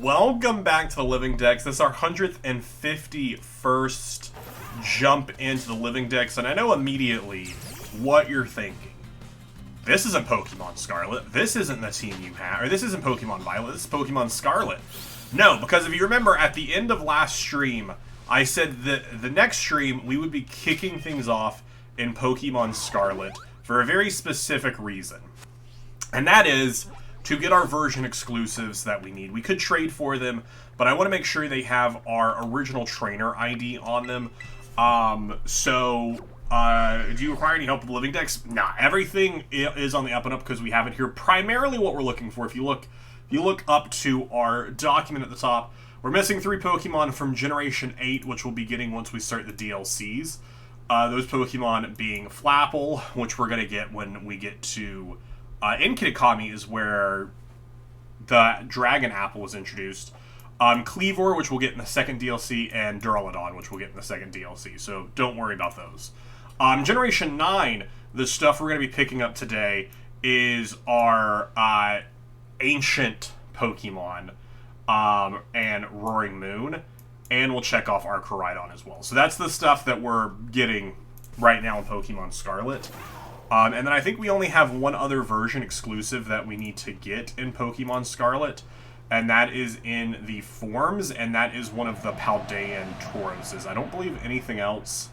Welcome back to the Living Dex. This is our 151st jump into the Living Dex, and I know immediately what you're thinking. This isn't Pokemon Scarlet. This isn't the team you have. Or this isn't Pokemon Violet. This is Pokemon Scarlet. No, because if you remember, at the end of last stream, I said that the next stream, we would be kicking things off in Pokemon Scarlet for a very specific reason. And that is to get our version exclusives that we need. We could trade for them, but I want to make sure they have our original trainer ID on them. Do you require any help with the Living Dex? Nah, everything is on the up and up because we have it here. Primarily what we're looking for, if you look up to our document at the top, we're missing 3 Pokemon from Generation 8, which we'll be getting once we start the DLCs. Those Pokemon being Flapple, which we're going to get when we get to... in Kitakami is where the Dragon Apple was introduced. Cleavor, which we'll get in the second DLC, and Duraludon, which we'll get in the second DLC, so don't worry about those. Generation 9, the stuff we're going to be picking up today is our ancient Pokemon and Roaring Moon, and we'll check off our Koraidon as well. So that's the stuff that we're getting right now in Pokemon Scarlet. And then I think we only have one other version exclusive that we need to get in Pokemon Scarlet, and that is in the forms, and that is one of the Paldean Tauroses. I don't believe anything else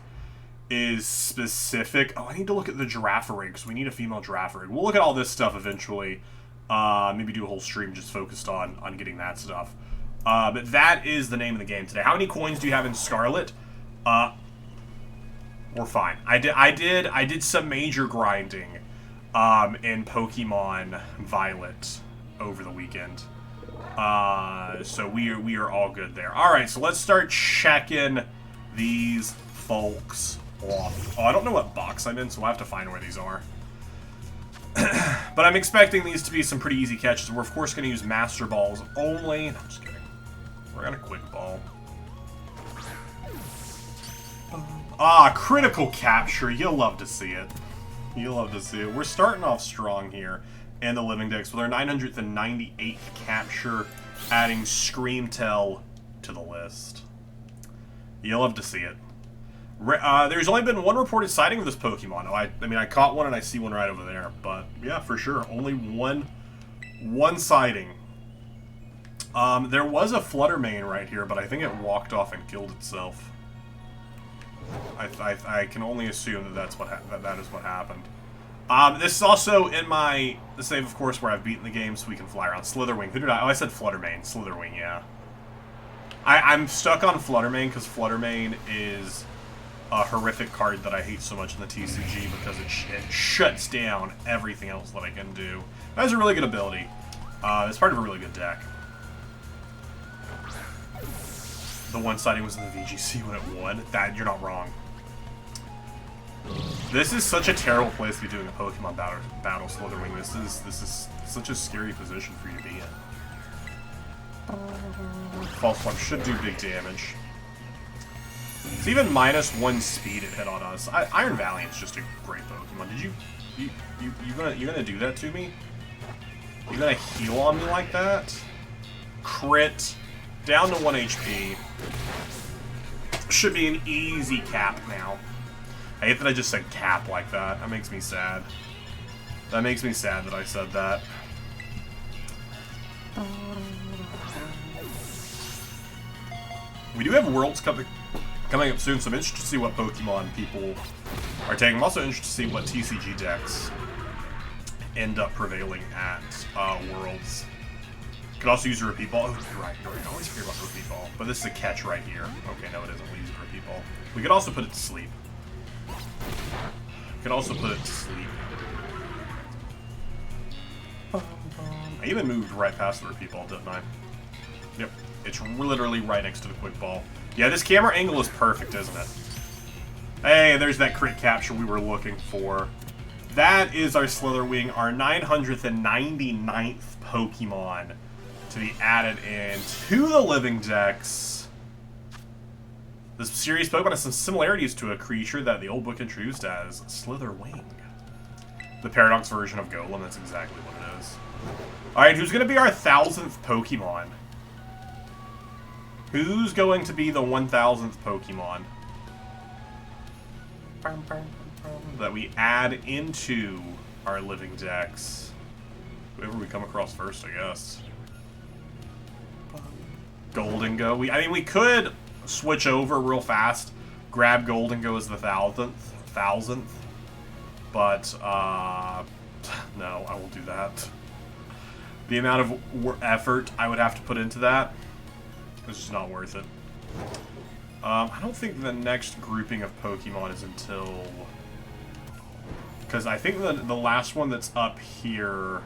is specific. Oh, I need to look at the Girafarig, because we need a female Girafarig. We'll look at all this stuff eventually. Maybe do a whole stream just focused on getting that stuff. But that is the name of the game today. How many coins do you have in Scarlet? We're fine. I did some major grinding in Pokemon Violet over the weekend. So we are all good there. Alright, so let's start checking these folks off. Oh, I don't know what box I'm in, so I'll have to find where these are. But I'm expecting these to be some pretty easy catches. We're of course going to use Master Balls only. No, I'm just kidding. We're going to Quick Ball. Critical capture. You'll love to see it. You'll love to see it. We're starting off strong here in the Living Dex with our 998th capture, adding Screamtail to the list. You'll love to see it. There's only been one reported sighting of this Pokemon. I mean, I caught one and I see one right over there. But, yeah, for sure. Only one sighting. There was a Fluttermane right here, but I think it walked off and killed itself. I can only assume that that is what happened. This is also in the save, of course, where I've beaten the game, so we can fly around. Slitherwing. Who did I? Oh, I said Fluttermane. Slitherwing, yeah. I'm stuck on Fluttermane because Fluttermane is a horrific card that I hate so much in the TCG because it shuts down everything else that I can do. That has a really good ability. It's part of a really good deck. The one sighting was in the VGC when it won. You're not wrong. This is such a terrible place to be doing a Pokemon battle, Slitherwing. This is such a scary position for you to be in. False Plunge should do big damage. It's even -1 speed it hit on us. Iron Valiant's just a great Pokemon. Did you gonna do that to me? You gonna heal on me like that? Crit. Down to 1 HP. Should be an easy cap now. I hate that I just said cap like that. That makes me sad. That makes me sad that I said that. We do have Worlds coming up soon, so I'm interested to see what Pokemon people are taking. I'm also interested to see what TCG decks end up prevailing at Worlds. Could also use a Repeat Ball. Oh, right. I always forget about Repeat Ball. But this is a catch right here. Okay, no, it isn't. We use a Repeat Ball. We could also put it to sleep. I even moved right past the Repeat Ball, didn't I? Yep. It's literally right next to the Quick Ball. Yeah, this camera angle is perfect, isn't it? Hey, there's that crit capture we were looking for. That is our Slitherwing, our 999th Pokemon to be added into the Living Dex. This serious Pokemon has some similarities to a creature that the old book introduced as Slitherwing. The Paradox version of Golem, that's exactly what it is. Alright, who's going to be our 1000th Pokemon? Who's going to be the 1000th Pokemon that we add into our living decks? Whoever we come across first, I guess. Golden Go. I mean, we could switch over real fast, grab Golden Go as the 1000th, but no, I won't do that. The amount of effort I would have to put into that is just not worth it. I don't think the next grouping of Pokemon is until... Because I think the last one that's up here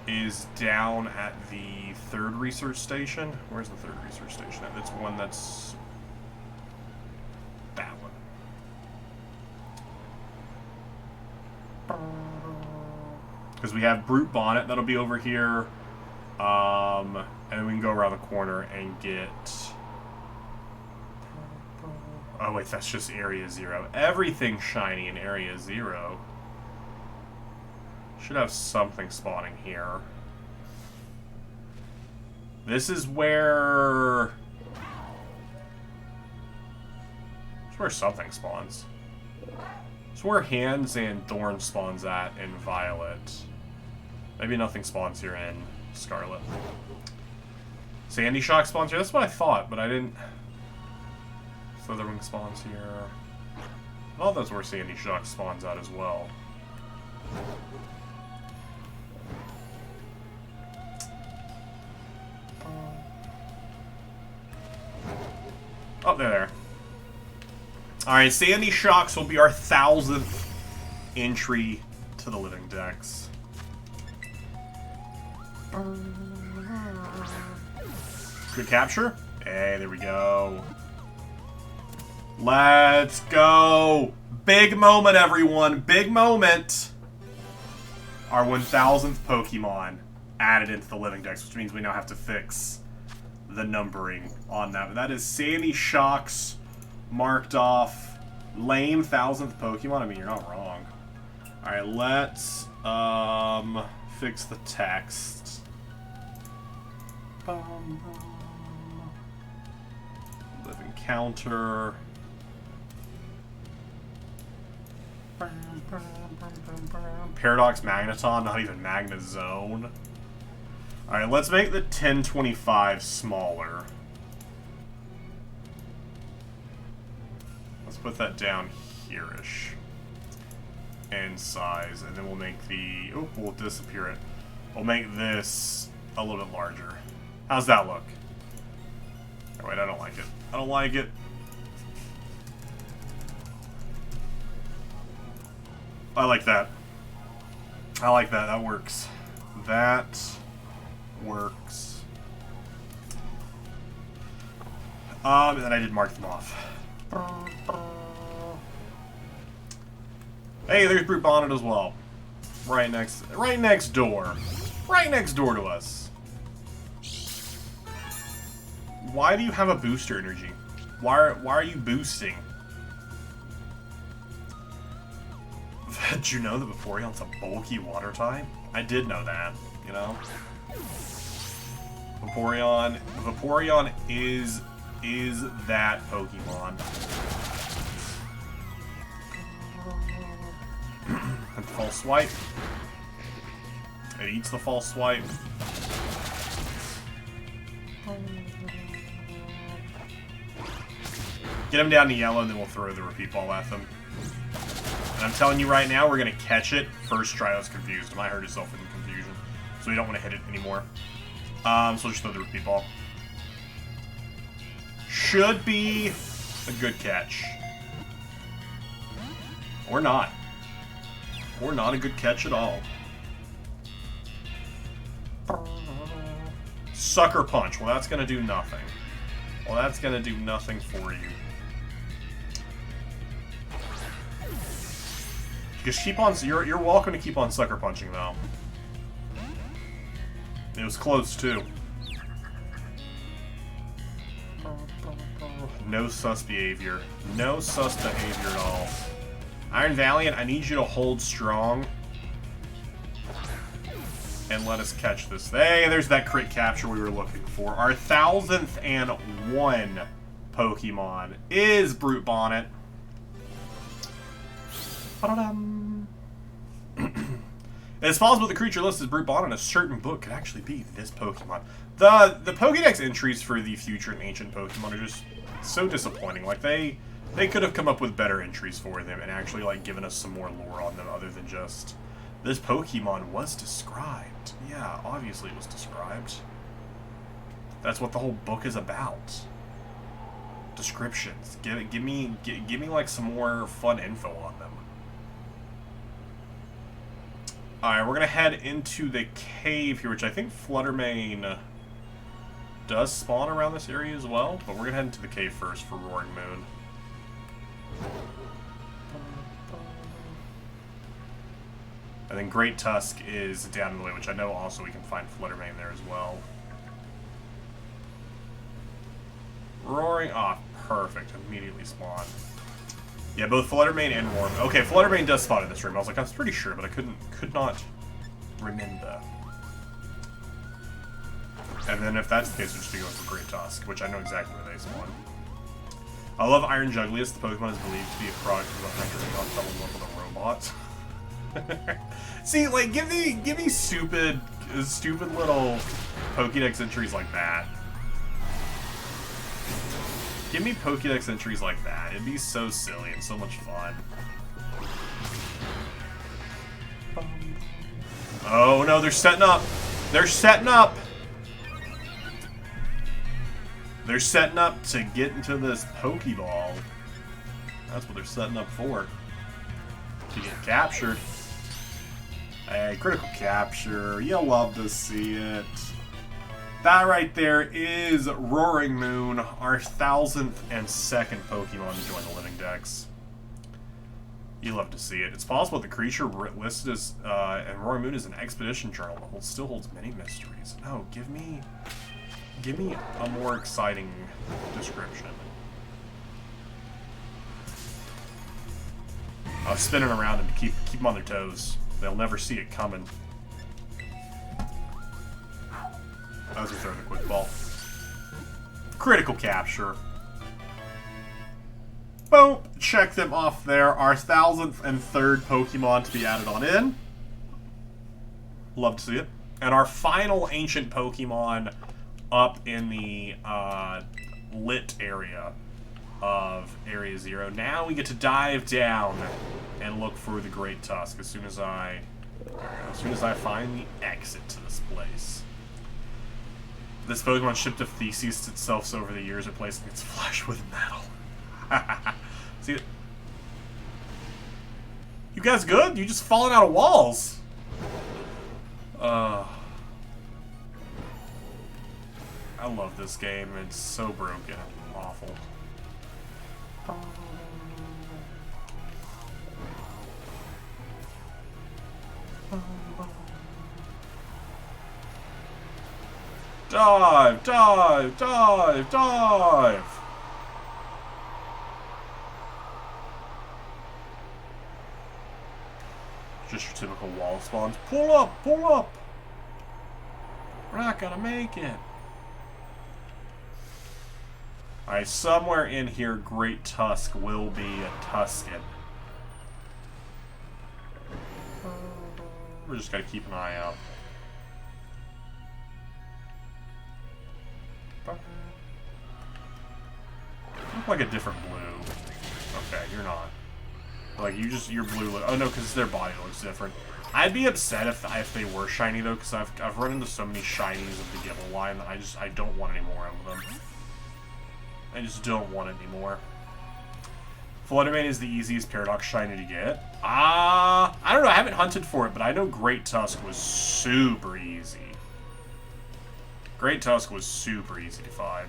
is down at the 3rd research station. Where's the 3rd research station at? It's one that's... that one. Because we have Brute Bonnet, that'll be over here. And then we can go around the corner and get... Oh wait, that's just Area 0. Everything's shiny in Area 0. Should have something spawning here. This is where... It's where something spawns. It's where Hands and Thorn spawns at in Violet. Maybe nothing spawns here in Scarlet. Sandy Shock spawns here? That's what I thought, but I didn't... Slitherwing spawns here. Oh, that's where Sandy Shock spawns out as well. Oh, there. Alright, Sandy Shocks will be our 1000th entry to the living decks. Good capture. Hey, there we go. Let's go. Big moment, everyone. Big moment. Our 1000th Pokemon added into the living decks, which means we now have to fix the numbering on that. But that is Sandy Shocks marked off. Lame 1000th Pokemon. I mean, you're not wrong. Alright, let's fix the text. Living counter. Paradox Magneton, not even Magnezone. Alright, let's make the 1025 smaller. Let's put that down here-ish. In size, and then we'll make the... Oh, we'll disappear it. We'll make this a little bit larger. How's that look? Oh, wait, I don't like it. I don't like it. I like that. I like that. That works. That works. And then I did mark them off. Hey, there's Brute Bonnet as well. Right next door. Right next door to us. Why do you have a booster energy? Why are you boosting? Did you know that Vaporeon's a bulky water type? I did know that, you know? Vaporeon is that Pokemon. And false swipe. It eats the false swipe. Get him down to yellow, and then we'll throw the repeat ball at them. And I'm telling you right now, we're going to catch it first try. I was confused. I might hurt himself in confusion. So we don't want to hit it anymore. So we'll just throw the repeat ball. Should be a good catch. Or not. Or not a good catch at all. Sucker Punch. Well, that's going to do nothing. Well, that's going to do nothing for you. Just keep on... You're welcome to keep on Sucker Punching, though. It was close, too. No sus behavior. No sus behavior at all. Iron Valiant, I need you to hold strong. And let us catch this. Hey, there's that crit capture we were looking for. Our 1001 Pokemon is Brute Bonnet. Ba-da-dum. It's possible the creature listed as Brute Bonnet in a certain book could actually be this Pokemon. The Pokédex entries for the future and ancient Pokemon are just so disappointing. Like, they could have come up with better entries for them and actually, like, given us some more lore on them other than just... This Pokemon was described. Yeah, obviously it was described. That's what the whole book is about. Descriptions. Give me like some more fun info on them. Alright, we're gonna head into the cave here, which I think Fluttermane does spawn around this area as well. But we're gonna head into the cave first for Roaring Moon. And then Great Tusk is down in the way, which I know also we can find Fluttermane there as well. Roaring off. Perfect. Immediately spawn. Yeah, both Fluttermane and Roaring. Okay, Fluttermane does spawn in this room. I was like, I was pretty sure, but I could not remember. And then if that's the case, we're just going to go for Great Tusk, which I know exactly where they spawn. I love Iron Juglius. The Pokemon is believed to be a product of a hunter who got fell in love with a robot. See, like, give me stupid little Pokédex entries like that. Give me Pokédex entries like that. It'd be so silly and so much fun. Oh no, they're setting up. They're setting up. They're setting up to get into this Pokeball. That's what they're setting up for. To get captured. Hey, critical capture. You'll love to see it. That right there is Roaring Moon, our 1002nd Pokemon to join the Living Dex. You love to see it. It's possible the creature listed as and Roaring Moon is an expedition journal that still holds many mysteries. No, give me a more exciting description. I was spinning around them to keep them on their toes. They'll never see it coming. I was gonna throw in a quick ball. Critical capture. Boom! Check them off there. Our 1003rd Pokemon to be added on in. Love to see it. And our final ancient Pokemon up in the lit area of Area 0. Now we get to dive down and look for the Great Tusk as soon as I find the exit to this place. This Pokemon shipped of theses itself over the years, replacing its flesh with metal. See it? You guys good? You just falling out of walls. I love this game. It's so broken and awful. Dive! Dive! Dive! Dive! Just your typical wall spawns. Pull up! Pull up! We're not gonna make it. Alright, somewhere in here, Great Tusk will be a Tuscan. We're just gotta keep an eye out. You look like a different blue. Okay, you're not. Like, you're blue. Oh no, because their body looks different. I'd be upset if they were shiny though, because I've run into so many shinies of the Gibble line that I don't want any more of them. I just don't want any more. Fluttermane is the easiest Paradox shiny to get. I don't know. I haven't hunted for it, but I know Great Tusk was super easy. Great Tusk was super easy to find.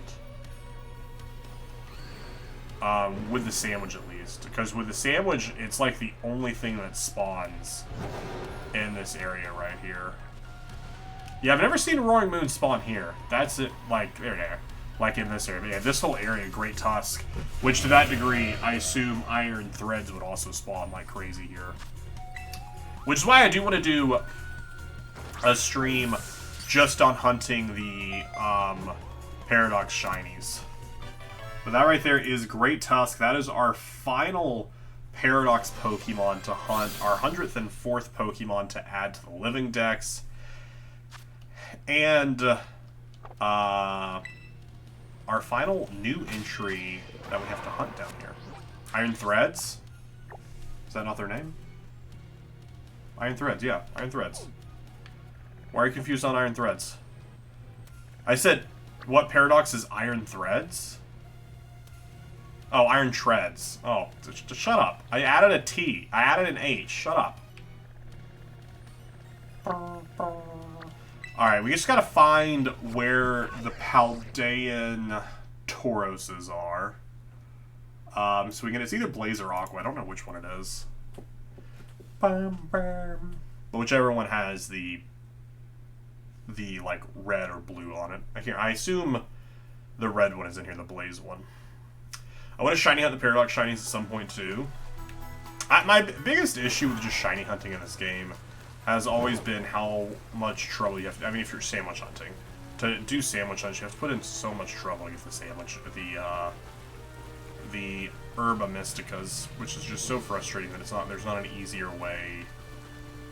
With the sandwich at least. Because with the sandwich, it's like the only thing that spawns in this area right here. Yeah, I've never seen a Roaring Moon spawn here. That's it, like, there. Like in this area. But yeah, this whole area, Great Tusk. Which to that degree, I assume Iron Threads would also spawn like crazy here. Which is why I do want to do a stream just on hunting the Paradox Shinies. But that right there is Great Tusk. That is our final Paradox Pokemon to hunt, our 104th Pokemon to add to the Living Dex. And our final new entry that we have to hunt down here. Iron Threads? Is that not their name? Iron Threads, yeah. Iron Threads. Why are you confused on Iron Threads? I said, what Paradox is Iron Threads? Oh, Iron Treads. Oh, just shut up. I added a T. I added an H. Shut up. Alright, we just gotta find where the Paldean Tauroses are. So we can, it's either Blaze or Aqua. I don't know which one it is. But whichever one has the like red or blue on it. I assume the red one is in here, the Blaze one. I want to shiny hunt the Paradox Shinies at some point too. My biggest issue with just shiny hunting in this game has always been how much trouble you have to, I mean, if you're sandwich hunting. To do sandwich hunting, you have to put in so much trouble to get the sandwich, the Herba Mysticas, which is just so frustrating that there's not an easier way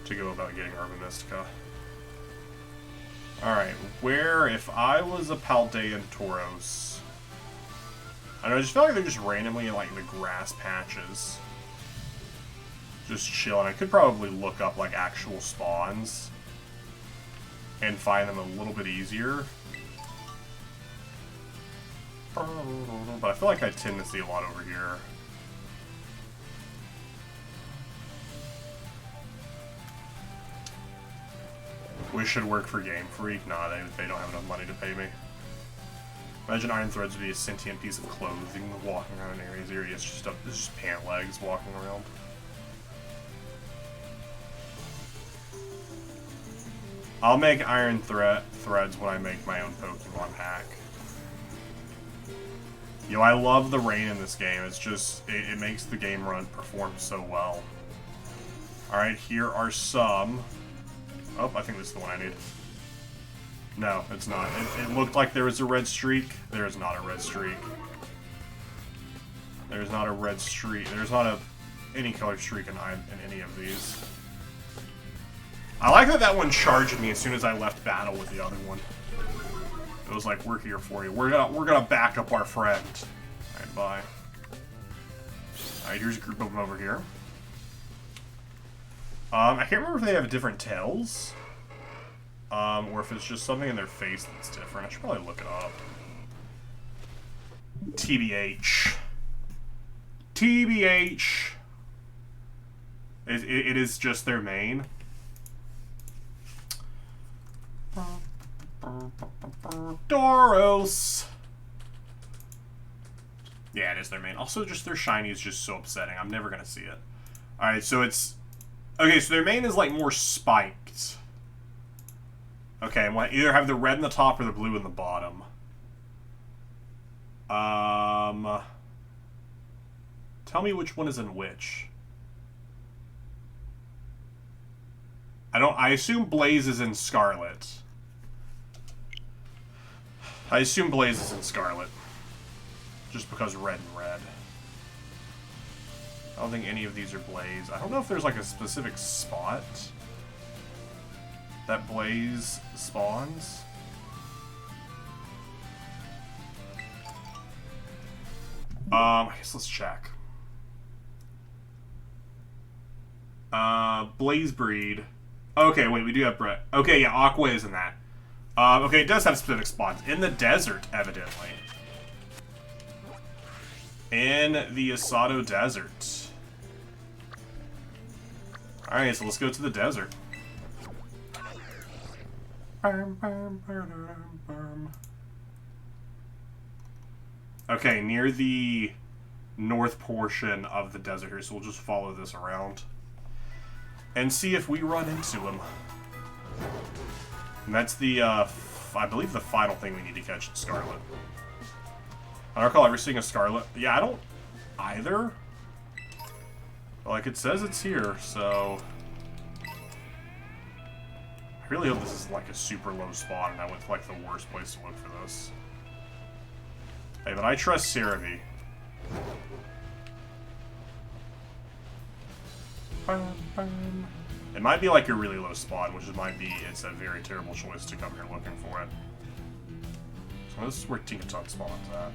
to go about getting Herba Mystica. Alright, if I was a Paldean Tauros, I don't know, I just feel like they're just randomly in, like, the grass patches. Just chilling. I could probably look up, like, actual spawns and find them a little bit easier. But I feel like I tend to see a lot over here. We should work for Game Freak. Nah, they don't have enough money to pay me. Imagine Iron Threads would be a sentient piece of clothing walking around in areas. Here it's just pant legs walking around. I'll make Iron Threads when I make my own Pokemon pack. Yo, I love the rain in this game. It's just, it makes the game run perform so well. Alright, here are some. Oh, I think this is the one I need. No, it's not. It looked like there was a red streak. There is not a red streak. There's not a red streak. There's not any color streak in any of these. I like that one charged me as soon as I left battle with the other one. It was like, we're here for you. We're gonna back up our friend. Alright, bye. Alright, here's a group of them over here. I can't remember if they have different tails. Or if it's just something in their face that's different. I should probably look it up. TBH. TBH. It is just their main. Doros. Yeah, it is their main. Also, just their shiny is just so upsetting. I'm never gonna see it. Alright, so it's... Okay, so their main is like more spiked. Okay, and we'll either have the red in the top or the blue in the bottom. Tell me which one is in which. I assume Blaze is in Scarlet. I assume Blaze is in Scarlet. Just because red and red. I don't think any of these are Blaze. I don't know if there's like a specific spot that Blaze spawns. I guess let's check. Blaze breed. Okay, wait, we do have Brett. Okay, yeah, Aqua is in that. Okay, it does have specific spawns. In the desert, evidently. In the Asado Desert. Alright, so let's go to the desert. Okay, near the north portion of the desert here, so we'll just follow this around. And see if we run into him. And that's the, I believe the final thing we need to catch in Scarlet. I don't recall ever seeing a Scarlet. Yeah, I don't either. But like, it says it's here, so... I really hope this is like a super low spawn and I went to like the worst place to look for this. Hey, but I trust Cerebi. It might be like a really low spawn, which might be, it's a very terrible choice to come here looking for it. So this is where Tinkaton spawns at.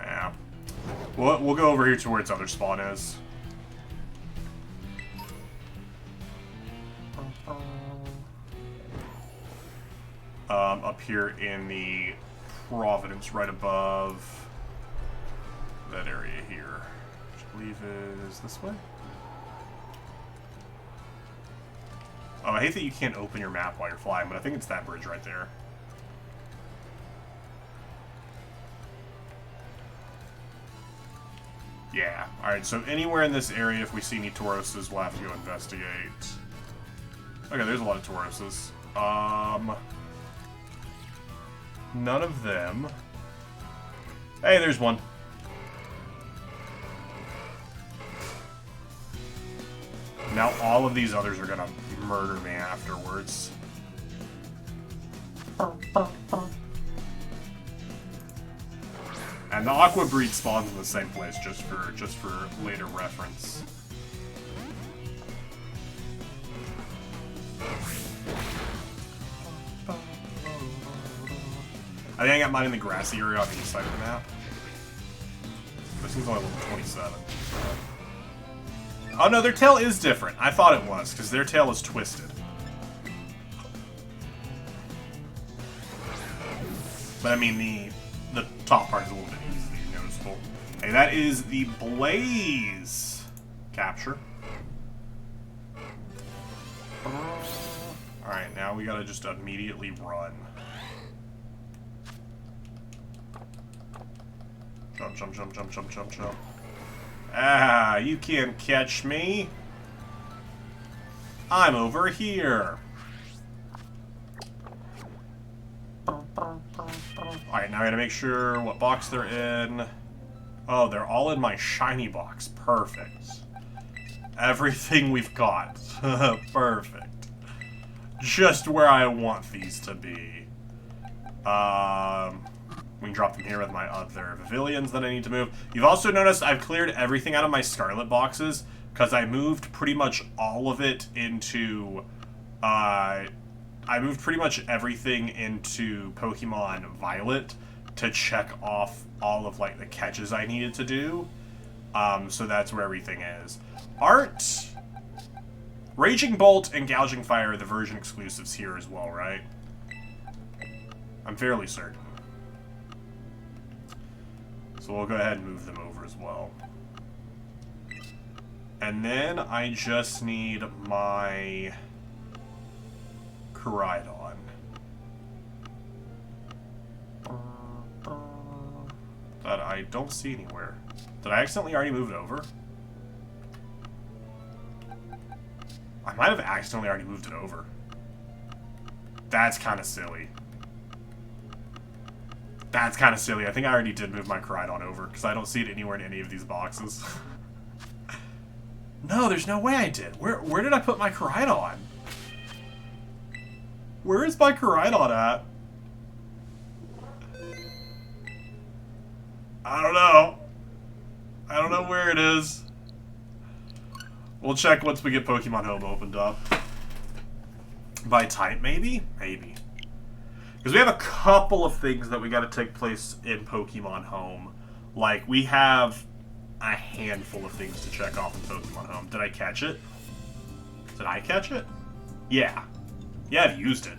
Yeah. We'll go over here to where its other spawn is. Up here in the Providence, right above that area here, which I believe is this way. Oh, I hate that you can't open your map while you're flying, but I think it's that bridge right there. Yeah. Alright, so anywhere in this area, if we see any Tauroses, we'll have to go investigate. Okay, there's a lot of Tauroses. None of them. Hey, there's one. Now all of these others are gonna murder me afterwards. And the Aqua Breed spawns in the same place, just for later reference. I think I got mine in the grassy area on the east side of the map. This thing's only level 27. Oh no, their tail is different. I thought it was, because their tail is twisted. But I mean, the top part is a little bit easily noticeable. Hey, that is the Blaze capture. Alright, now we gotta just immediately run. Jump, jump, jump, jump, jump, jump, jump. Ah, you can't catch me. I'm over here. Alright, now I gotta make sure what box they're in. Oh, they're all in my shiny box. Perfect. Everything we've got. Perfect. Just where I want these to be. We can drop them here with my other Pavilions that I need to move. You've also noticed I've cleared everything out of my Scarlet boxes because I moved pretty much all of it into... I moved pretty much everything into Pokemon Violet to check off all of like the catches I needed to do. So that's where everything is. Aren't Raging Bolt and Gouging Fire are the version exclusives here as well, right? I'm fairly certain. So we'll go ahead and move them over as well. And then I just need my Koraidon. That I don't see anywhere. Did I accidentally already move it over? I might have accidentally already moved it over. That's kind of silly. That's kind of silly. I think I already did move my Koraidon over, because I don't see it anywhere in any of these boxes. No, there's no way I did. Where did I put my Koraidon? Where is my Koraidon at? I don't know. I don't know where it is. We'll check once we get Pokemon Home opened up. By type, maybe? Maybe. Because we have a couple of things that we got to take place in Pokemon Home. Like, we have a handful of things to check off in Pokemon Home. Did I catch it? Did I catch it? Yeah. Yeah, I've used it.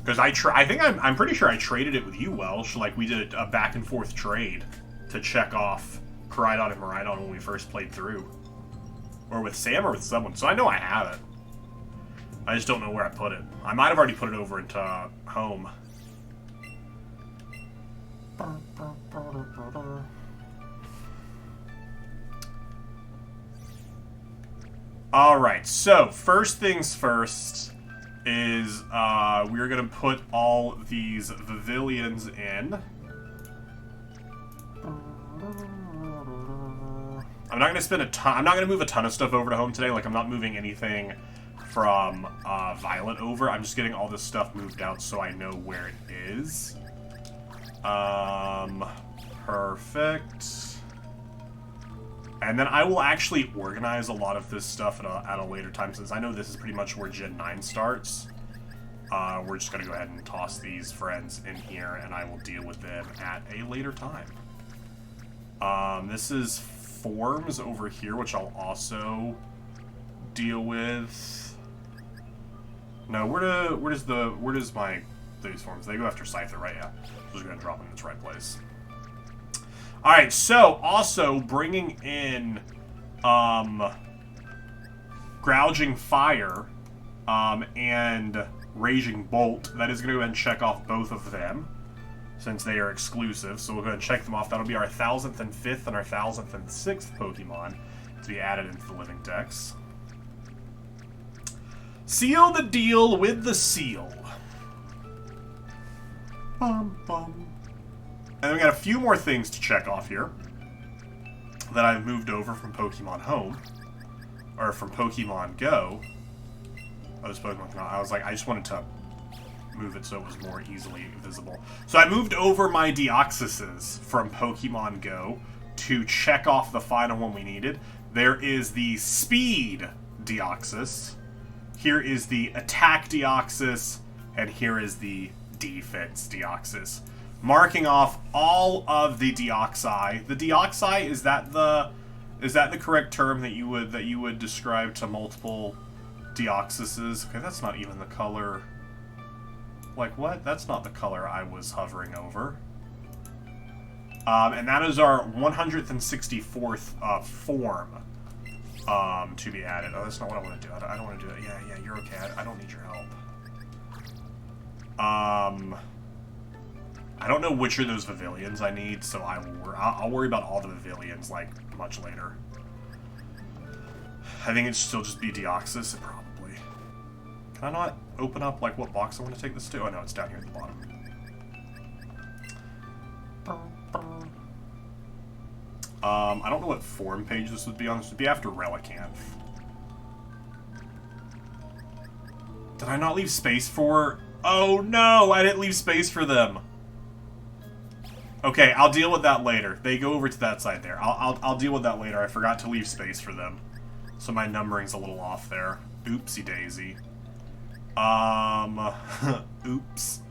Because I'm pretty sure I traded it with you, Welsh. Like, we did a back and forth trade to check off Koraidon and Miraidon when we first played through. Or with Sam or with someone. So I know I have it. I just don't know where I put it. I might have already put it over into Home. Alright, so first things first. is we're going to put all these pavilions in. I'm not going to spend a ton. I'm not going to move a ton of stuff over to home today. Like, I'm not moving anything from Violet over. I'm just getting all this stuff moved out so I know where it is. Perfect. And then I will actually organize a lot of this stuff at a later time, since I know this is pretty much where Gen 9 starts. We're just going to go ahead and toss these friends in here, and I will deal with them at a later time. This is forms over here, which I'll also deal with. No, where does these forms? They go after Scyther, right? Yeah. So just gonna drop them in its right place. All right. So also bringing in Gouging Fire and Raging Bolt. That is gonna go ahead and check off both of them, since they are exclusive. So we'll go ahead and check them off. That'll be our 1,005th and our 1,006th Pokemon to be added into the living dex. Seal the deal with the seal. Bum, bum. And we got a few more things to check off here that I've moved over from Pokemon Home. Or from Pokemon Go. Oh, this Pokemon Go. I was like, I just wanted to move it so it was more easily visible. So I moved over my Deoxyses from Pokemon Go to check off the final one we needed. There is the Speed Deoxys. Here is the Attack Deoxys. And here is the Defense Deoxys. Marking off all of the Deoxy. The Deoxy, is that the correct term that you would describe to multiple Deoxyses? Okay, that's not even the color. Like, what? That's not the color I was hovering over. And that is our 164th form to be added. Oh, that's not what I want to do. I don't want to do that. Yeah, you're okay. I don't need your help. I don't know which of those pavilions I need, so I'll worry about all the pavilions, like, much later. I think it'd still just be Deoxys, probably. Can I not open up, like, what box I want to take this to? Oh, no, it's down here at the bottom. I don't know what form page this would be on. This would be after Relicanth. Did I not leave space for... Oh, no! I didn't leave space for them! Okay, I'll deal with that later. They go over to that side there. I'll deal with that later. I forgot to leave space for them. So my numbering's a little off there. Oopsie daisy. Oops.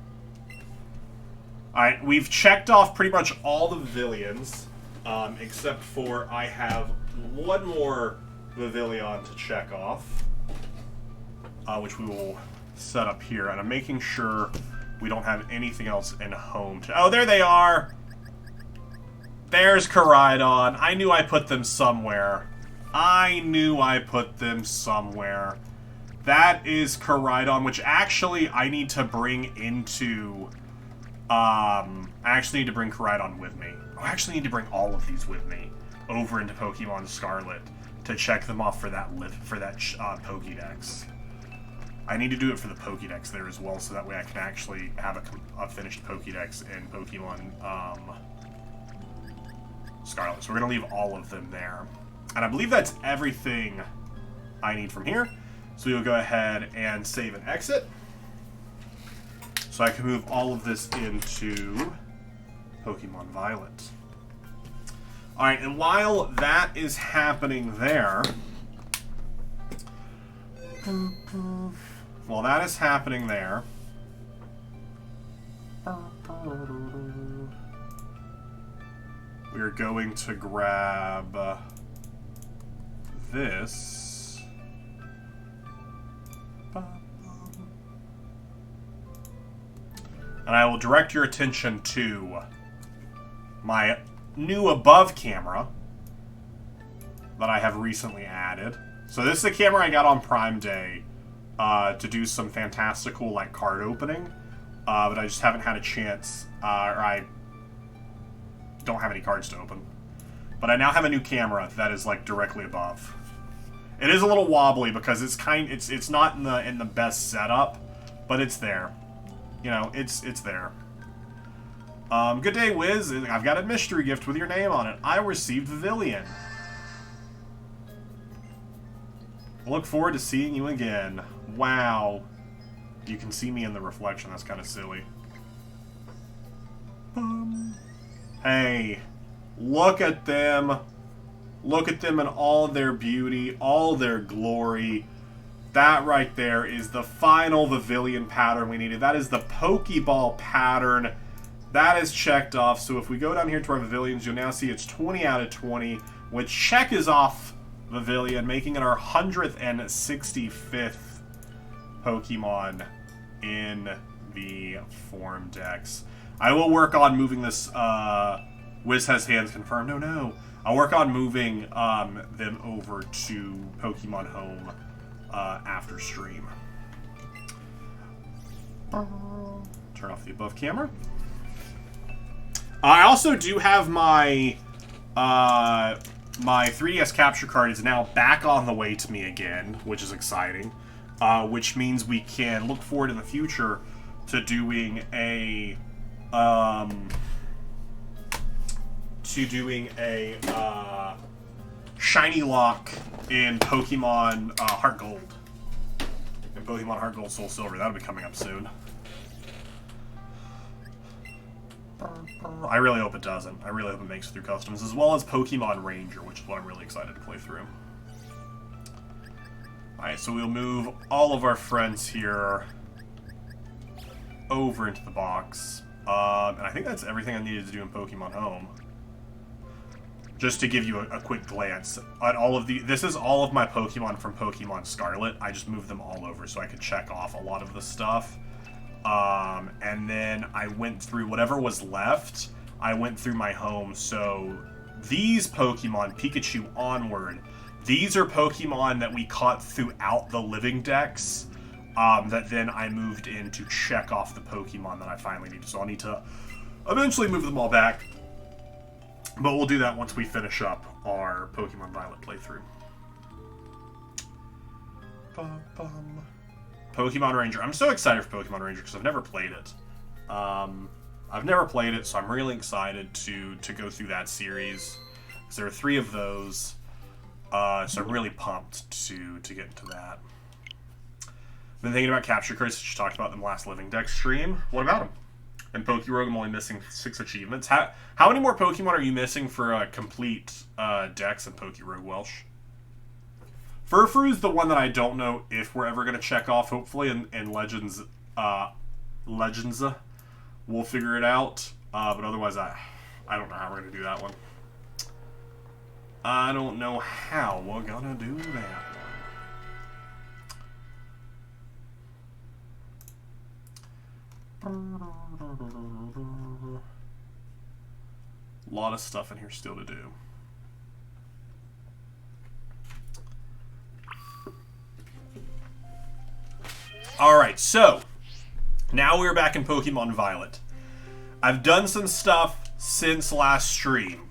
Alright, we've checked off pretty much all the pavilions. Except for I have one more pavilion to check off. Which we will set up here. And I'm making sure we don't have anything else in home. Oh, there they are! There's Koraidon. I knew I put them somewhere. That is Koraidon, which actually I need to bring into... I actually need to bring Koraidon with me. I actually need to bring all of these with me over into Pokemon Scarlet to check them off for that Pokédex. I need to do it for the Pokédex there as well, so that way I can actually have a finished Pokédex in Pokemon Scarlet. So we're going to leave all of them there. And I believe that's everything I need from here. So we will go ahead and save and exit. So I can move all of this into Pokemon Violet. Alright, and while that is happening there... While that is happening there... We are going to grab this. And I will direct your attention to my new above camera that I have recently added. So this is a camera I got on Prime Day to do some fantastical like card opening, but I just haven't had a chance, or I don't have any cards to open. But I now have a new camera that is like directly above. It is a little wobbly because it's not in the best setup, but it's there. You know, it's there. Good day, Wiz. I've got a mystery gift with your name on it. I received Vivillion. Look forward to seeing you again. Wow. You can see me in the reflection. That's kind of silly. Hey, look at them. Look at them in all their beauty, all their glory. That right there is the final Vivillion pattern we needed. That is the Pokeball pattern. That is checked off. So if we go down here to our Vivillions, you'll now see it's 20 out of 20, which check is off Vivillion, making it our 165th Pokemon in the form decks. I will work on moving this, Wiz has hands confirmed. No. I'll work on moving them over to Pokemon Home after stream. Turn off the above camera. I also do have my my 3DS capture card is now back on the way to me again, which is exciting. Which means we can look forward in the future to doing a shiny lock in Pokemon Heart Gold. In Pokemon Heart Gold Soul Silver. That'll be coming up soon. I really hope it doesn't. I really hope it makes it through customs, as well as Pokemon Ranger, which is what I'm really excited to play through. Alright, so we'll move all of our friends here over into the box. And I think that's everything I needed to do in Pokemon Home. Just to give you a quick glance at all of the... This is all of my Pokemon from Pokemon Scarlet. I just moved them all over so I could check off a lot of the stuff. And then I went through whatever was left. I went through my home. So these Pokemon, Pikachu onward, these are Pokemon that we caught throughout the living decks. That then I moved in to check off the Pokemon that I finally need. So I'll need to eventually move them all back. But we'll do that once we finish up our Pokemon Violet playthrough. Pokemon Ranger. I'm so excited for Pokemon Ranger because I've never played it. I've never played it, so I'm really excited to go through that series. Because there are 3 of those. So I'm really pumped to get into that. Been thinking about capture cards that you talked about in the last Living Deck stream. What about them? And Pokerogue, I'm only missing 6 achievements. How many more Pokemon are you missing for complete decks in Pokerogue, Welsh? Furfrou is the one that I don't know if we're ever going to check off. Hopefully in Legends, we'll figure it out. But otherwise, I don't know how we're going to do that one. I don't know how we're going to do that. A lot of stuff in here still to do. Alright, so now we're back in Pokemon Violet. I've done some stuff since last stream.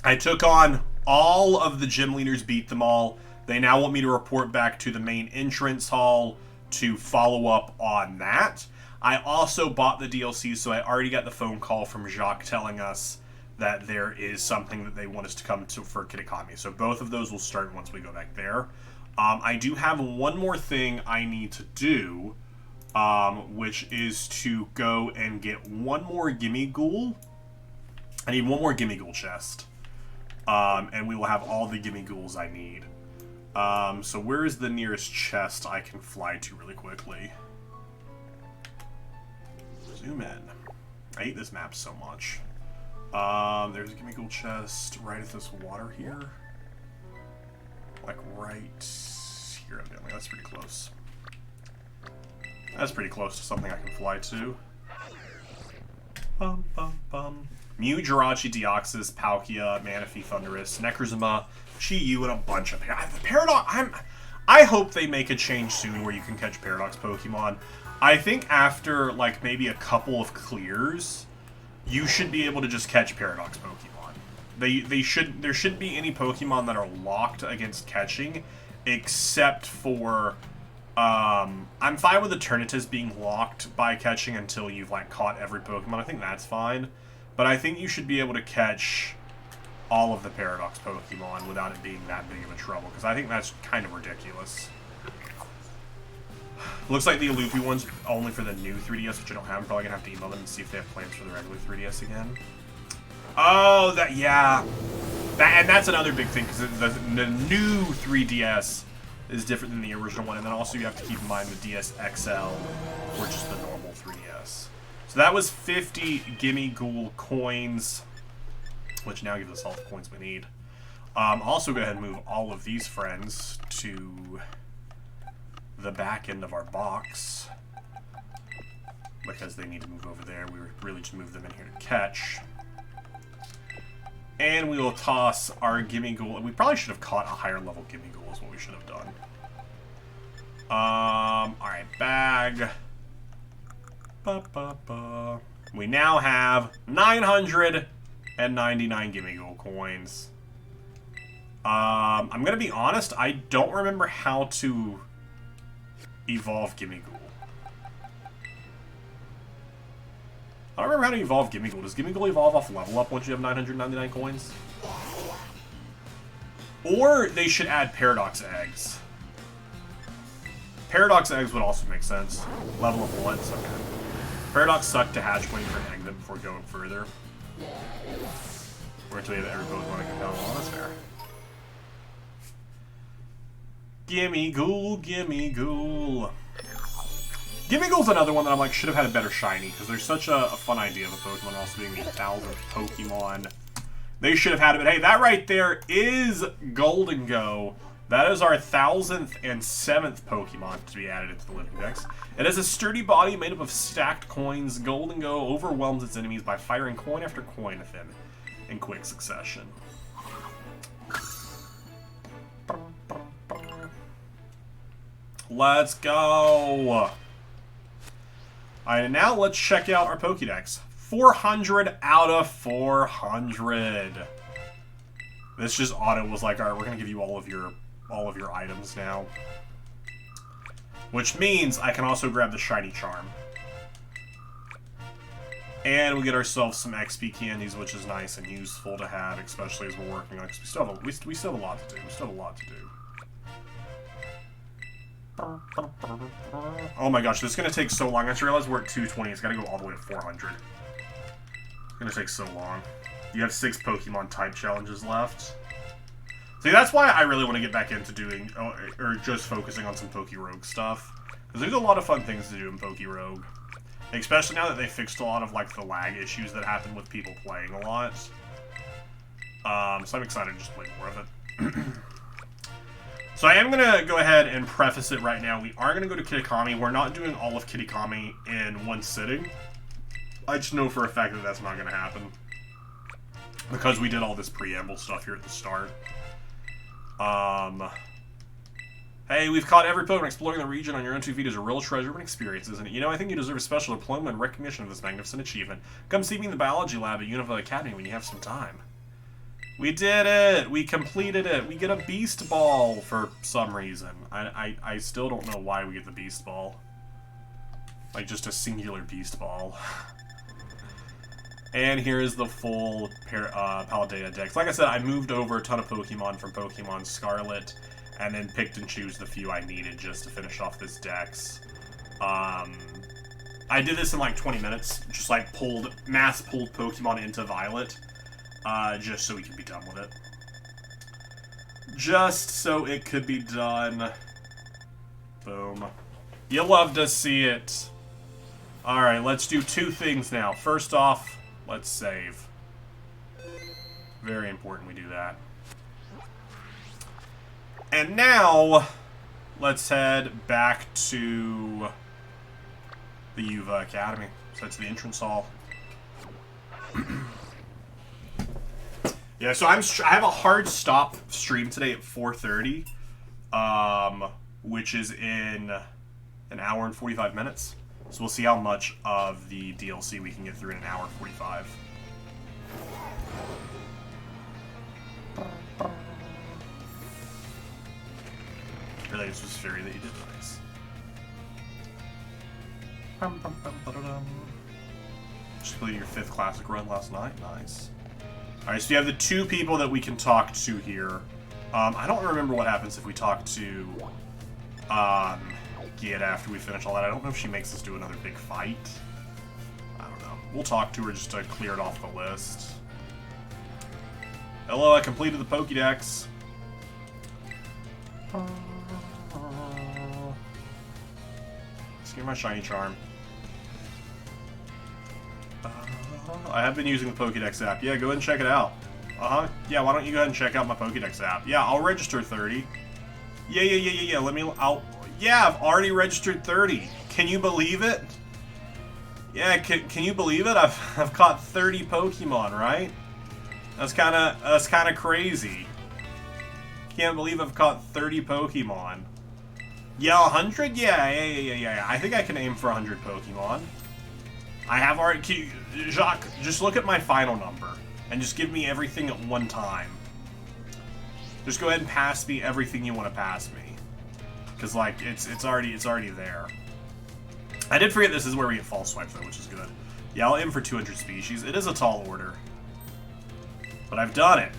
I took on all of the gym leaders, beat them all. They now want me to report back to the main entrance hall to follow up on that. I also bought the DLC, so I already got the phone call from Jacques telling us that there is something that they want us to come to for Kitakami. So both of those will start once we go back there. I do have one more thing I need to do, which is to go and get one more Gimme Ghoul. I need one more Gimme Ghoul chest. And we will have all the Gimme Ghouls I need. So where is the nearest chest I can fly to really quickly? Zoom in. I hate this map so much. There's a Gimme Ghoul chest right at this water here. Like right here, evidently. That's pretty close. That's pretty close to something I can fly to. Mew, Jirachi, Deoxys, Palkia, Manaphy, Thundurus, Necrozma, Chi-Yu, and a bunch of Paradox. I hope they make a change soon where you can catch Paradox Pokemon. I think after like maybe a couple of clears, you should be able to just catch Paradox Pokemon. There shouldn't be any Pokemon that are locked against catching, except for, I'm fine with Eternatus being locked by catching until you've, like, caught every Pokemon. I think that's fine. But I think you should be able to catch all of the Paradox Pokemon without it being that big of a trouble, because I think that's kind of ridiculous. Looks like the Aloopy one's only for the new 3DS, which I don't have. I'm probably going to have to email them and see if they have plans for the regular 3DS again. Oh, yeah. And that's another big thing, because the new 3DS is different than the original one. And then also you have to keep in mind the DS XL, or just the normal 3DS. So that was 50 Gimme Ghoul coins, which now gives us all the coins we need. Also go ahead and move all of these friends to the back end of our box, because they need to move over there. We really just move them in here to catch. And we will toss our Gimme Ghoul. We probably should have caught a higher level Gimme Ghoul is what we should have done. Alright, bag. We now have 999 Gimme Ghoul coins. I'm gonna be honest, I don't remember how to evolve Gimme Ghoul. I don't remember how to evolve Gimme Ghoul. Does Gimme Ghoul evolve off level up once you have 999 coins? Or they should add Paradox Eggs. Paradox Eggs would also make sense. Level up once, okay. Paradox suck to hatch waiting for an egg them before going further. We're until you have every Pokemon that can down. Well, that's fair. Gimme Ghoul, Gimme Ghoul. Gimme Ghoul's another one that I'm like, should have had a better shiny, because there's such a fun idea of a Pokemon also being the 1000th Pokemon. They should have had it, but hey, that right there is Golden Go. That is our 1000th and 7th Pokemon to be added into the living dex. It has a sturdy body made up of stacked coins. Golden Go overwhelms its enemies by firing coin after coin at them in quick succession. Let's go! Alright, now let's check out our Pokédex. 400 out of 400. This just auto was like, alright, we're gonna give you all of your items now. Which means I can also grab the Shiny Charm. And we get ourselves some XP candies, which is nice and useful to have, especially as we're working on, because we still have a lot to do. We still have a lot to do. Oh my gosh, this is gonna take so long. I just realized we're at 220. It's gotta go all the way to 400. It's gonna take so long. You have 6 Pokemon type challenges left. See, that's why I really want to get back into doing, or just focusing on some Pokerogue stuff. Because there's a lot of fun things to do in Pokerogue. Especially now that they fixed a lot of, like, the lag issues that happen with people playing a lot. So I'm excited to just play more of it. So I am going to go ahead and preface it right now. We are going to go to Kitakami. We're not doing all of Kitakami in one sitting. I just know for a fact that that's not going to happen. Because we did all this preamble stuff here at the start. Hey, we've caught every Pokemon. Exploring the region on your own 2 feet is a real treasure of an experience, isn't it? You know, I think you deserve a special diploma in recognition of this magnificent achievement. Come see me in the biology lab at Unova Academy when you have some time. We did it! We completed it! We get a Beast Ball for some reason. I still don't know why we get the Beast Ball. Like, just a singular Beast Ball. And here is the full Paldea dex. Like I said, I moved over a ton of Pokemon from Pokemon Scarlet, and then picked and chose the few I needed just to finish off this dex. I did this in like 20 minutes, just like mass pulled Pokemon into Violet, just so we could be done with it. Just so it could be done. Boom. You love to see it. Alright, let's do 2 things now. First off, let's save. Very important we do that. And now, let's head back to the Unova Academy. So that's the entrance hall. Yeah, so I have a hard stop stream today at 4:30, which is in an hour and 45 minutes. So we'll see how much of the DLC we can get through in an hour and 45. Really, this was Fury that you did nice. Just completed your 5th classic run last night. Nice. Alright, so you have the 2 people that we can talk to here. I don't remember what happens if we talk to Gid after we finish all that. I don't know if she makes us do another big fight. I don't know. We'll talk to her just to clear it off the list. Hello, I completed the Pokédex. Let's get my shiny charm. I have been using the Pokédex app. Yeah, go ahead and check it out. Yeah, why don't you go ahead and check out my Pokédex app? Yeah, I'll register 30. Yeah. Yeah, I've already registered 30. Can you believe it? Yeah, can you believe it? I've caught 30 Pokemon, right? That's kind of crazy. Can't believe I've caught 30 Pokemon. Yeah, 100? Yeah. I think I can aim for 100 Pokemon. I have already... Jacques, just look at my final number. And just give me everything at one time. Just go ahead and pass me everything you want to pass me. Because, like, it's already there. I did forget this is where we get false swipe, though, which is good. Yeah, I'll aim for 200 species. It is a tall order. But I've done it.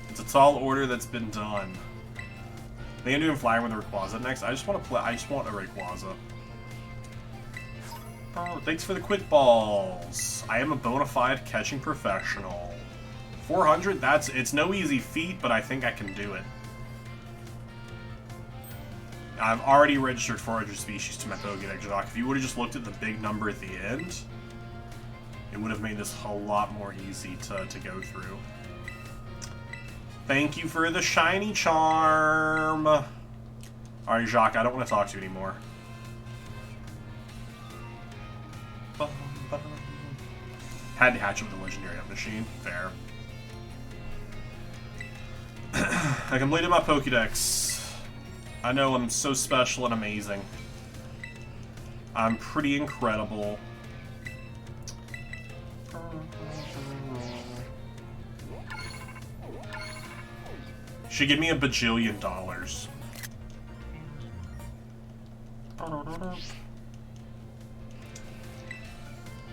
It's a tall order that's been done. I think I'm doing Flying with a Rayquaza next. I just want a Rayquaza. Oh, thanks for the quick balls. I am a bona fide catching professional. 400? It's no easy feat, but I think I can do it. I've already registered 400 species to my Pokédex, Jacques. If you would have just looked at the big number at the end, it would have made this a lot more easy to go through. Thank you for the shiny charm. Alright, Jacques, I don't want to talk to you anymore. Had to hatch it with a legendary up machine. Fair. I completed my Pokédex. I know I'm so special and amazing. I'm pretty incredible. Should give me $1 bajillion.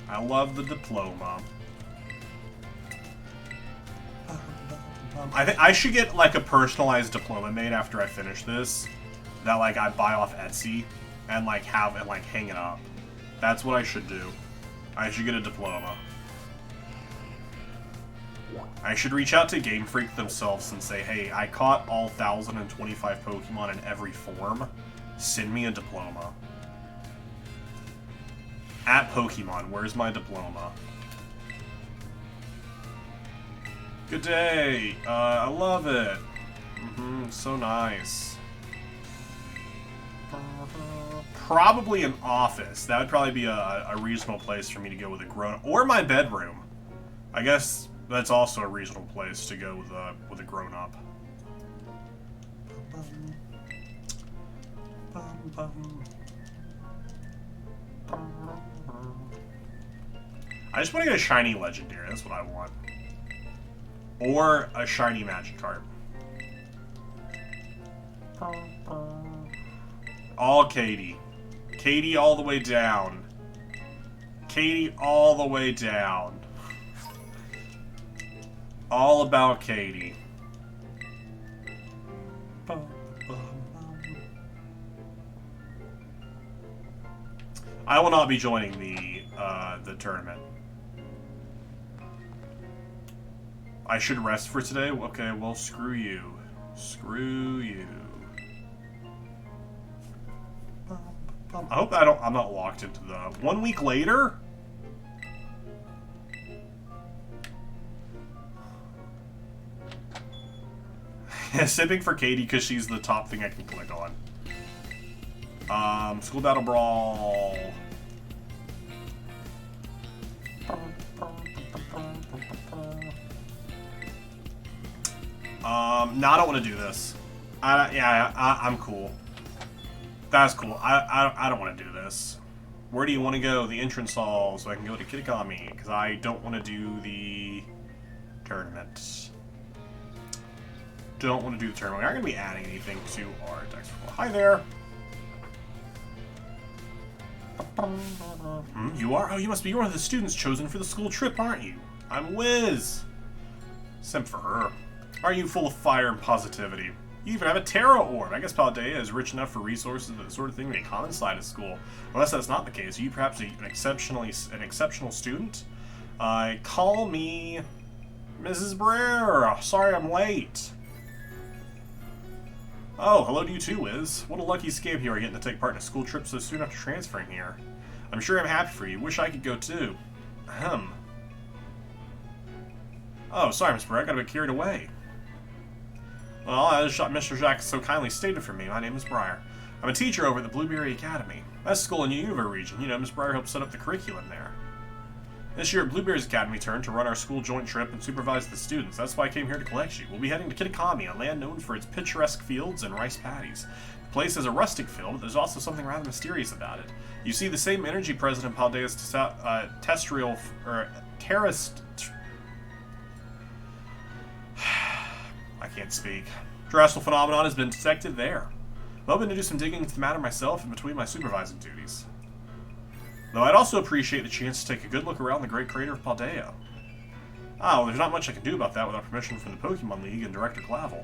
I love the diploma. I think I should get like a personalized diploma made after I finish this. That like I buy off Etsy and like have it like hang it up. That's what I should do. I should get a diploma. I should reach out to Game Freak themselves and say, hey, I caught all 1,025 Pokemon in every form. Send me a diploma. At Pokemon, where's my diploma? Good day. I love it. So nice. Probably an office. That would probably be a reasonable place for me to go with a grown-up. Or my bedroom. I guess that's also a reasonable place to go with a grown-up. I just want to get a shiny legendary. That's what I want. Or a shiny Magikarp. All Katie. Katie all the way down. Katie all the way down. All about Katie. I will not be joining the tournament. I should rest for today? Okay, well, screw you. Screw you. I hope I'm not locked into the 1 week later? Sipping for Katie because she's the top thing I can click on. School Battle Brawl. No, I don't want to do this. I'm cool. That's cool. I don't want to do this. Where do you want to go? The entrance hall, so I can go to Kitakami, because I don't want to do the tournament. don't want to do the tournament. We aren't going to be adding anything to our decks. Hi there. You are? Oh, you must be one of the students chosen for the school trip, aren't you? I'm Liz. Simp for her. Are you full of fire and positivity? You even have a tarot orb. I guess Paldea is rich enough for resources and the sort of thing they common inside of school. Unless that's not the case, are you perhaps an exceptional student? Call me Mrs. Brer. Sorry I'm late. Oh, hello to you too, Wiz. What a lucky scamp you are getting to take part in a school trip so soon after transferring here. I'm sure I'm happy for you. Wish I could go too. Ahem. Oh, sorry, Miss Brer. I got a bit carried away. Well, as Mr. Jacques so kindly stated for me, my name is Briar. I'm a teacher over at the Blueberry Academy. That's a school in the Univers region. You know, Miss Briar helped set up the curriculum there. This year, Blueberry's Academy turned to run our school joint trip and supervise the students. That's why I came here to collect you. We'll be heading to Kitakami, a land known for its picturesque fields and rice paddies. The place has a rustic feel, but there's also something rather mysterious about it. You see the same energy present in Paldea's terrestrial, I can't speak. Terrestrial phenomenon has been detected there. I'm hoping to do some digging into the matter myself in between my supervising duties. Though I'd also appreciate the chance to take a good look around the Great Crater of Paldea. Ah, well, there's not much I can do about that without permission from the Pokémon League and Director Clavel.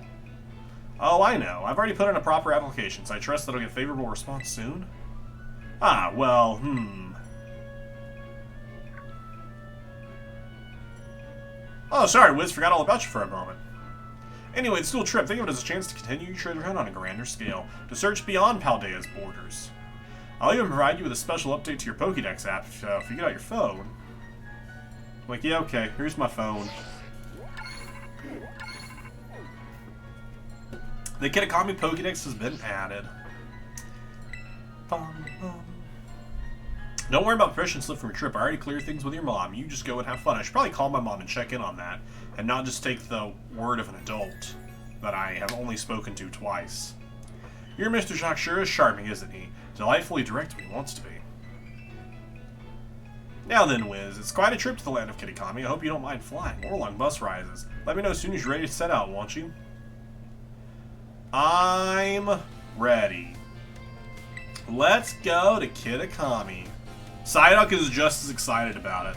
Oh, I know. I've already put in a proper application, so I trust that I'll get a favorable response soon. Ah, well, Oh, sorry, Wiz, forgot all about you for a moment. Anyway, the school trip, think of it as a chance to continue your treasure hunt on a grander scale, to search beyond Paldea's borders. I'll even provide you with a special update to your Pokédex app if you get out your phone. Like, yeah, okay, here's my phone. The Kitakami Pokédex has been added. Don't worry about permission slip from your trip. I already cleared things with your mom. You just go and have fun. I should probably call my mom and check in on that, and not just take the word of an adult that I have only spoken to twice. Your Mr. Jacques sure is charming, isn't he? Delightfully direct when he wants to be. Now then, Wiz, it's quite a trip to the land of Kitakami. I hope you don't mind flying, or long bus rides. Let me know as soon as you're ready to set out, won't you? I'm ready. Let's go to Kitakami. Psyduck is just as excited about it.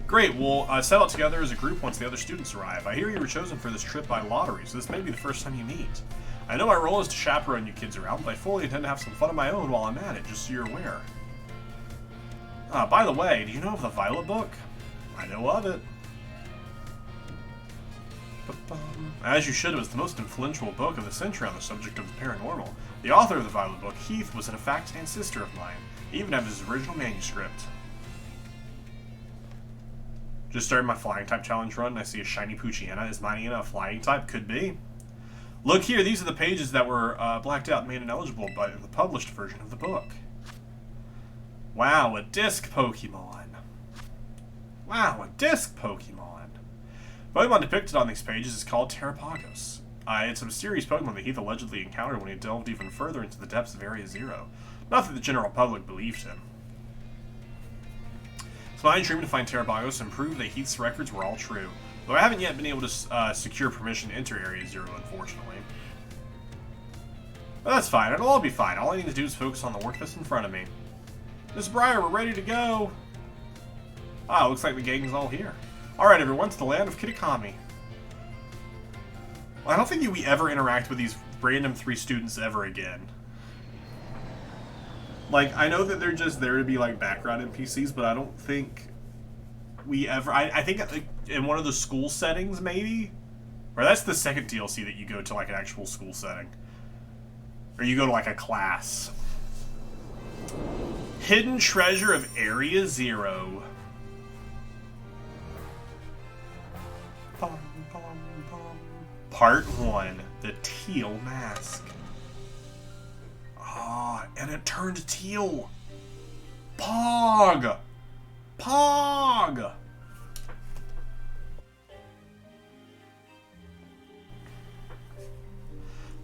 Great, we'll set out together as a group once the other students arrive. I hear you were chosen for this trip by lottery, so this may be the first time you meet. I know my role is to chaperone you kids around, but I fully intend to have some fun of my own while I'm at it, just so you're aware. By the way, do you know of the Violet book? I know of it. As you should, it was the most influential book of the century on the subject of the paranormal. The author of the Violet book, Heath, was in fact an ancestor of mine. He even had his original manuscript. Just started my flying type challenge run, and I see a shiny Poochyena. Is Miana a flying type? Could be. Look here, these are the pages that were blacked out and made ineligible by the published version of the book. Wow, a disc Pokemon. Wow, a disc Pokemon. Pokemon depicted on these pages is called Terrapagos. It's a mysterious Pokemon that Heath allegedly encountered when he delved even further into the depths of Area Zero. Not that the general public believed him. It's my dream to find Terrapagos and prove that Heath's records were all true, though I haven't yet been able to secure permission to enter Area Zero, unfortunately. But that's fine, it'll all be fine. All I need to do is focus on the work that's in front of me. Miss Briar, we're ready to go! Ah, looks like the gang's all here. Alright everyone, to the land of Kitakami. Well, I don't think we ever interact with these random 3 students ever again. Like, I know that they're just there to be, like, background NPCs, but I don't think we ever... I think in one of the school settings, maybe? Or that's the second DLC that you go to, like, an actual school setting. Or you go to, like, a class. Hidden Treasure of Area Zero. Part 1. The Teal Mask. Ah, and it turned teal. Pog! Pog!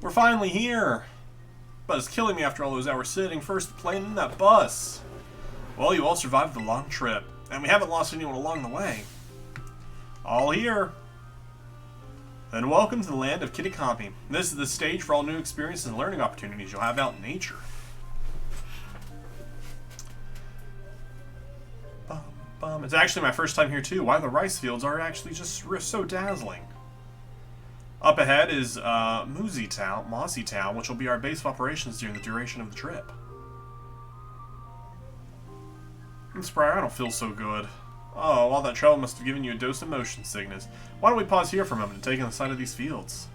We're finally here. But it's killing me after all those hours sitting. First the plane, then that bus. Well, you all survived the long trip. And we haven't lost anyone along the way. All here. Then welcome to the land of Kitakami. This is the stage for all new experiences and learning opportunities you'll have out in nature. It's actually my first time here too. Why the rice fields are actually just so dazzling. Up ahead is Mossy Town, which will be our base of operations during the duration of the trip. Sprite, I don't feel so good. Oh, all that travel must have given you a dose of motion sickness. Why don't we pause here for a moment and take in the sight of these fields?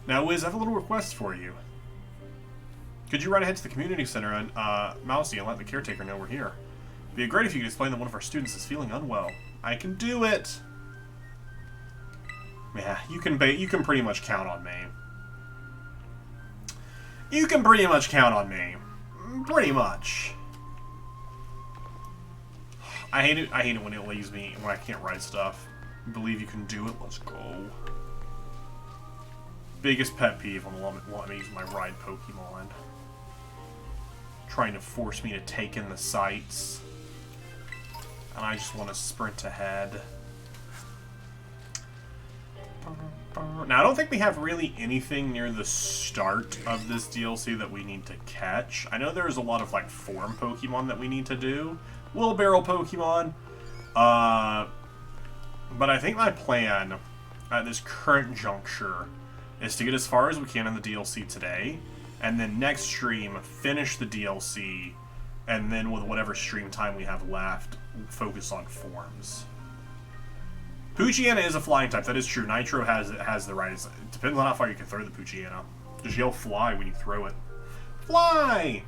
Now, Wiz, I have a little request for you. Could you run ahead to the community center and Mousy and let the caretaker know we're here? It'd be great if you could explain that one of our students is feeling unwell. I can do it. Yeah, you can pretty much count on me. You can pretty much count on me. Pretty much. I hate it when it leaves me when I can't write stuff. I believe you can do it. Let's go. Biggest pet peeve on the me use my ride Pokemon. Trying to force me to take in the sights. And I just want to sprint ahead. Now, I don't think we have really anything near the start of this DLC that we need to catch. I know there's a lot of, like, form Pokemon that we need to do. Wheelbarrow Pokemon. But I think my plan at this current juncture is to get as far as we can in the DLC today, and then next stream, finish the DLC, and then with whatever stream time we have left, focus on forms. Poochyena is a flying type, that is true. Nitro has the right. It depends on how far you can throw the Poochyena. Just yell fly when you throw it. Fly!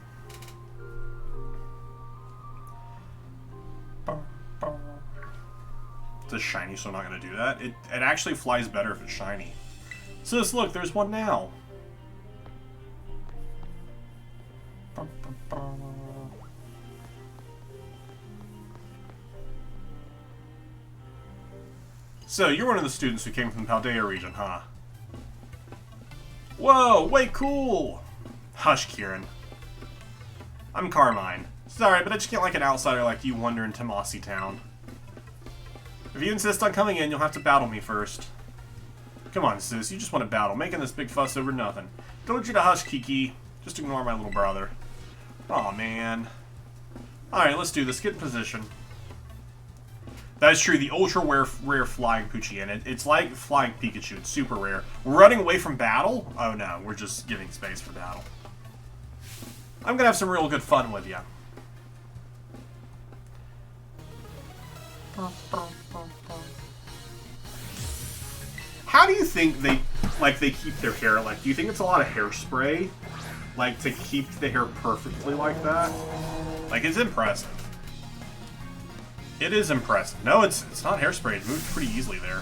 It's a shiny, so I'm not going to do that. It actually flies better if it's shiny. Sis, look, there's one now. So, you're one of the students who came from the Paldea region, huh? Whoa, way cool! Hush, Kieran. I'm Carmine. Sorry, but I just can't like an outsider like you wander into Mossy Town. If you insist on coming in, you'll have to battle me first. Come on, sis, you just want to battle, making this big fuss over nothing. Told you to hush, Kiki. Just ignore my little brother. Aw, man. Alright, let's do this. Get in position. That is true, the ultra rare flying Poochyena. It's like flying Pikachu. It's super rare. We're running away from battle? Oh no, we're just giving space for battle. I'm gonna have some real good fun with you. How do you think they keep their hair? Like, do you think it's a lot of hairspray? Like, to keep the hair perfectly like that? Like, it's impressive. It is impressive. No, it's not hairspray. It moves pretty easily there.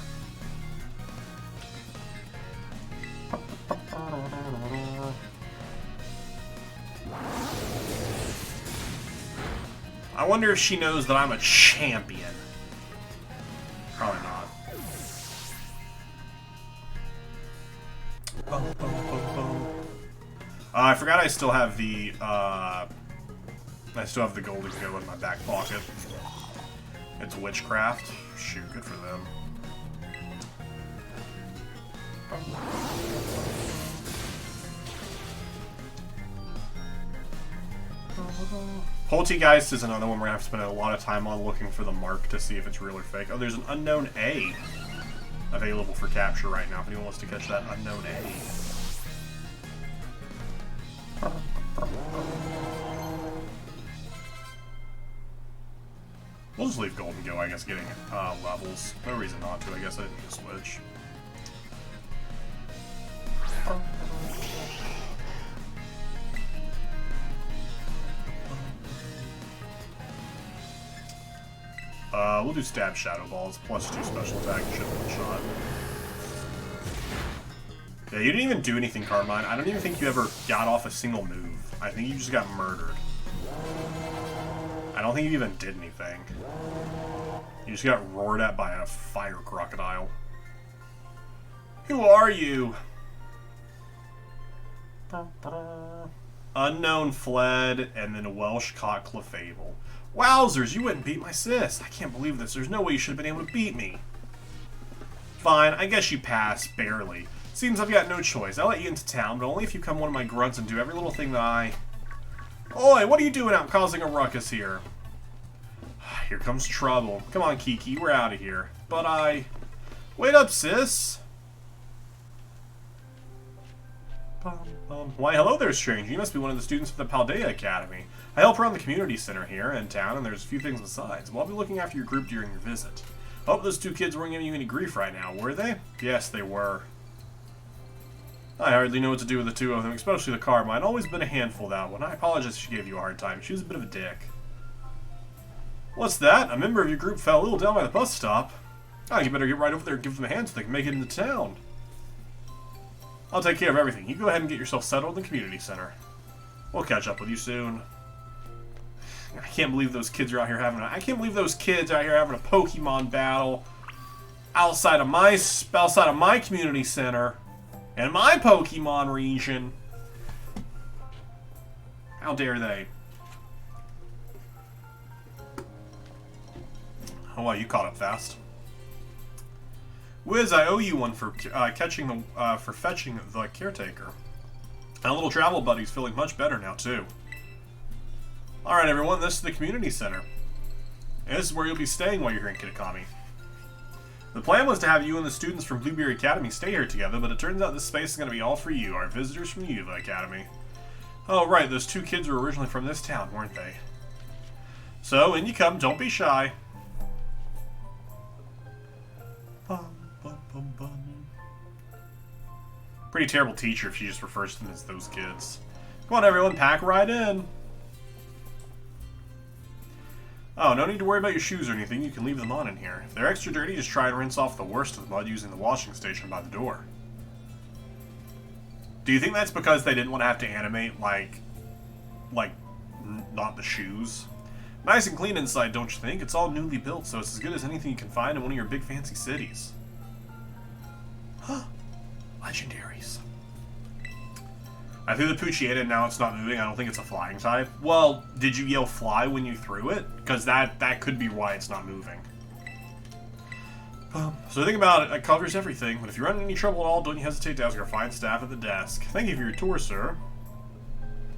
I wonder if she knows that I'm a champion. Probably not. I forgot I still have the golden go in my back pocket. It's witchcraft. Shoot, good for them. Poltergeist is another one we're gonna have to spend a lot of time on looking for the mark to see if it's real or fake. Oh, there's an unknown A available for capture right now if anyone wants to catch that unknown A. We'll just leave Golden Go, I guess, getting levels. No reason not to, I guess I didn't need to switch. We'll do Stab Shadow Balls, +2 special attack, should one shot. Yeah, you didn't even do anything, Carmine. I don't even think you ever got off a single move. I think you just got murdered. I don't think you even did anything. You just got roared at by a fire crocodile. Who are you? Unknown fled, and then Welsh caught Clefable. Wowzers, you wouldn't beat my sis. I can't believe this. There's no way you should have been able to beat me. Fine, I guess you pass, barely. Seems I've got no choice. I'll let you into town, but only if you become one of my grunts and do every little thing that I... Oi, what are you doing out causing a ruckus here? Here comes trouble. Come on, Kiki, we're out of here. But I... Wait up, sis! Why, hello there, stranger. You must be one of the students from the Paldea Academy. I help run the community center here in town, and there's a few things besides. Well, I'll be looking after your group during your visit. Hope those two kids weren't giving you any grief right now, were they? Yes, they were. I hardly know what to do with the two of them, especially the Carmine. Always been a handful, that one. I apologize if she gave you a hard time. She was a bit of a dick. What's that? A member of your group fell ill down by the bus stop. Oh, you better get right over there and give them a hand so they can make it into town. I'll take care of everything. You go ahead and get yourself settled in the community center. We'll catch up with you soon. I can't believe those kids are out here having I can't believe those kids are out here having a Pokemon battle outside of my community center and my Pokemon region. How dare they? Oh, wow, you caught up fast. Wiz, I owe you one for fetching the caretaker. Our little travel buddy's feeling much better now, too. Alright, everyone, this is the community center. And this is where you'll be staying while you're here in Kitakami. The plan was to have you and the students from Blueberry Academy stay here together, but it turns out this space is going to be all for you, our visitors from the Uva Academy. Oh, right, those two kids were originally from this town, weren't they? So, in you come, don't be shy. Pretty terrible teacher if she just refers to them as those kids. Come on, everyone, pack right in. Oh, no need to worry about your shoes or anything. You can leave them on in here. If they're extra dirty, just try and rinse off the worst of the mud using the washing station by the door. Do you think that's because they didn't want to have to animate, like, not the shoes? Nice and clean inside, don't you think? It's all newly built, so it's as good as anything you can find in one of your big fancy cities. Huh. Legendaries. I threw the Poochyena and now it's not moving. I don't think it's a flying type. Well, did you yell fly when you threw it? Because that could be why it's not moving. So think about it. It covers everything. But if you run into any trouble at all, don't you hesitate to ask our fine staff at the desk. Thank you for your tour, sir.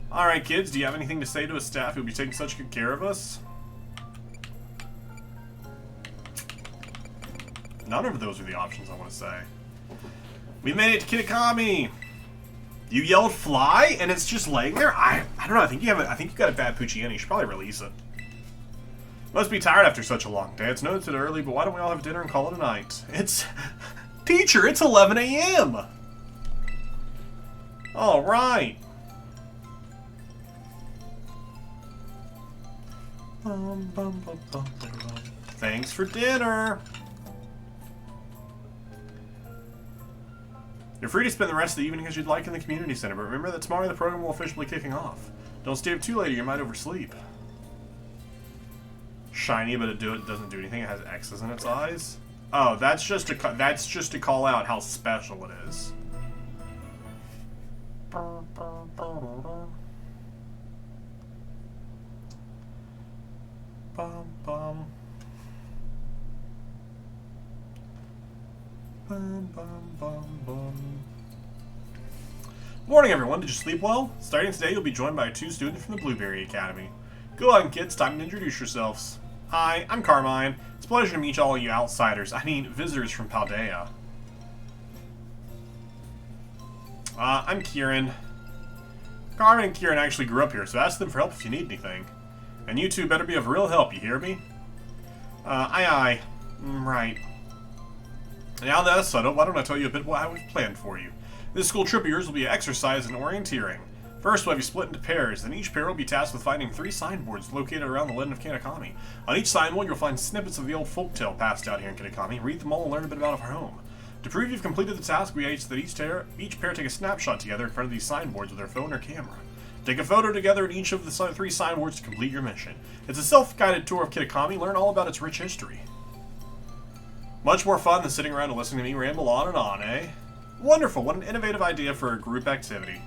Alright, kids. Do you have anything to say to a staff who'll be taking such good care of us? None of those are the options I want to say. We made it to Kitakami! You yelled fly and it's just laying there? I don't know, I think you got a bad Poochyena. You should probably release it. Must be tired after such a long day. It's noted early, but why don't we all have dinner and call it a night? It's... Teacher, it's 11 a.m. Alright. Thanks for dinner. You're free to spend the rest of the evening as you'd like in the community center, but remember that tomorrow the program will officially be kicking off. Don't stay up too late or you might oversleep. Shiny, but it doesn't do anything. It has X's in its eyes. Oh, that's just to call out how special it is. Morning, everyone. Did you sleep well? Starting today, you'll be joined by two students from the Blueberry Academy. Go on, kids. Time to introduce yourselves. Hi, I'm Carmine. It's a pleasure to meet all you outsiders. I mean, visitors from Paldea. I'm Kieran. Carmine and Kieran actually grew up here, so ask them for help if you need anything. And you two better be of real help, you hear me? Aye. Right. Now that that's settled, why don't I tell you a bit about what we've planned for you. This school trip of yours will be exercise and orienteering. First, we'll have you split into pairs, then each pair will be tasked with finding 3 signboards located around the land of Kitakami. On each signboard, you'll find snippets of the old folktale passed out here in Kitakami. Read them all and learn a bit about our home. To prove you've completed the task, we ask that each pair take a snapshot together in front of these signboards with their phone or camera. Take a photo together in each of the 3 signboards to complete your mission. It's a self-guided tour of Kitakami. Learn all about its rich history. Much more fun than sitting around and listening to me ramble on and on, eh? Wonderful, what an innovative idea for a group activity.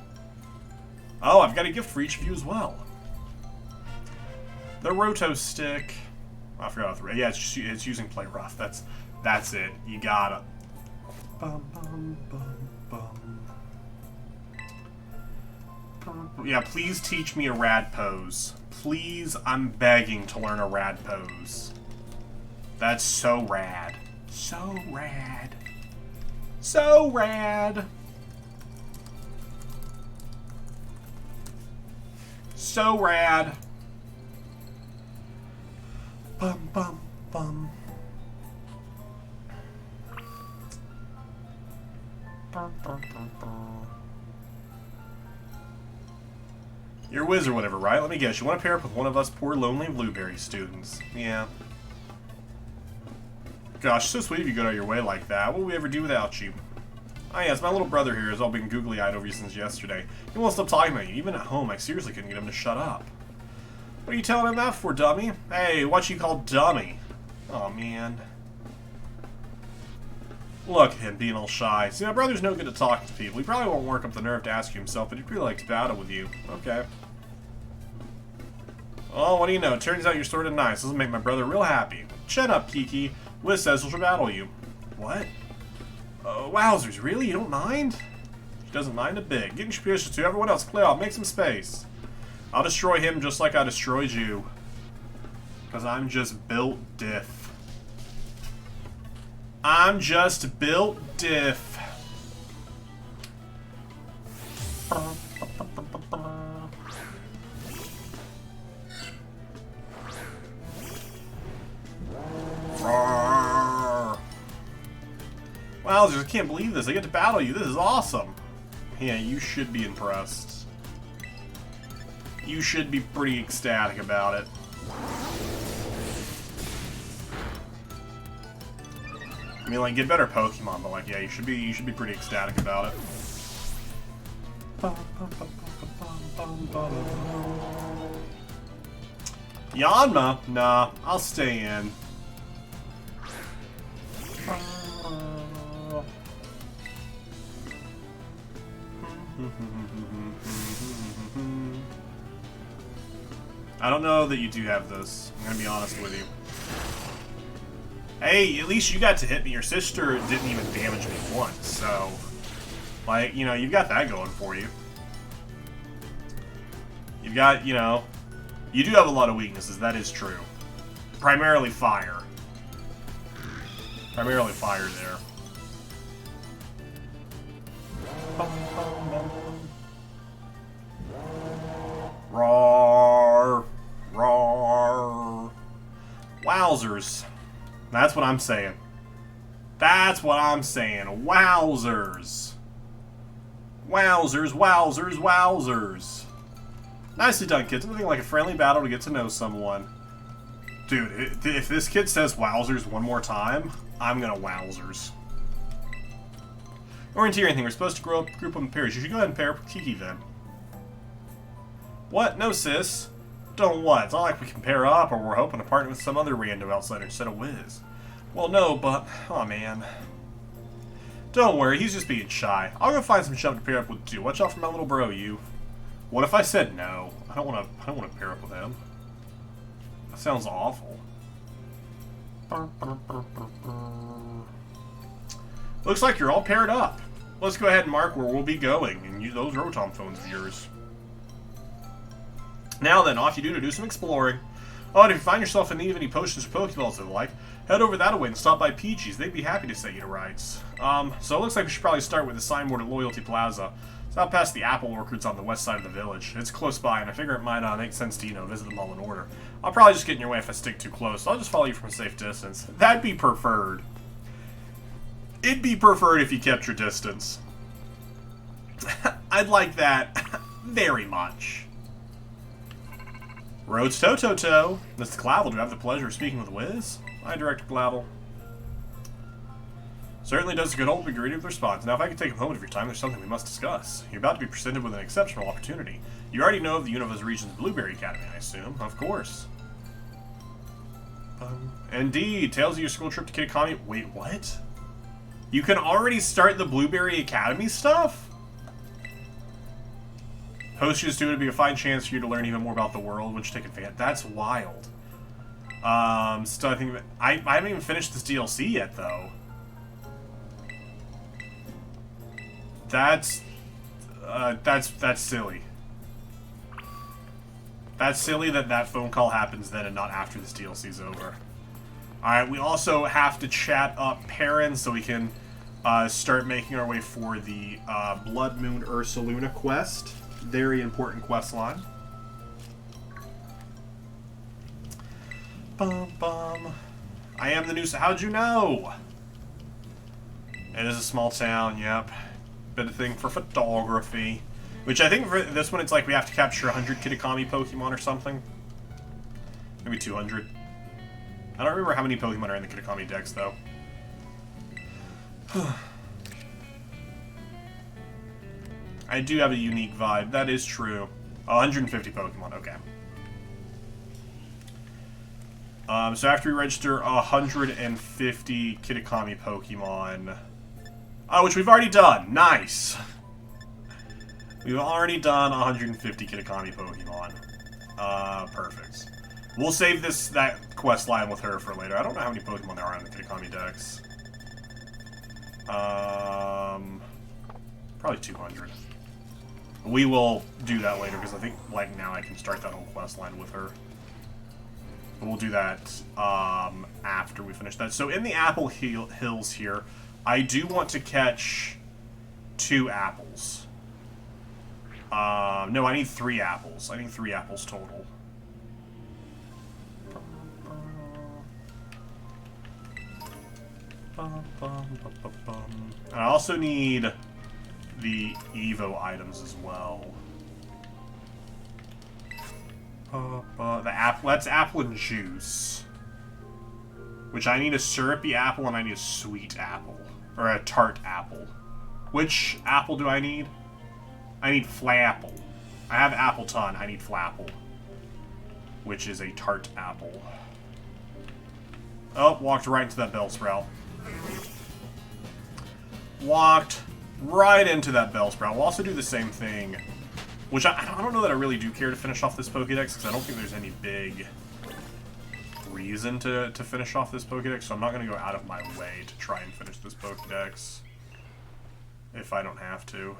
Oh, I've got a gift for each of you as well. The Roto Stick. I forgot. Yeah, it's using Play Rough. That's it. You got it. Bum, bum, bum, bum. Yeah, please teach me a rad pose. Please, I'm begging to learn a rad pose. That's so rad. So rad. So rad. So rad. Bum, bum, bum. Bum, bum, bum, bum. You're a whiz or whatever, right? Let me guess, you want to pair up with one of us poor lonely blueberry students. Yeah. Gosh, so sweet of you to go out of your way like that. What would we ever do without you? Oh yeah, it's my little brother here has all been googly-eyed over you since yesterday. He won't stop talking about you. Even at home, I seriously couldn't get him to shut up. What are you telling him that for, dummy? Hey, what you call dummy? Oh man. Look at him being all shy. See, my brother's no good at talking to people. He probably won't work up the nerve to ask you himself, but he'd really like to battle with you. Okay. Oh, what do you know? It turns out you're sort of nice. This will make my brother real happy. Chin up, Kiki. Wiz says she'll battle you. What? Wowzers, really? You don't mind? She doesn't mind a bit. Getting suspicious to everyone else. Clear out. Make some space. I'll destroy him just like I destroyed you. Because I'm just built diff. I'm just built diff. Wowzers, I can't believe this. I get to battle you. This is awesome. Yeah, you should be impressed. You should be pretty ecstatic about it. I mean, like, get better Pokemon, but like, yeah, you should be pretty ecstatic about it. Yanma? Nah, I'll stay in. I don't know that you do have this. I'm gonna be honest with you. Hey, at least you got to hit me. Your sister didn't even damage me once, so... Like, you know, you've got that going for you. You've got, you know... You do have a lot of weaknesses, that is true. Primarily fire. Primarily fire there. Roar! Roar! Wowzers. That's what I'm saying. That's what I'm saying. Wowzers. Wowzers, wowzers, wowzers. Nicely done, kids. Something like a friendly battle to get to know someone. Dude, if this kid says wowzers one more time, I'm gonna wowzers. Or into anything. We're supposed to group them in pairs. You should go ahead and pair up with Kiki then. What? No, sis. Don't what? It's not like we can pair up or we're hoping to partner with some other random outsider instead of Wiz. Well, no, but... Aw, man. Don't worry, he's just being shy. I'll go find some chum to pair up with too. Watch out for my little bro, you. What if I said no? I don't want to pair up with him. That sounds awful. Looks like you're all paired up. Let's go ahead and mark where we'll be going and use those Rotom phones of yours. Now then, off you do some exploring. Oh, and if you find yourself in need of any potions or Pokeballs and the like, head over that way and stop by Peachy's. They'd be happy to set you to rights. So it looks like we should probably start with the signboard at Loyalty Plaza. It's out past the apple orchards on the west side of the village. It's close by, and I figure it might make sense to, you know, visit them all in order. I'll probably just get in your way if I stick too close, so I'll just follow you from a safe distance. That'd be preferred. It'd be preferred if you kept your distance. I'd like that very much. Roads Toto. Mr. Clavel, do I have the pleasure of speaking with Wiz? Hi, Director Clavel. Certainly does a good old greeting with response. Now, if I could take a moment of your time, there's something we must discuss. You're about to be presented with an exceptional opportunity. You already know of the Univers region's Blueberry Academy, I assume. Of course. Indeed. Tales of your school trip to Kitakami. Wait, what? You can already start the Blueberry Academy stuff? Host you to it would be a fine chance for you to learn even more about the world, which take advantage. That's wild. Still, I think I haven't even finished this DLC yet, though. That's silly. That's silly that that phone call happens then and not after this DLC's over. Alright, we also have to chat up Perrin so we can start making our way for the Blood Moon Ursaluna quest. Very important quest line. Bum, bum. I am the new... How'd you know? It is a small town, yep. Bit of thing for photography. Which I think for this one it's like we have to capture 100 Kitakami Pokemon or something. Maybe 200. I don't remember how many Pokemon are in the Kitakami Dex, though. I do have a unique vibe. That is true. 150 Pokemon. Okay. So after we register 150 Kitakami Pokemon... Oh, which we've already done. Nice. We've already done 150 Kitakami Pokemon. Perfect. We'll save that quest line with her for later. I don't know how many Pokemon there are in the Kitakami Dex. Probably 200. We will do that later, because I think, like, now I can start that whole quest line with her. But we'll do that, after we finish that. So in the Apple Hills here, I do want to catch 2 apples. No, I need 3 apples. I need 3 apples total. And I also need the Evo items as well. That's apple and juice. Which I need a syrupy apple and I need a sweet apple. Or a tart apple. Which apple do I need? I need Flapple. I have Appleton. I need Flapple. Which is a tart apple. Oh, walked right into that Bellsprout. Walked right into that Bellsprout. We'll also do the same thing. Which I don't know that I really do care to finish off this Pokédex, because I don't think there's any big reason to finish off this Pokédex, so I'm not going to go out of my way to try and finish this Pokédex. If I don't have to.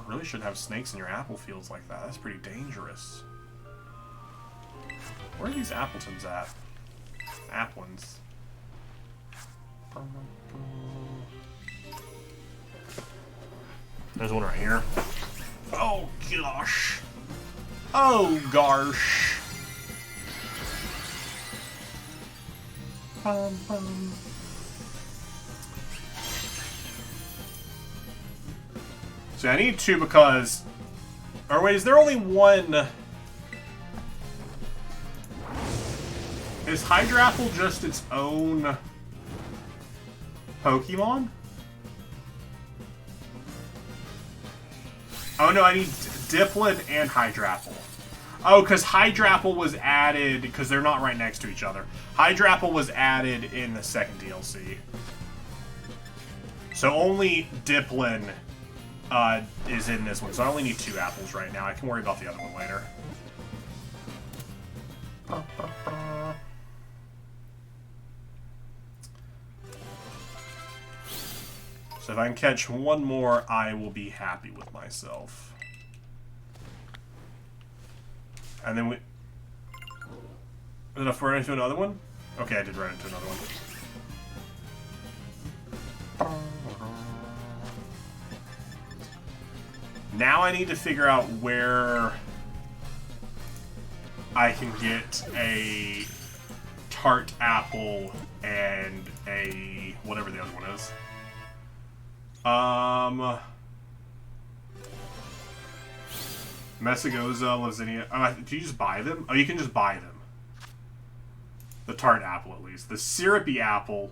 Really shouldn't have snakes in your apple fields like that. That's pretty dangerous. Where are these Appletons at? Applins. There's one right here. Oh gosh. Oh gosh. So I need 2 because... Or wait, is there only one... Is Hydrapple just its own Pokemon? Oh no, I need Dipplin and Hydrapple. Oh, because Hydrapple was added... Because they're not right next to each other. Hydrapple was added in the second DLC. So only Dipplin... is in this one, so I only need 2 apples right now. I can worry about the other one later. So if I can catch 1 more, I will be happy with myself. And then we... Is enough run into another one? Okay, I did run into another one. Now I need to figure out where I can get a tart apple and a whatever the other one is. Messagoza, Lavinia. Do you just buy them? Oh, you can just buy them. The tart apple, at least. The syrupy apple.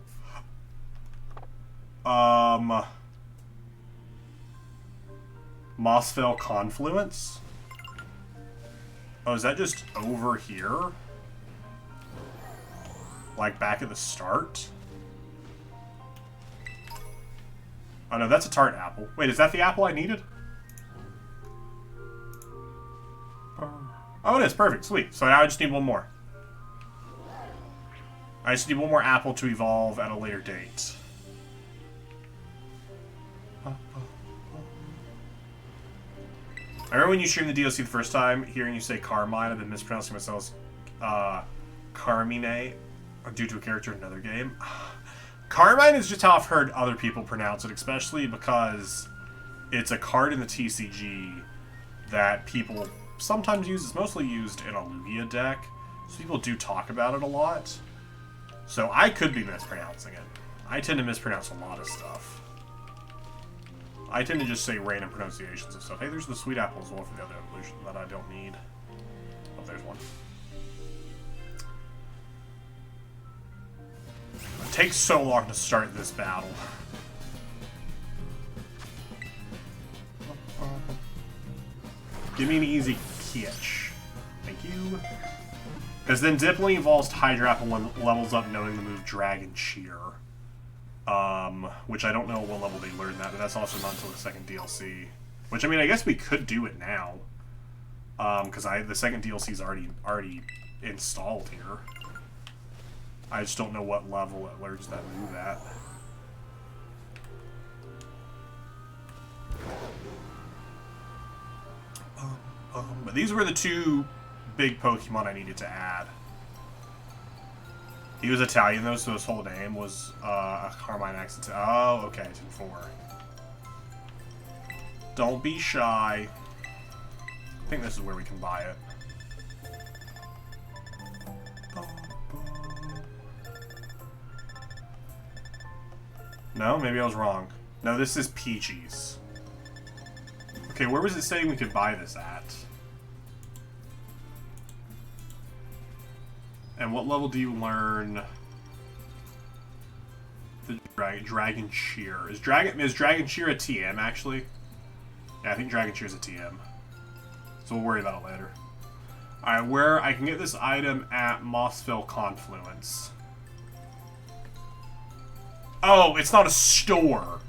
Mossfell Confluence? Oh, is that just over here? Like back at the start? Oh no, that's a tart apple. Wait, is that the apple I needed? Oh, it is. Perfect. Sweet. So now I just need 1 more. I just need 1 more apple to evolve at a later date. I remember when you streamed the DLC the first time, hearing you say Carmine, I've been mispronouncing myself Carmine, due to a character in another game. Carmine is just how I've heard other people pronounce it, especially because it's a card in the TCG that people sometimes use. It's mostly used in a Lugia deck, so people do talk about it a lot. So I could be mispronouncing it. I tend to mispronounce a lot of stuff. I tend to just say random pronunciations of stuff. Hey, there's the sweet apple as well for the other evolution that I don't need. Oh, there's one. It takes so long to start this battle. Give me an easy catch. Thank you. Because then Dippley evolves to Hydra Apple and levels up knowing the move Dragon Cheer. Which I don't know what level they learned that, but that's also not until the second DLC. Which, I mean, I guess we could do it now. Because the second DLC is already installed here. I just don't know what level it learns that move at. But these were the two big Pokemon I needed to add. He was Italian though, so his whole name was a Carmine accent. Oh, okay, it's in 4. Don't be shy. I think this is where we can buy it. No, maybe I was wrong. No, this is Peachy's. Okay, where was it saying we could buy this at? And what level do you learn the Dragon Cheer? Is Dragon Cheer a TM, actually? Yeah, I think Dragon Cheer is a TM. So we'll worry about it later. Alright, where I can get this item at Mossville Confluence. Oh, it's not a store.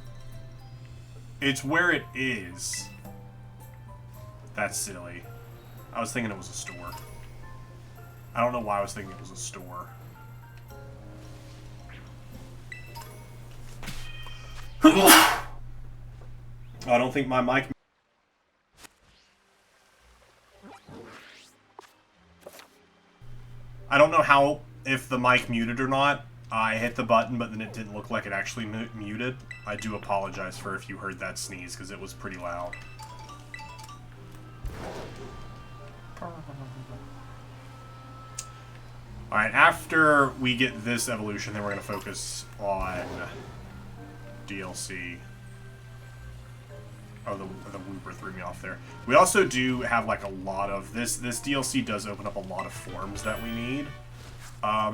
It's where it is. That's silly. I was thinking it was a store. I don't know why I was thinking it was a store. I don't think my mic... I don't know how, if the mic muted or not. I hit the button, but then it didn't look like it actually muted. I do apologize for if you heard that sneeze, because it was pretty loud. Alright, after we get this evolution, then we're going to focus on DLC. Oh, the Wooper threw me off there. We also do have, like, a lot of... This DLC does open up a lot of forms that we need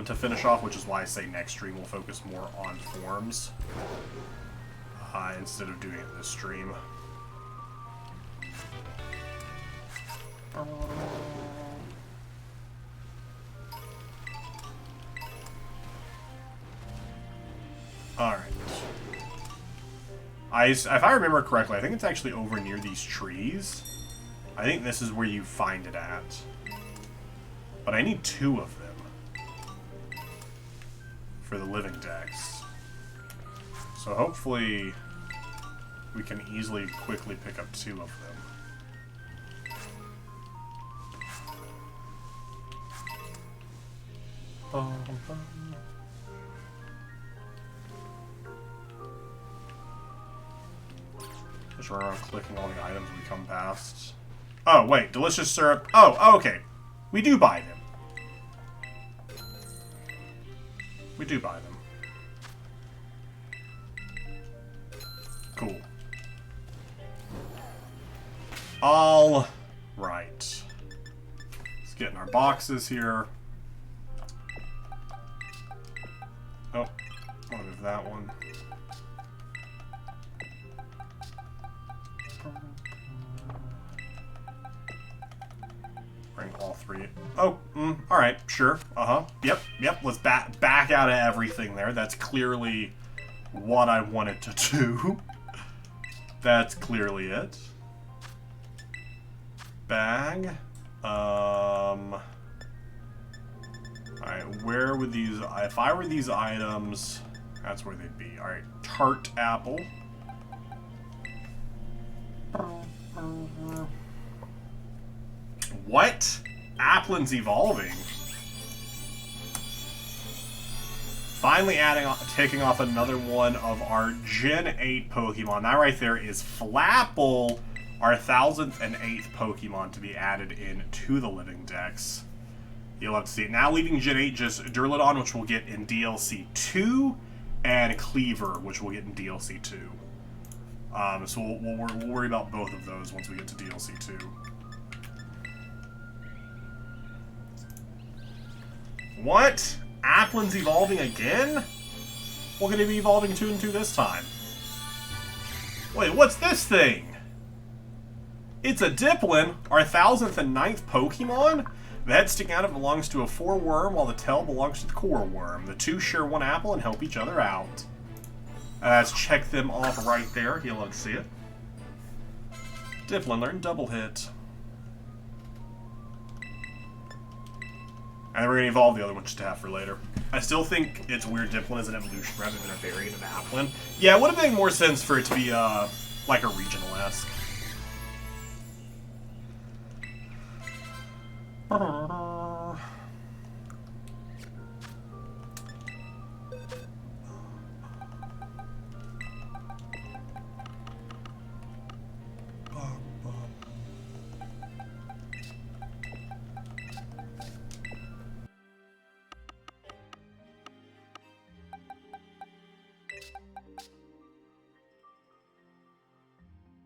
to finish off, which is why I say next stream we'll focus more on forms instead of doing it this stream. Alright. If I remember correctly, I think it's actually over near these trees. I think this is where you find it at. But I need 2 of them for the living decks. So hopefully we can easily, quickly pick up 2 of them. Just run around clicking all the items we come past. Oh, wait. Delicious syrup. Oh, okay. We do buy them. We do buy them. Cool. All right. Let's get in our boxes here. Oh, I'll move that one. Bring all 3. Oh, alright, sure. Yep. Let's back out of everything there. That's clearly what I wanted to do. That's clearly it. Bag. Alright, where would these... If I were these items, that's where they'd be. Alright, tart apple. What? Applin's evolving. Finally taking off another one of our Gen 8 Pokemon. That right there is Flapple, our 1008th Pokemon to be added in to the Living Dex. You'll have to see it. Now leaving Gen 8, just Durlodon, which we'll get in DLC 2, and Cleaver, which we'll get in DLC 2. So we'll worry about both of those once we get to DLC 2. What? Applin's evolving again? What could he be evolving into this time? Wait, what's this thing? It's a Diplin, our 1009th Pokemon? The head sticking out of it belongs to a 4-worm, while the tail belongs to the core worm. The two share one apple and help each other out. Let's check them off right there. You'll love to see it. Diplin learned double hit. And then we're going to evolve the other one just to have for later. I still think it's weird Diplin is an evolution rather than a variant of Applin. Yeah, it would have made more sense for it to be like a regional-esque.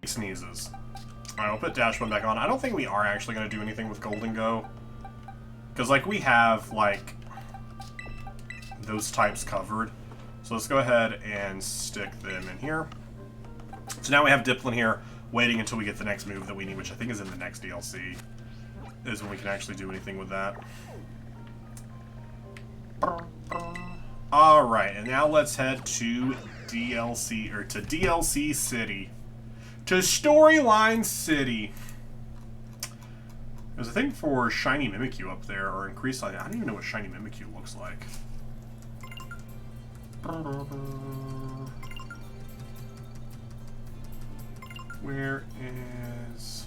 Sneezes. Alright, we'll put Dash 1 back on. I don't think we are actually going to do anything with Golden Go. Because, like, we have, like, those types covered. So let's go ahead and stick them in here. So now we have Diplin here, waiting until we get the next move that we need, which I think is in the next DLC. Is when we can actually do anything with that. Alright, and now let's head to DLC, or to DLC City. To Storyline City. There's a thing for Shiny Mimikyu up there, or increase on it. I don't even know what Shiny Mimikyu looks like. Where is...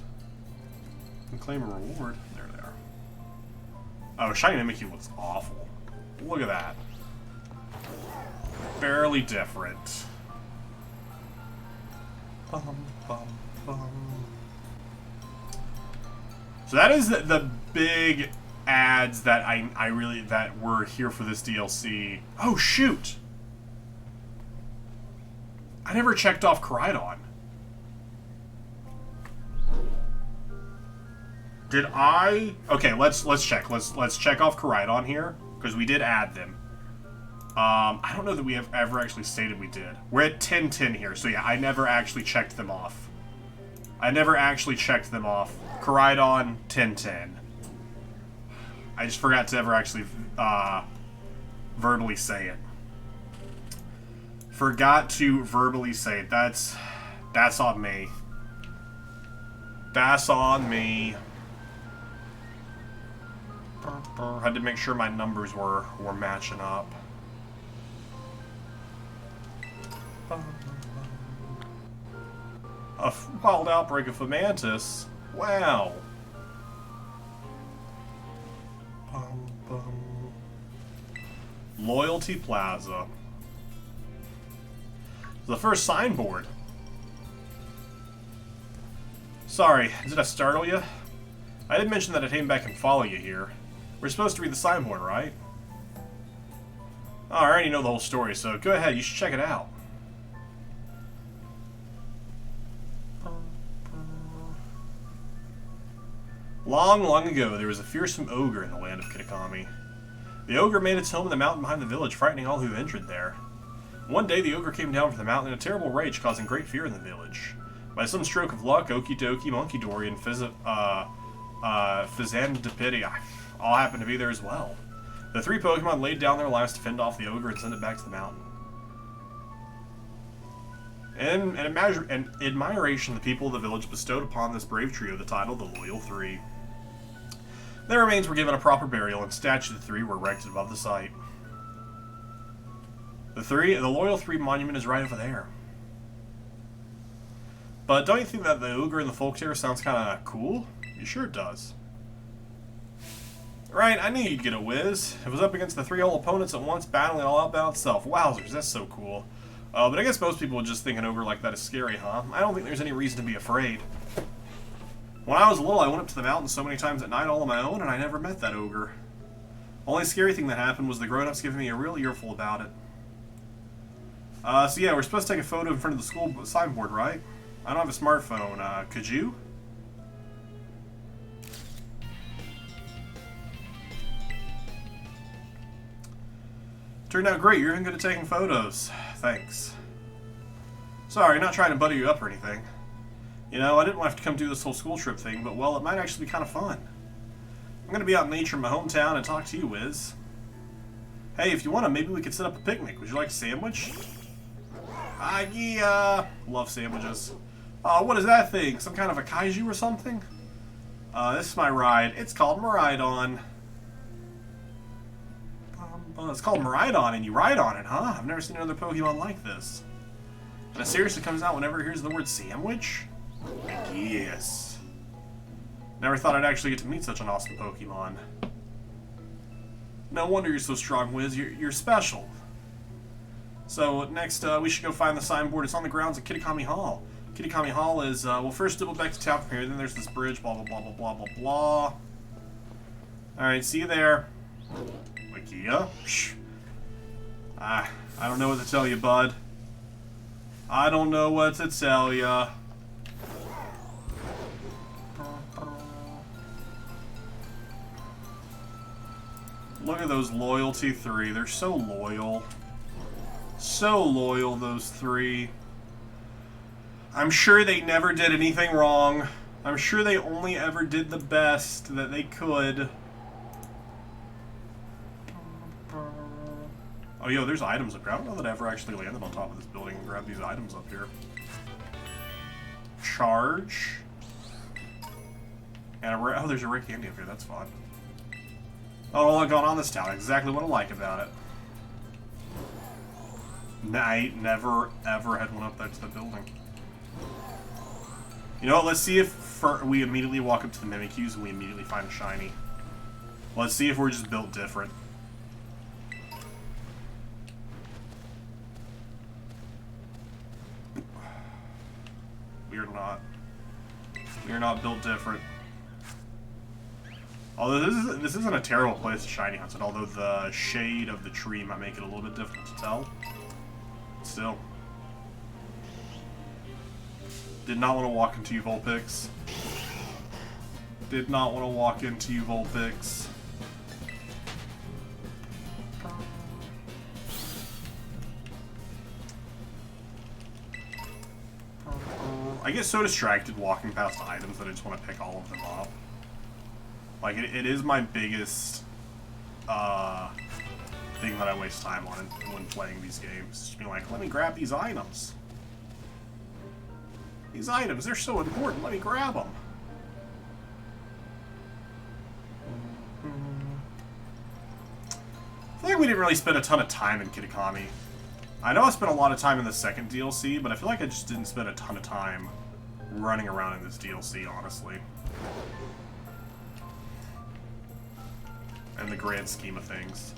Claim a reward. There they are. Oh, Shiny Mimikyu looks awful. Look at that. Barely different. So that is the big ads that I really that were here for this DLC. Oh shoot! I never checked off Koraidon. Did I? Okay, let's check. Let's check off Koraidon here because we did add them. I don't know that we have ever actually stated we did. We're at 10-10 here, so yeah, I never actually checked them off. I never actually checked them off. Koraidon, 10-10. I just forgot to ever actually verbally say it. Forgot to verbally say it. That's on me. That's on me. Had to make sure my numbers were matching up. A wild outbreak of Fomantis. Wow. Loyalty Plaza. The first signboard. Sorry, did I startle you? I did mention that I came back and follow you here. We're supposed to read the signboard, right? Oh, I already know the whole story, so go ahead, you should check it out. Long, long ago, there was a fearsome ogre in the land of Kitakami. The ogre made its home in the mountain behind the village, frightening all who ventured there. One day, the ogre came down from the mountain in a terrible rage, causing great fear in the village. By some stroke of luck, Okie Dokie, Monkey Dory, and Fizandipity all happened to be there as well. The three Pokemon laid down their lives to fend off the ogre and send it back to the mountain. In admiration, the people of the village bestowed upon this brave trio the title the Loyal Three. Their remains were given a proper burial, and statues of the three were erected above the site. The Loyal Three monument is right over there. But don't you think that the ogre in the folktale sounds kind of cool? You sure it does. Right, I knew you'd get a whiz. It was up against the 3 whole opponents at once, battling all out by itself. Wowzers, that's so cool. But I guess most people would just think an ogre like that is scary, huh? I don't think there's any reason to be afraid. When I was little, I went up to the mountain so many times at night all on my own, and I never met that ogre. Only scary thing that happened was the grown-ups giving me a real earful about it. So yeah, we're supposed to take a photo in front of the school signboard, right? I don't have a smartphone. Could you? Turned out great. You're even good at taking photos. Thanks. Sorry, not trying to butter you up or anything. You know, I didn't have to come do this whole school trip thing, but, well, it might actually be kind of fun. I'm going to be out in nature in my hometown and talk to you, Wiz. Hey, if you want to, maybe we could set up a picnic. Would you like a sandwich? Yeah. Love sandwiches. What is that thing? Some kind of a kaiju or something? This is my ride. It's called Maridon. It's called Maridon, and you ride on it, huh? I've never seen another Pokemon like this. And it seriously comes out whenever it hears the word sandwich? Yes. Never thought I'd actually get to meet such an awesome Pokemon. No wonder you're so strong, Wiz. You're special. So, next, we should go find the signboard. It's on the grounds at Kitakami Hall. Kitakami Hall is, well, first double back to town from here, then there's this bridge, blah, blah, blah, blah, blah, blah, blah. Alright, see you there. Wikia? Psh. I don't know what to tell you, bud. I don't know what to tell ya. Look at those loyalty 3. They're so loyal. So loyal, those 3. I'm sure they never did anything wrong. I'm sure they only ever did the best that they could. Oh, yo, there's items up here. I don't know that I ever actually landed on top of this building and grabbed these items up here. Charge. And oh, there's a rare candy up here. That's fun. Oh, all gone on this town. Exactly what I like about it. I never, ever had one up there to the building. You know what? Let's see if we immediately walk up to the Mimikyus and we immediately find a shiny. Let's see if we're just built different. We are not. We are not built different. Although this isn't a terrible place to shiny hunt it, although the shade of the tree might make it a little bit difficult to tell. Still. Did not want to walk into you, Vulpix. Did not want to walk into you, Vulpix. I get so distracted walking past items that I just want to pick all of them up. Like, it is my biggest thing that I waste time on when playing these games. Just being like, let me grab these items. These items, they're so important. Let me grab them. I feel like we didn't really spend a ton of time in Kitakami. I know I spent a lot of time in the second DLC, but I feel like I just didn't spend a ton of time running around in this DLC, honestly. In the grand scheme of things.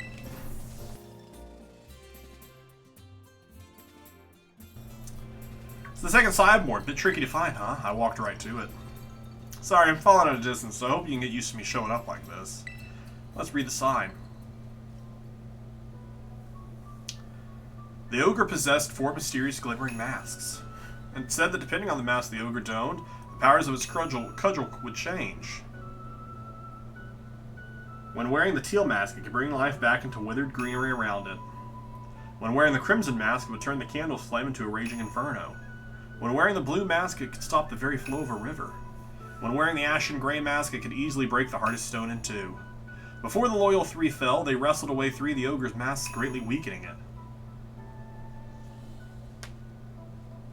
It's the second sideboard. Bit tricky to find, huh? I walked right to it. Sorry, I'm falling at a distance, so I hope you can get used to me showing up like this. Let's read the sign. The ogre possessed 4 mysterious glimmering masks. And said that depending on the mask the ogre donned, the powers of his cudgel would change. When wearing the teal mask, it could bring life back into withered greenery around it. When wearing the crimson mask, it would turn the candle's flame into a raging inferno. When wearing the blue mask, it could stop the very flow of a river. When wearing the ashen gray mask, it could easily break the hardest stone in 2. Before the loyal 3 fell, they wrestled away 3 of the ogre's masks, greatly weakening it.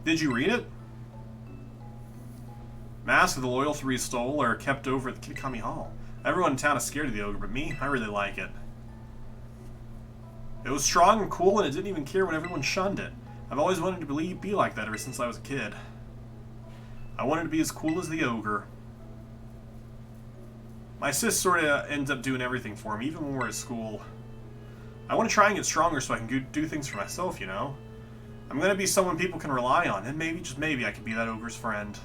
Did you read it? Masks of the loyal 3 stole are kept over at the Kitakami Hall. Everyone in town is scared of the ogre, but me, I really like it. It was strong and cool, and it didn't even care when everyone shunned it. I've always wanted to be like that ever since I was a kid. I wanted to be as cool as the ogre. My sis sort of ends up doing everything for me, even when we're at school. I want to try and get stronger so I can do things for myself, you know? I'm going to be someone people can rely on, and maybe, just maybe, I can be that ogre's friend.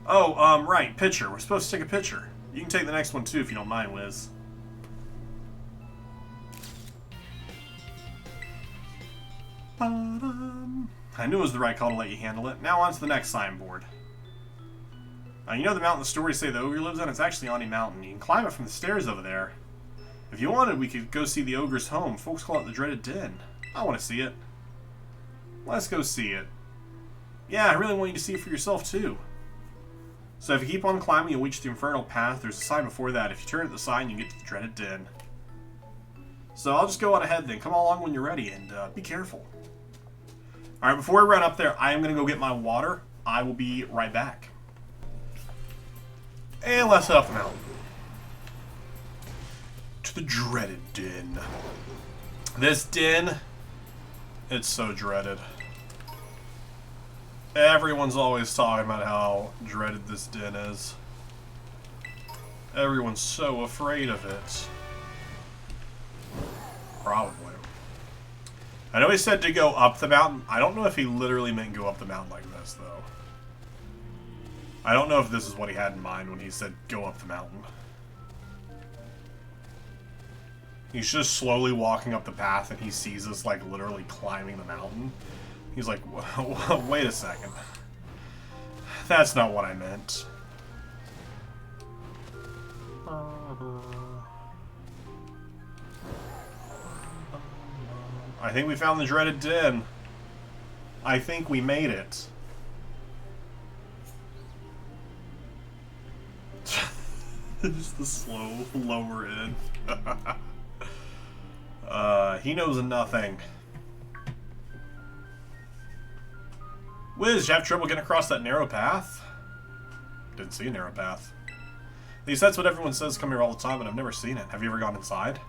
Oh, right, picture. We're supposed to take a picture. You can take the next one, too, if you don't mind, Wiz. I knew it was the right call to let you handle it. Now on to the next signboard. You know the mountain the stories say the ogre lives on? It's actually on a mountain. You can climb it from the stairs over there. If you wanted, we could go see the ogre's home. Folks call it the Dreaded Den. I want to see it. Let's go see it. Yeah, I really want you to see it for yourself, too. So if you keep on climbing, you'll reach the infernal path. There's a sign before that. If you turn at the sign, you get to the Dreaded Den. So I'll just go on ahead then. Come along when you're ready, and be careful. Alright, before we run up there, I am going to go get my water. I will be right back. And let's head up the mountain. To the Dreaded Den. This den, it's so dreaded. Everyone's always talking about how dreaded this den is. Everyone's so afraid of it. Probably. I know he said to go up the mountain. I don't know if he literally meant go up the mountain like this, though. I don't know if this is what he had in mind when he said go up the mountain. He's just slowly walking up the path and he sees us, like, literally climbing the mountain. He's like, wait a second. That's not what I meant. I think we found the Dreaded Den. I think we made it. Just the slow lower end. He knows nothing. Wiz, did you have trouble getting across that narrow path? Didn't see a narrow path. At least that's what everyone says come here all the time, but I've never seen it. Have you ever gone inside?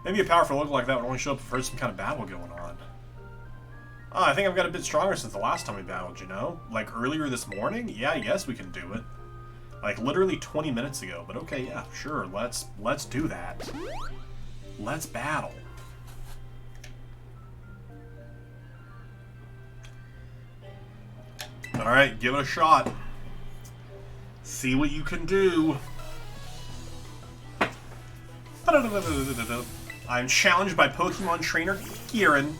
Maybe a powerful look like that would only show up if there's some kind of battle going on. Oh, I think I've got a bit stronger since the last time we battled, you know? Like earlier this morning? Yeah, I guess we can do it. Like literally 20 minutes ago, but okay, yeah, sure, let's do that. Let's battle. Alright, give it a shot. See what you can do. I'm challenged by Pokemon trainer Kieran.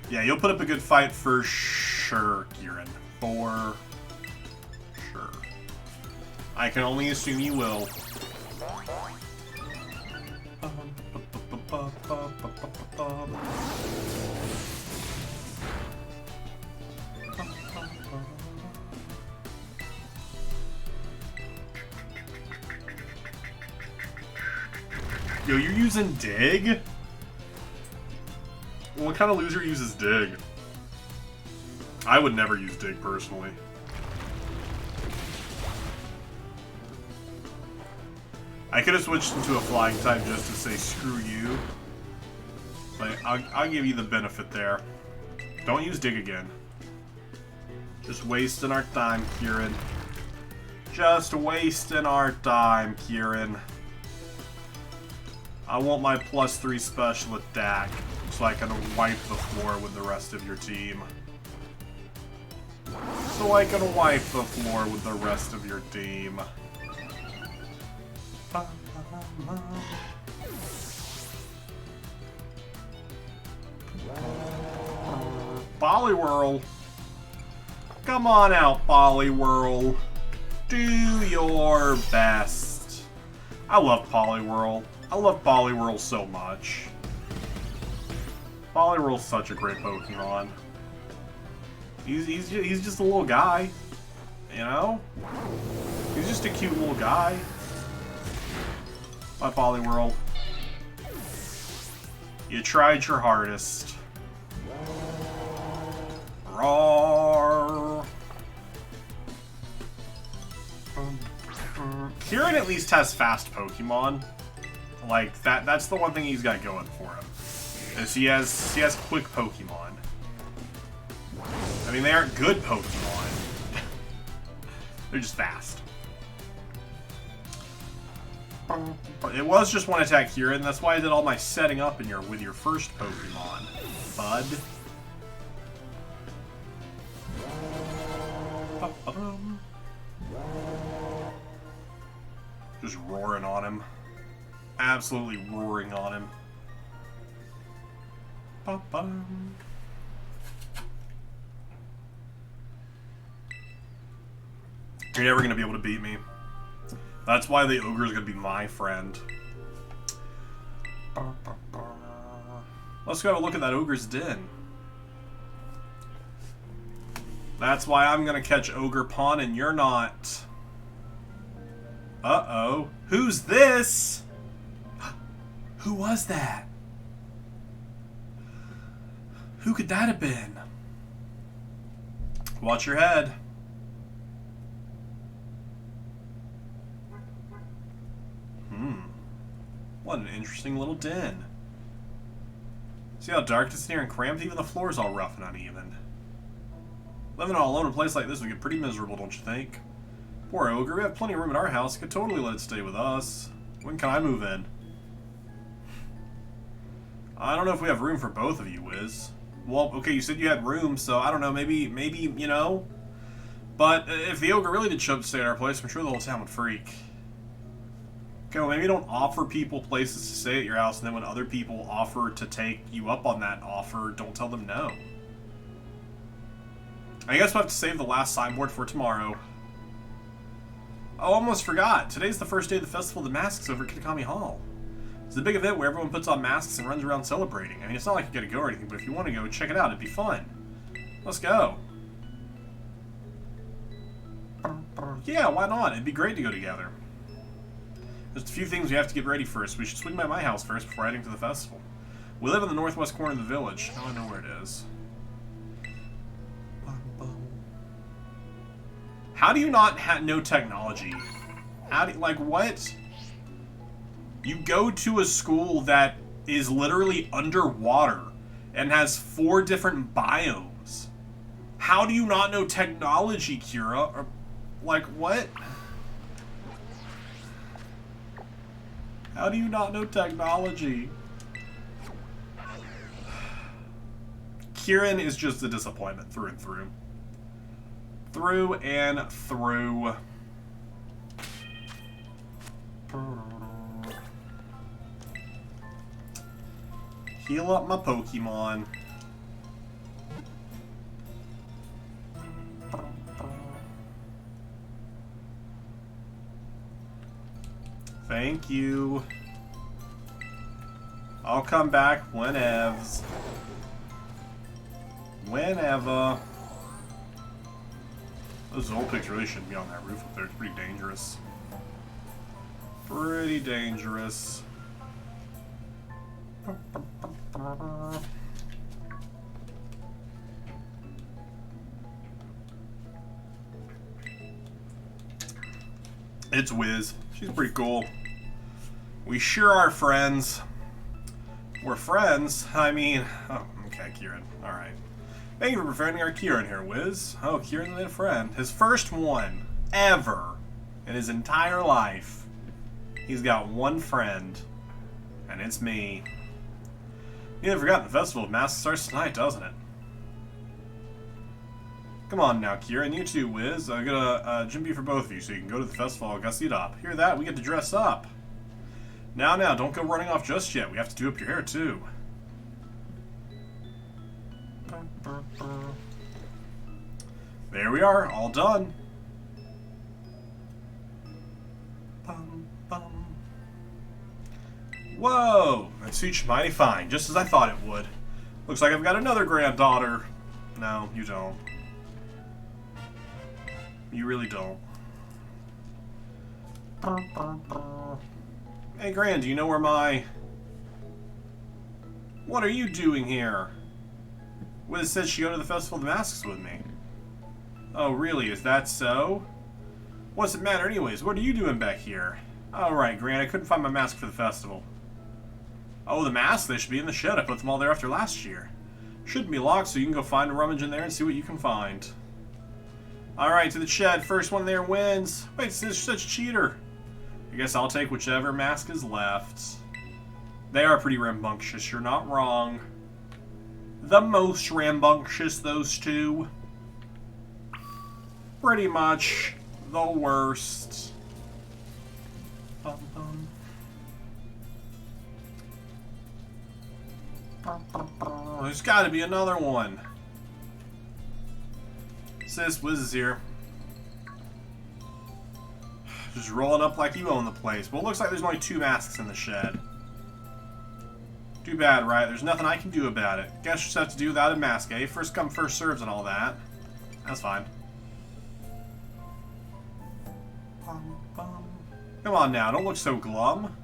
Yeah, you'll put up a good fight for sure, Kieran. For sure. I can only assume you will. Yo, you're using Dig? What kind of loser uses Dig? I would never use Dig, personally. I could have switched into a flying type just to say screw you. Like, I'll give you the benefit there. Don't use Dig again. Just wasting our time, Kieran. Just wasting our time, Kieran. I want my +3 special attack, so I can wipe the floor with the rest of your team. So I can wipe the floor with the rest of your team. Poliwhirl. Come on out, Poliwhirl. Do your best. I love Poliwhirl. I love Poliwhirl so much. Poliwhirl's such a great Pokemon. He's just a little guy, you know? He's just a cute little guy. Bye, Poliwhirl. You tried your hardest. Roar. Kieran at least has fast Pokemon. Like, that's the one thing he's got going for him. Is he has quick Pokemon. I mean, they aren't good Pokemon. They're just fast. It was just one attack here, and that's why I did all my setting up in with your first Pokemon, bud. Just roaring on him. Absolutely roaring on him. You're never going to be able to beat me. That's why the ogre is going to be my friend. Let's go have a look at that ogre's den. That's why I'm going to catch Ogre Pawn and you're not. Uh-oh. Who's this? Who was that? Who could that have been? Watch your head. What an interesting little den. See how dark it is here and cramped? Even the floor's all rough and uneven. Living all alone in a place like this would get pretty miserable, don't you think? Poor ogre, we have plenty of room in our house. Could totally let it stay with us. When can I move in? I don't know if we have room for both of you, Wiz. Well, okay, you said you had room, so I don't know, maybe, you know? But if the ogre really did show up to stay at our place, I'm sure the whole town would freak. Okay, well, maybe you don't offer people places to stay at your house, and then when other people offer to take you up on that offer, don't tell them no. I guess we'll have to save the last signboard for tomorrow. Oh, almost forgot. Today's the first day of the Festival of the Masks over at Kitakami Hall. It's a big event where everyone puts on masks and runs around celebrating. I mean, it's not like you gotta go or anything, but if you want to go, check it out. It'd be fun. Let's go. Yeah, why not? It'd be great to go together. Just a few things we have to get ready first. We should swing by my house first before heading to the festival. We live in the northwest corner of the village. Now I know where it is. How do you not know technology? How do you, like, what? You go to a school that is literally underwater and has 4 different biomes. How do you not know technology, Kira? Or, like, what? How do you not know technology? Kieran is just a disappointment through and through. Through and through. Heal up my Pokemon. Thank you. I'll come back whenevs. Whenever. Those old pigs really shouldn't be on that roof up there. It's pretty dangerous. Pretty dangerous. It's Wiz. She's pretty cool. We sure are friends. We're friends? I mean... Oh, okay, Kieran. Alright. Thank you for befriending our Kieran here, Wiz. Oh, Kieran made a friend. His first one ever in his entire life. He's got one friend. And it's me. You never forgot the Festival of Masks starts tonight, doesn't it? Come on now, Kieran. You too, Wiz. I got a gym bee for both of you so you can go to the festival and gussy it up. Hear that? We get to dress up. Now, don't go running off just yet. We have to do up your hair, too. There we are, all done. Whoa! That suits you mighty fine, just as I thought it would. Looks like I've got another granddaughter. No, you don't. You really don't. Hey, Gran, do you know where my... What are you doing here? Wiz said she'd go to the Festival of the Masks with me. Oh, really? Is that so? What does it matter anyways? What are you doing back here? Oh, right, Gran. I couldn't find my mask for the festival. Oh, the masks? They should be in the shed. I put them all there after last year. Shouldn't be locked, so you can go find a rummage in there and see what you can find. Alright, to the shed. First one there wins. Wait, this is such a cheater. I guess I'll take whichever mask is left. They are pretty rambunctious, you're not wrong. The most rambunctious, those two. Pretty much the worst. Bum, bum. There's gotta be another one. Sis, Wiz is here. Just rolling up like you own the place. Well, it looks like there's only 2 masks in the shed. Too bad, right? There's nothing I can do about it. Guess you just have to do without a mask, eh? First come, first serves and all that. That's fine. Come on now, don't look so glum.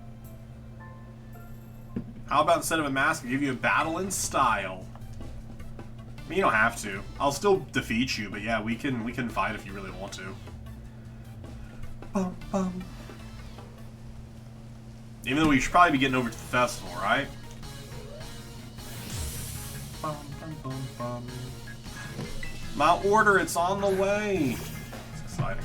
How about instead of a mask, I give you a battle in style? I mean, you don't have to. I'll still defeat you, but yeah, we can fight if you really want to. Bum, bum. Even though we should probably be getting over to the festival, right? Bum, bum, bum, bum. My order, it's on the way. It's exciting.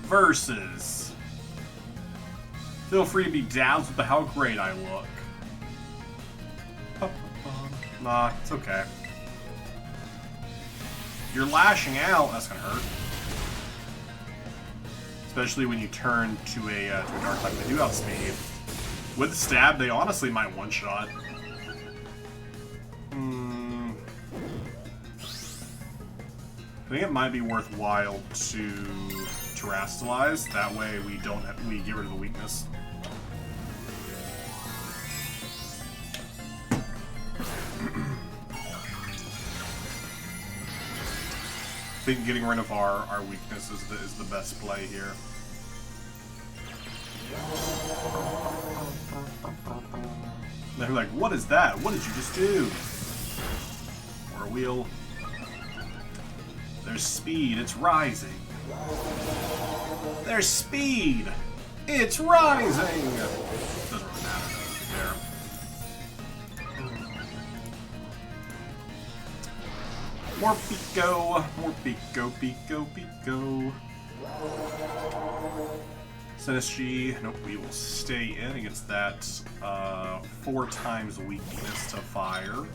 Versus. Feel free to be dazzled by how great I look. Nah, it's okay. You're lashing out, that's gonna hurt. Especially when you turn to a dark type. They do outspeed. With the stab, they honestly might one-shot. I think it might be worthwhile to terrestrialize. That way we get rid of the weakness. I think getting rid of our weakness is the best play here. They're like, what is that? What did you just do? Or a wheel. There's speed, it's rising. There's speed! It's rising! Doesn't really matter though, More Pico, more Pico, Pico, Pico. Sinistry, nope, we will stay in against that 4 times weakness to fire.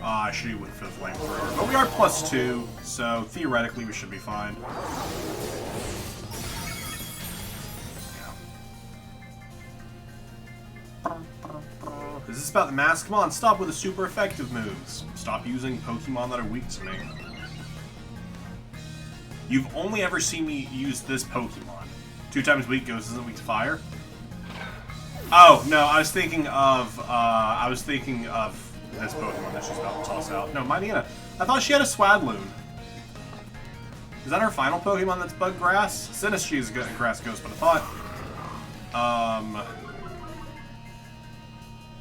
I should have went for the flamethrower, but we are +2, so theoretically we should be fine. Is this about the mask? Come on, stop with the super effective moves. Stop using Pokemon that are weak to me. You've only ever seen me use this Pokemon. 2 times weak goes isn't weak to fire. Oh no, I was thinking of this Pokemon that she's about to toss out. No, Mileena. I thought she had a Swadloon. Is that her final Pokemon that's Bug Grass? Sinistry is Grass Ghost, but I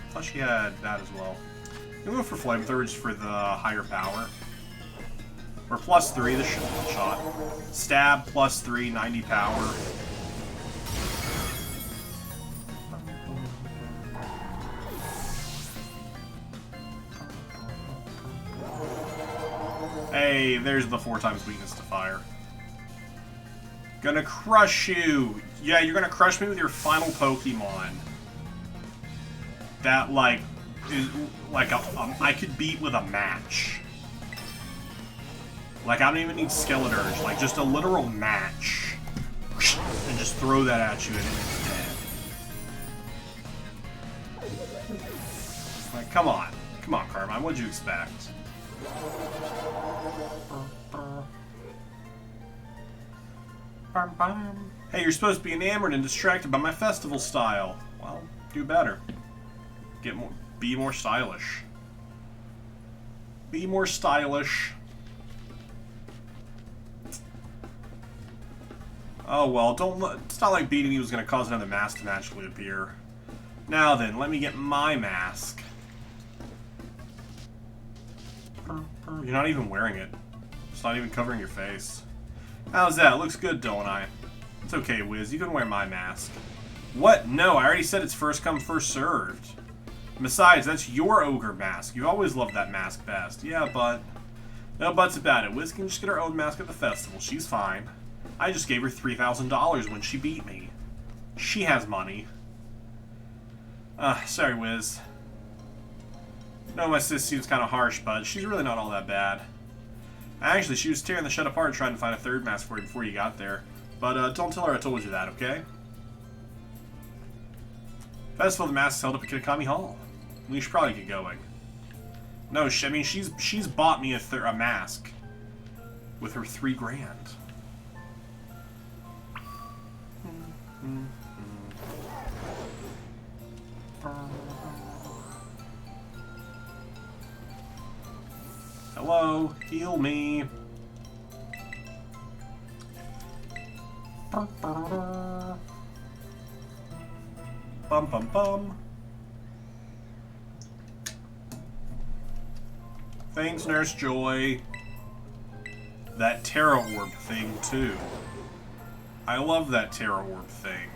thought she had that as well. I'm gonna go for Flamethrower just for the higher power. We're +3, this should be one shot. Stab +3, 90 power. Hey, there's the 4 times weakness to fire. Gonna crush you! Yeah, you're gonna crush me with your final Pokemon. That, like, is like I could beat with a match. Like, I don't even need Skeleturge, like, just a literal match. And just throw that at you and it's dead. Like, come on. Come on, Carmine, what'd you expect? Hey, you're supposed to be enamored and distracted by my festival style. Well, do better. Be more stylish. Be more stylish. Oh well, it's not like beating you was gonna cause another mask to magically appear. Now then, let me get my mask. You're not even wearing it. It's not even covering your face. How's that? Looks good, don't I? It's okay, Wiz. You can wear my mask. What? No, I already said it's first come, first served. Besides, that's your ogre mask. You always loved that mask best. Yeah, but... No buts about it. Wiz can just get her own mask at the festival. She's fine. I just gave her $3,000 when she beat me. She has money. Sorry, Wiz. No, my sis seems kind of harsh, but she's really not all that bad. Actually, she was tearing the shed apart trying to find a third mask for you before you got there. But don't tell her I told you that, okay? Festival of the Masks held up at Kitakami Hall. We should probably get going. No, I mean, she's bought me a mask with her $3,000. Hello, heal me. Bum bum bum. Thanks, Nurse Joy. That Terra Orb thing, too. I love that Terra Orb thing.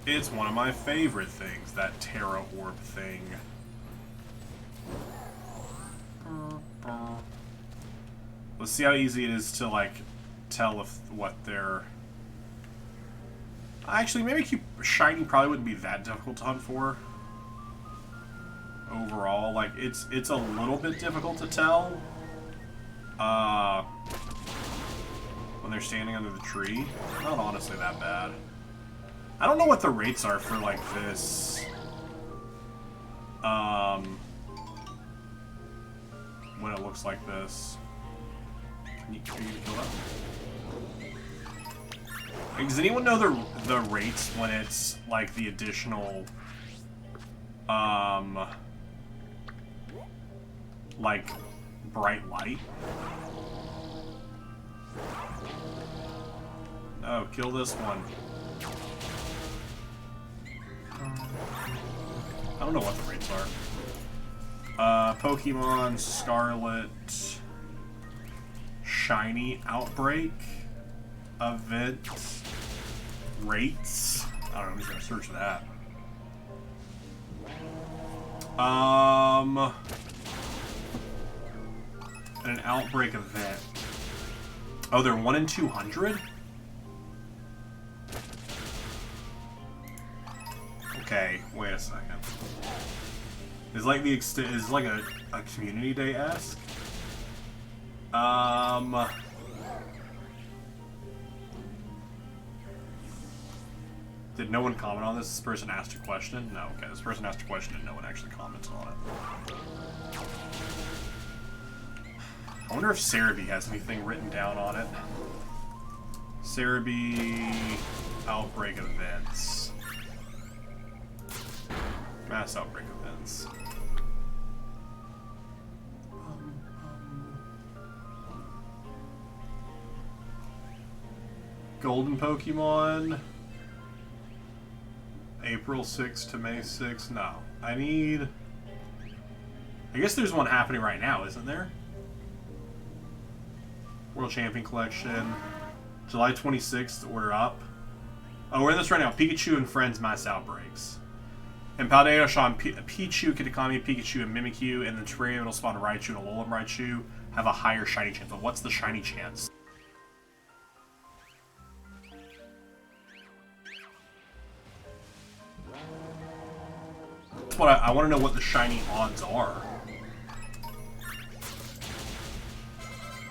It's one of my favorite things, that Terra Orb thing. Let's see how easy it is to, like, tell if what they're... Actually, maybe shiny probably wouldn't be that difficult to hunt for. Overall, like, it's a little bit difficult to tell. When they're standing under the tree. Not honestly that bad. I don't know what the rates are for, like, this. When it looks like this. Can you kill that? Does anyone know the rates when it's, like, the additional, like, bright light? No, kill this one. I don't know what the rates are. Pokemon Scarlet Shiny Outbreak Event Rates. I don't know, I'm just gonna search that. An outbreak event. Oh, they're 1 in 200? Okay, wait a second. Is like is like a community day-esque? Did no one comment on this? This person asked a question? No, okay, this person asked a question and no one actually commented on it. I wonder if Cerebi has anything written down on it. Cerebi outbreak events. Mass outbreak events. Golden Pokemon. April 6th to May 6th. No. I guess there's one happening right now, isn't there? World Champion Collection. July 26th, order up. Oh, we're in this right now. Pikachu and Friends Mass Outbreaks. In Paldea, Sean, Pichu, Kitakami, Pikachu, and Mimikyu, and the terrarium it'll spawn a Raichu and a Alolan Raichu have a higher shiny chance. But what's the shiny chance? That's what I want to know what the shiny odds are.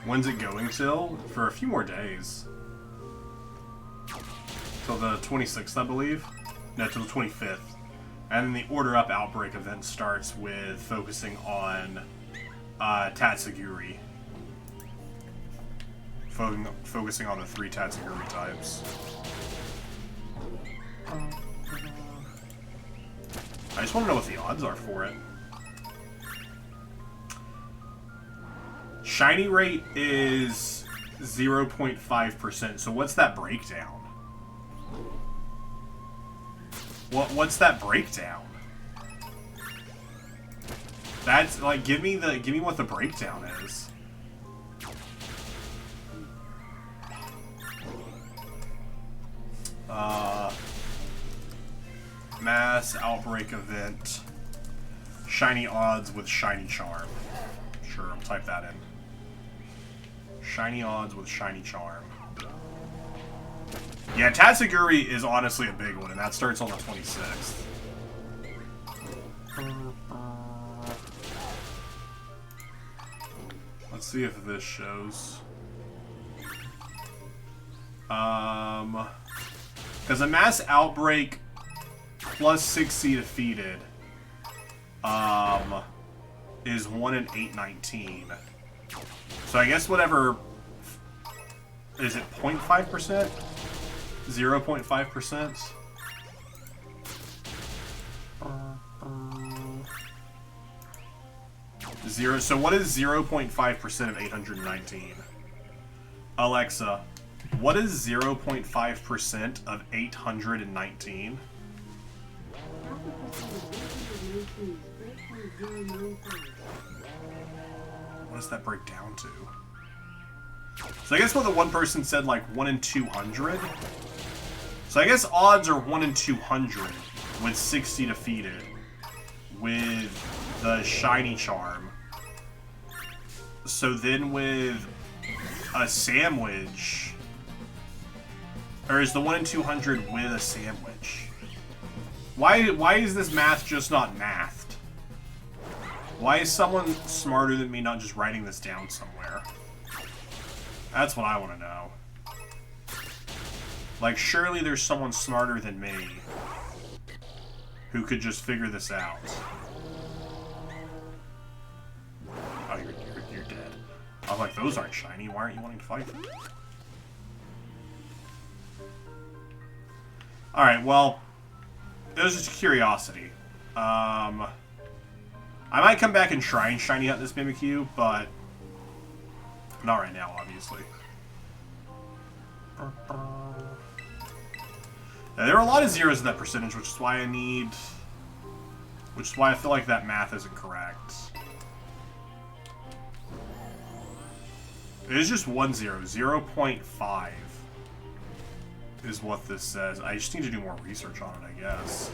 When's it going till? For a few more days. Till the 26th, I believe. No, till the 25th. And then the Order Up Outbreak event starts with focusing on Tatsugiri. Focusing on the 3 Tatsugiri types. I just want to know what the odds are for it. Shiny rate is 0.5%, so what's that breakdown? What's that breakdown? That's like give me what the breakdown is. Mass outbreak event. Shiny odds with shiny charm. Sure, I'll type that in. Shiny odds with shiny charm. Yeah, Tatsuguri is honestly a big one, and that starts on the 26th. Let's see if this shows. Because a mass outbreak plus 60 defeated is 1 in 819. So I guess whatever, is it 0.5%? 0.5%? Zero. So what is 0.5% of 819? Alexa, what is 0.5% of 819? What does that break down to? So I guess what the one person said, like 1 in 200? So I guess odds are 1 in 200 with 60 defeated with the shiny charm. So then with a sandwich, or is the 1 in 200 with a sandwich? Why is this math just not mathed? Why is someone smarter than me not just writing this down somewhere? That's what I want to know. Like, surely there's someone smarter than me who could just figure this out. Oh, you're dead. I was like, those aren't shiny. Why aren't you wanting to fight them? Alright, well, it was just a curiosity. I might come back and try and shiny hunt this Mimikyu, but not right now, obviously. Now, there are a lot of zeros in that percentage, which is why I need... Which is why I feel like that math isn't correct. It is just 1 0. 0.5 is what this says. I just need to do more research on it, I guess.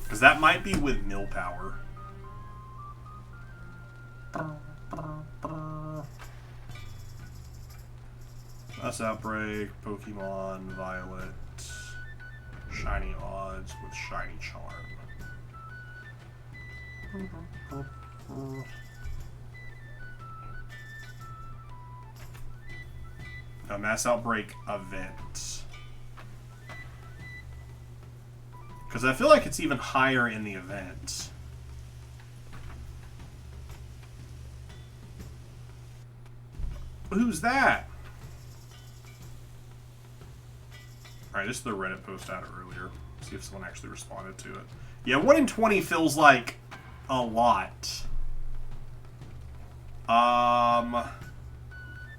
Because that might be with mill power. Mass outbreak, Pokemon, Violet, shiny odds with shiny charm. A mass outbreak event. Because I feel like it's even higher in the event. Who's that? Alright, this is the Reddit post out earlier. See if someone actually responded to it. Yeah, 1 in 20 feels like a lot.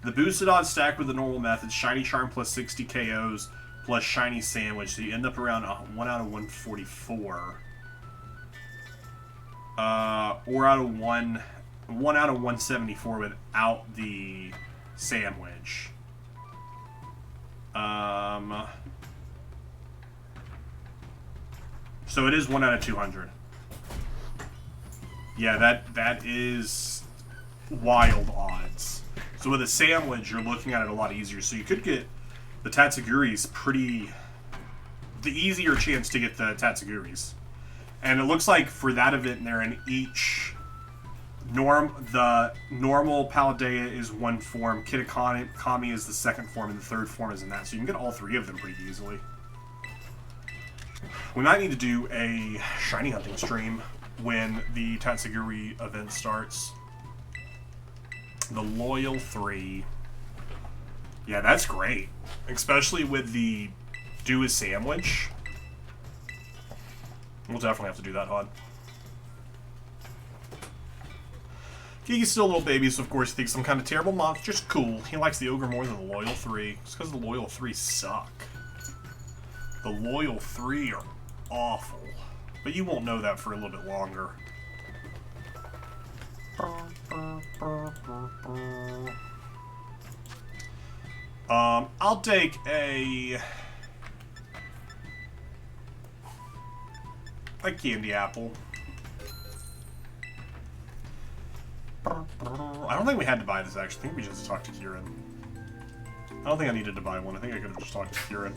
The boosted odds stacked with the normal method, shiny charm plus 60 KOs plus shiny sandwich, so you end up around 1 out of 144. Or out of 1 out of 174 without the sandwich. So it is 1 out of 200. Yeah, that is wild odds. So with a sandwich, you're looking at it a lot easier. So you could get the Tatsuguris the easier chance to get the Tatsuguris. And it looks like for that event there, in each the normal Paldea is one form, Kitakami is the second form, and the third form is in that. So you can get all 3 of them pretty easily. We might need to do a shiny hunting stream when the Tatsuguri event starts. The Loyal 3. Yeah, that's great. Especially with the do a sandwich. We'll definitely have to do that, Hod. Kiki's still a little baby, so of course he thinks I'm kind of terrible monster. Just cool. He likes the Ogre more than the Loyal 3. Just because the Loyal 3 suck. The Loyal 3 are awful. But you won't know that for a little bit longer. I'll take a candy apple. I don't think we had to buy this, actually. I think we just talked to Kieran. I don't think I needed to buy one. I think I could have just talked to Kieran.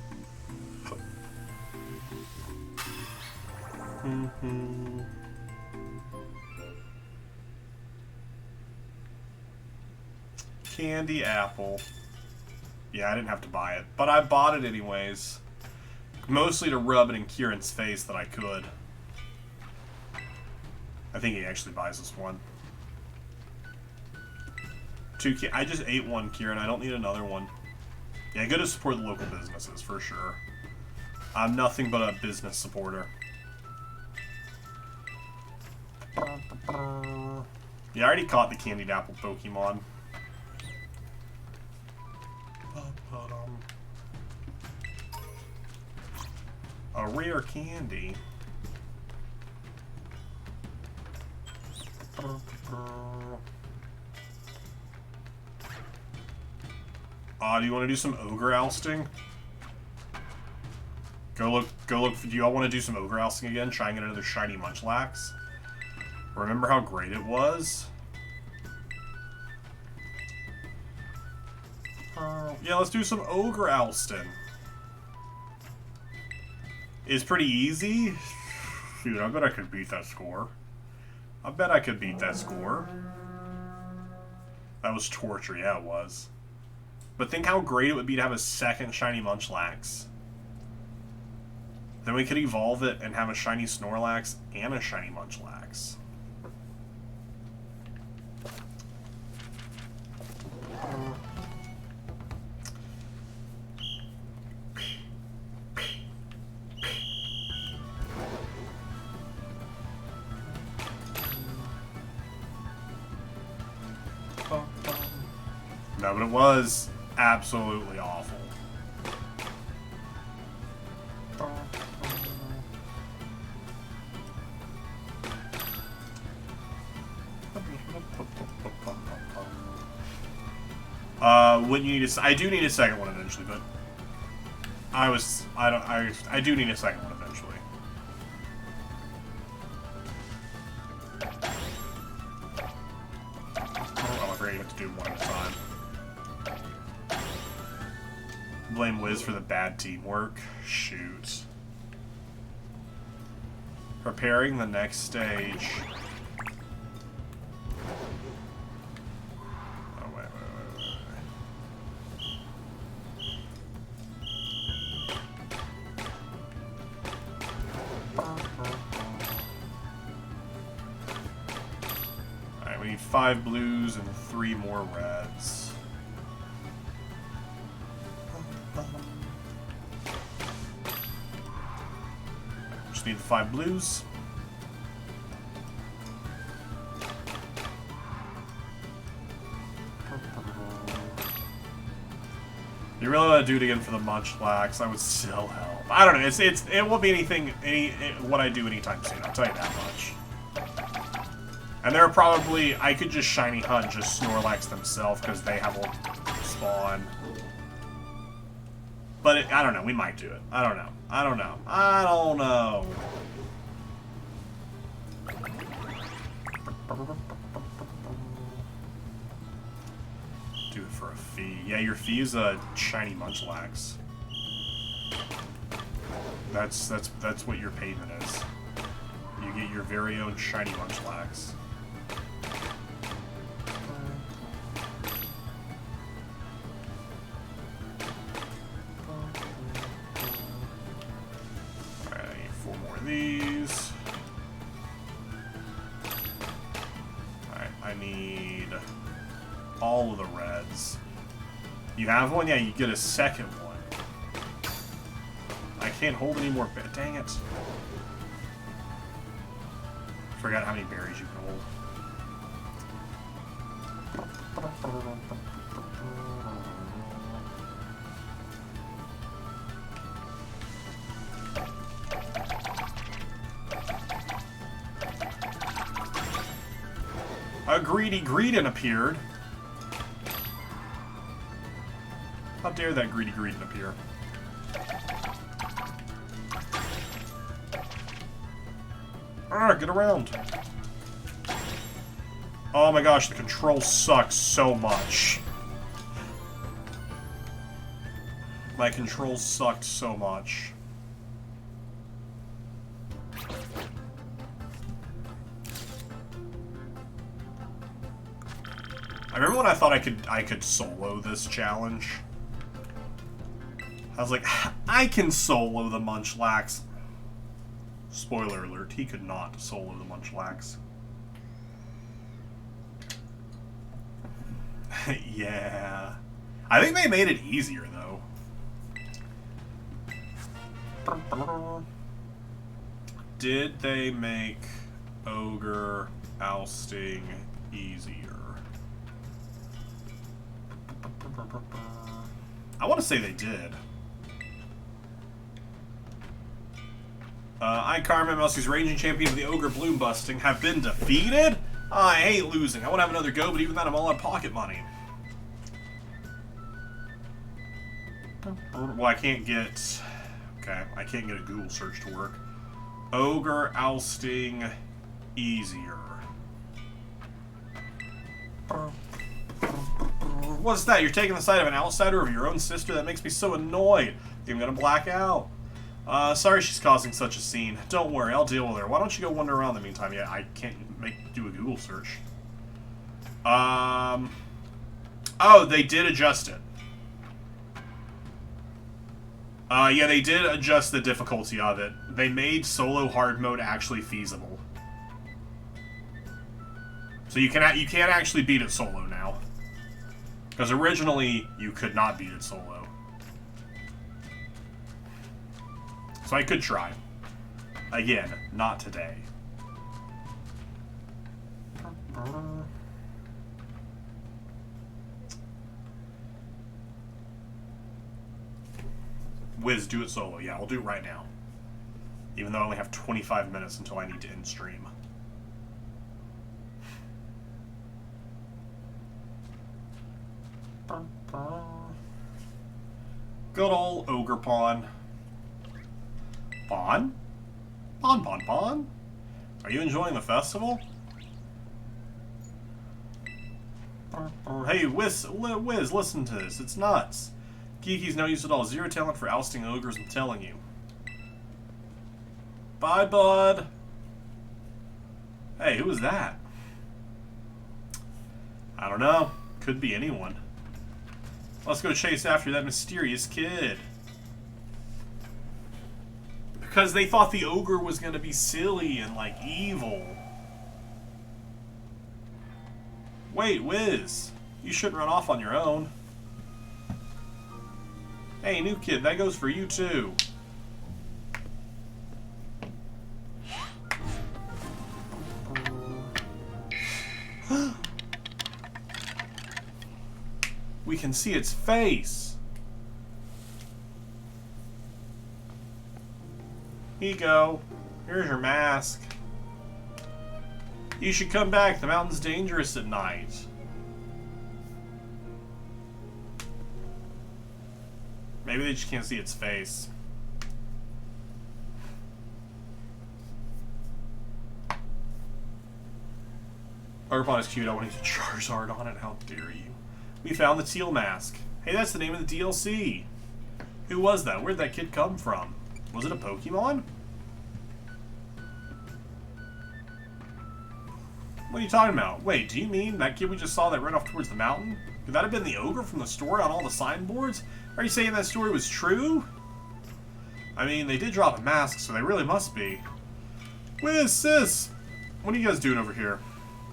Candy apple. Yeah, I didn't have to buy it, but I bought it anyways. Mostly to rub it in Kieran's face that I could. I think he actually buys this one. I just ate one, Kieran. I don't need another one. Yeah, good to support the local businesses, for sure. I'm nothing but a business supporter. Yeah, I already caught the candied apple Pokemon. A rare candy. Do you want to do some ogre ousting? Go look. Do y'all want to do some ogre ousting again? Try and get another shiny Munchlax? Remember how great it was? Yeah, let's do some ogre ousting. It's pretty easy. Dude, I bet I could beat that score. I bet I could beat that score. That was torture, yeah it was. But think how great it would be to have a second shiny Munchlax. Then we could evolve it and have a shiny Snorlax and a shiny Munchlax. No, but it was absolutely awful. Wouldn't you need a... I do need a second one eventually, but I do need a second one eventually. Oh, I forgot you have to do one at a time. Blame Liz for the bad teamwork. Shoot. Preparing the next stage. Oh, wait. Alright, we need 5 blues and 3 more reds. Just need 5 blues. You really want to do it again for the Munchlax? I would still help. I don't know. It won't be what I do anytime soon. I'll tell you that much. And there are probably I could just shiny hunt just Snorlax themselves because they have a spawn. But I don't know. We might do it. I don't know. Do it for a fee. Yeah, your fee is a shiny Munchlax. That's what your payment is. You get your very own shiny Munchlax. Alright, I need 4 more of these. Alright, I need all of the reds. You have one? Yeah, you get a second one. I can't hold any more. Dang it. Forgot how many berries you can hold. A greedy Greedon appeared. A dare that greedy greetin appear. Get around. Oh my gosh, the control sucks so much. My controls sucked so much. I remember when I thought I could solo this challenge. I was like, I can solo the Munchlax. Spoiler alert, he could not solo the Munchlax. Yeah. I think they made it easier, though. Did they make Ogre ousting easier? I want to say they did. I, Carmen Melsey's ranging champion of the Ogre Bloom Busting, have been defeated? I hate losing. I want to have another go, but even then I'm all out of pocket money. Well, I can't get... Okay, I can't get a Google search to work. Ogre ousting easier. What's that? You're taking the side of an outsider over your own sister? That makes me so annoyed. I'm gonna black out. Sorry she's causing such a scene. Don't worry, I'll deal with her. Why don't you go wander around in the meantime? Yeah, I can't do a Google search. Oh, they did adjust it. Yeah, they did adjust the difficulty of it. They made solo hard mode actually feasible. So you can actually beat it solo now. Because originally, you could not beat it solo. So I could try. Again, not today. Wiz, do it solo. Yeah, I'll do it right now. Even though I only have 25 minutes until I need to end stream. Good old Ogre Pawn. Pawn? Pawn? Are you enjoying the festival? Hey, Wiz, listen to this. It's nuts. Geeky's no use at all. Zero talent for ousting ogres, I'm telling you. Bye, bud. Hey, who was that? I don't know. Could be anyone. Let's go chase after that mysterious kid. Because they thought the ogre was going to be silly and, like, evil. Wait, Wiz. You shouldn't run off on your own. Hey, new kid, that goes for you, too. We can see its face. Here you go. Here's your mask. You should come back. The mountain's dangerous at night. Maybe they just can't see its face. Arpon is cute. I want to use a Charizard on it. How dare you? We found the teal mask. Hey, that's the name of the DLC. Who was that? Where'd that kid come from? Was it a Pokemon? What are you talking about? Wait, do you mean that kid we just saw that ran off towards the mountain? Could that have been the ogre from the story on all the signboards? Are you saying that story was true? I mean, they did drop a mask, so they really must be. Wiz, sis! What are you guys doing over here?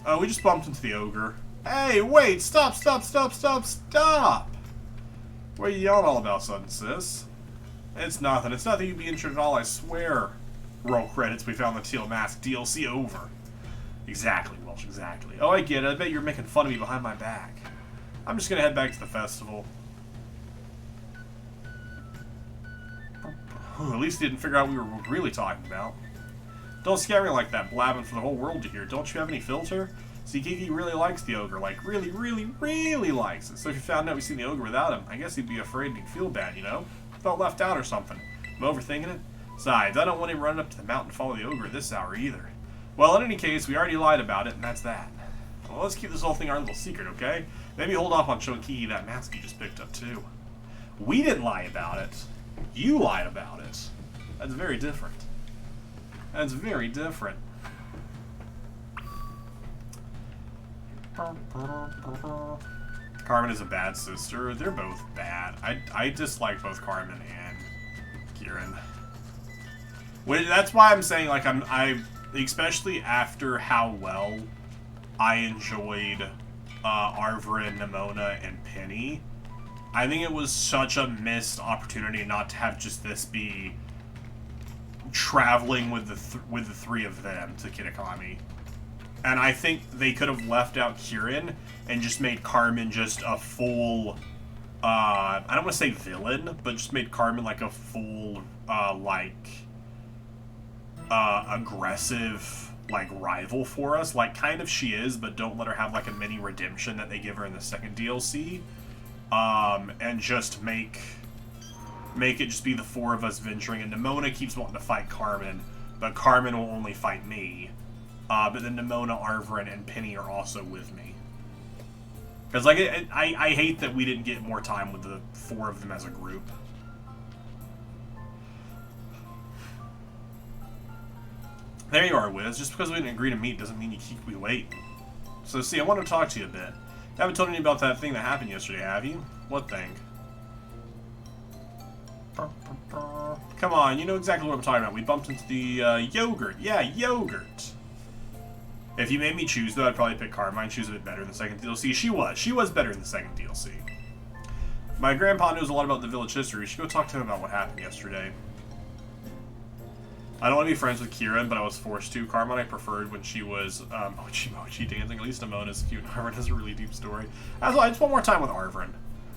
Oh, we just bumped into the ogre. Hey, wait! Stop! What are you yelling all about, sudden, sis? It's nothing. It's nothing you'd be interested at all, I swear. Roll credits, we found the teal mask. DLC over. Exactly, Welsh, exactly. Oh, I get it. I bet you're making fun of me behind my back. I'm just gonna head back to the festival. At least he didn't figure out what we were really talking about. Don't scare me like that, blabbing for the whole world to hear. Don't you have any filter? See, Kiki really likes the ogre, like, really, really, really likes it. So if you found out we seen the ogre without him, I guess he'd be afraid and he'd feel bad, you know? Felt left out or something. Am I overthinking it? Besides, I don't want him running up to the mountain to follow the ogre at this hour either. Well, in any case, we already lied about it, and that's that. Well, let's keep this whole thing our little secret, okay? Maybe hold off on showing Kiki that mask you just picked up, too. We didn't lie about it. You lied about it. That's very different. That's very different. Carmen is a bad sister. They're both bad. I dislike both Carmen and Kieran. That's why I'm saying, like, I especially after how well I enjoyed Arvrin, Nimona, and Penny, I think it was such a missed opportunity not to have just this be traveling with the three of them to Kitakami. And I think they could have left out Kieran and just made Carmen just a full, I don't want to say villain, but just made Carmen like a full, aggressive, like, rival for us. Like, kind of she is, but don't let her have, like, a mini redemption that they give her in the second DLC. And just make it just be the four of us venturing. And Nimona keeps wanting to fight Carmen, but Carmen will only fight me. But then Nimona, Arvrin, and Penny are also with me. Because, like, I hate that we didn't get more time with the four of them as a group. There you are, Wiz. Just because we didn't agree to meet doesn't mean you keep me waiting. So, see, I want to talk to you a bit. I haven't told any about that thing that happened yesterday, have you? What thing? Come on, you know exactly what I'm talking about. We bumped into the, yogurt. Yeah, yogurt. If you made me choose, though, I'd probably pick Carmine. She was a bit better in the second DLC. She was better in the second DLC. My grandpa knows a lot about the village history. We should go talk to him about what happened yesterday. I don't want to be friends with Kieran, but I was forced to. Carmine I preferred when she was mochi dancing. At least Nimona's cute, and Arvrin has a really deep story. That's why I just want more time with Arvrin.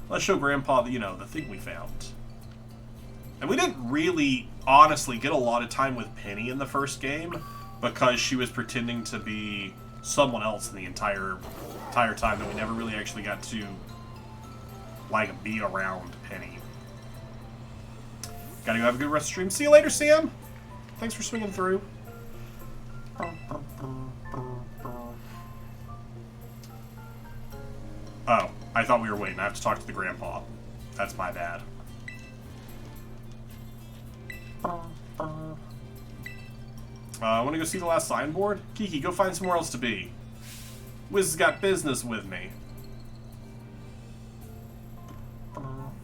Let's show Grandpa, the thing we found. And we didn't really, honestly, get a lot of time with Penny in the first game, because she was pretending to be someone else in the entire time that we never really actually got to, like, be around Penny. Gotta go have a good rest of the stream. See you later, Sam! Thanks for swinging through. Oh, I thought we were waiting. I have to talk to the grandpa. That's my bad. I want to go see the last signboard? Kiki, go find somewhere else to be. Wiz has got business with me.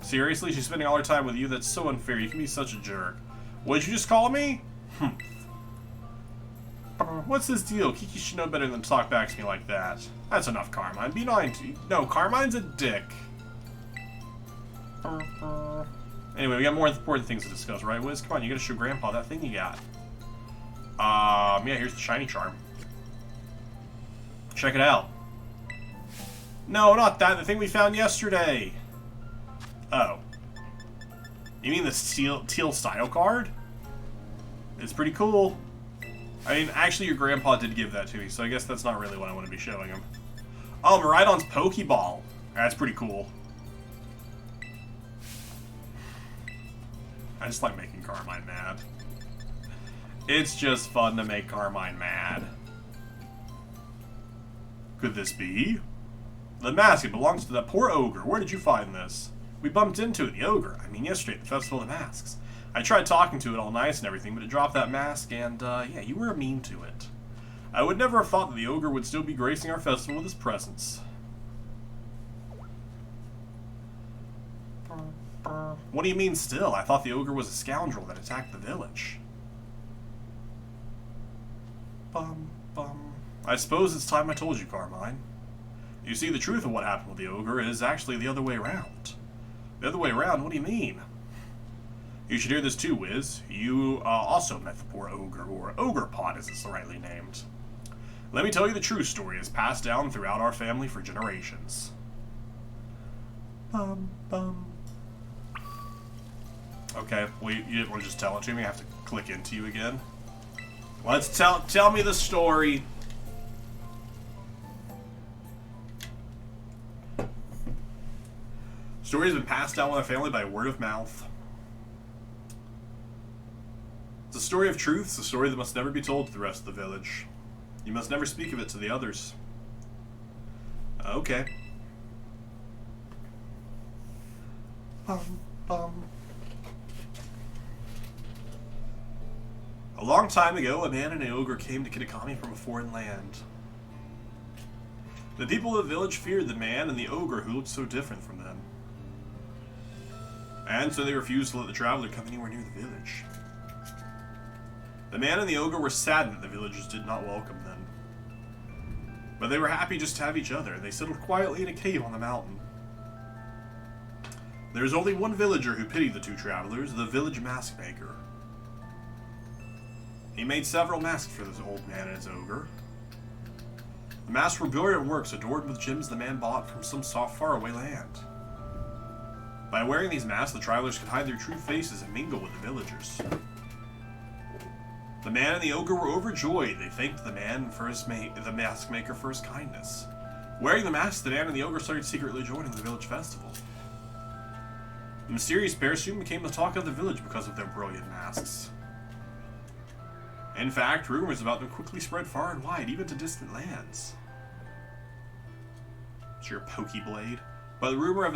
Seriously? She's spending all her time with you? That's so unfair. You can be such a jerk. What did you just call me? What's this deal? Kiki should know better than to talk back to me like that. That's enough, Carmine. Be nice to you. No, Carmine's a dick. Anyway, we got more important things to discuss, right, Wiz? Come on, you gotta show Grandpa that thing you got. Yeah, here's the shiny charm. Check it out. No, not that. The thing we found yesterday. Oh. You mean the teal style card? It's pretty cool. I mean, actually, your grandpa did give that to me, so I guess that's not really what I want to be showing him. Oh, Miraidon's Pokeball. That's pretty cool. I just like making Carmine mad. It's just fun to make Carmine mad. Could this be? The mask, it belongs to that poor ogre. Where did you find this? We bumped into it, the ogre. I mean, yesterday at the Festival of the Masks. I tried talking to it all nice and everything, but it dropped that mask, and, yeah, you were mean to it. I would never have thought that the ogre would still be gracing our festival with his presence. What do you mean still? I thought the ogre was a scoundrel that attacked the village. I suppose it's time I told you, Carmine. You see, the truth of what happened with the ogre is actually the other way around. The other way around? What do you mean? You should hear this too, Wiz. You also met the poor ogre, or Ogre Pot as it's rightly named. Let me tell you the true story is passed down throughout our family for generations. Okay, well, you didn't want to just tell it to me. I have to click into you again. Let's tell me the story. Story has been passed down with our family by word of mouth. It's a story of truth. It's a story that must never be told to the rest of the village. You must never speak of it to the others. Okay. A long time ago, a man and an ogre came to Kitakami from a foreign land. The people of the village feared the man and the ogre who looked so different from them. And so they refused to let the traveler come anywhere near the village. The man and the ogre were saddened that the villagers did not welcome them. But they were happy just to have each other, and they settled quietly in a cave on the mountain. There was only one villager who pitied the two travelers, the village mask maker. He made several masks for this old man and his ogre. The masks were brilliant works adorned with gems the man bought from some soft, faraway land. By wearing these masks, the travelers could hide their true faces and mingle with the villagers. The man and the ogre were overjoyed. They thanked the man for the mask maker for his kindness. Wearing the masks, the man and the ogre started secretly joining the village festival. The mysterious pair soon became the talk of the village because of their brilliant masks. In fact, rumors about them quickly spread far and wide, even to distant lands. It's your Pokeblade. But the rumor of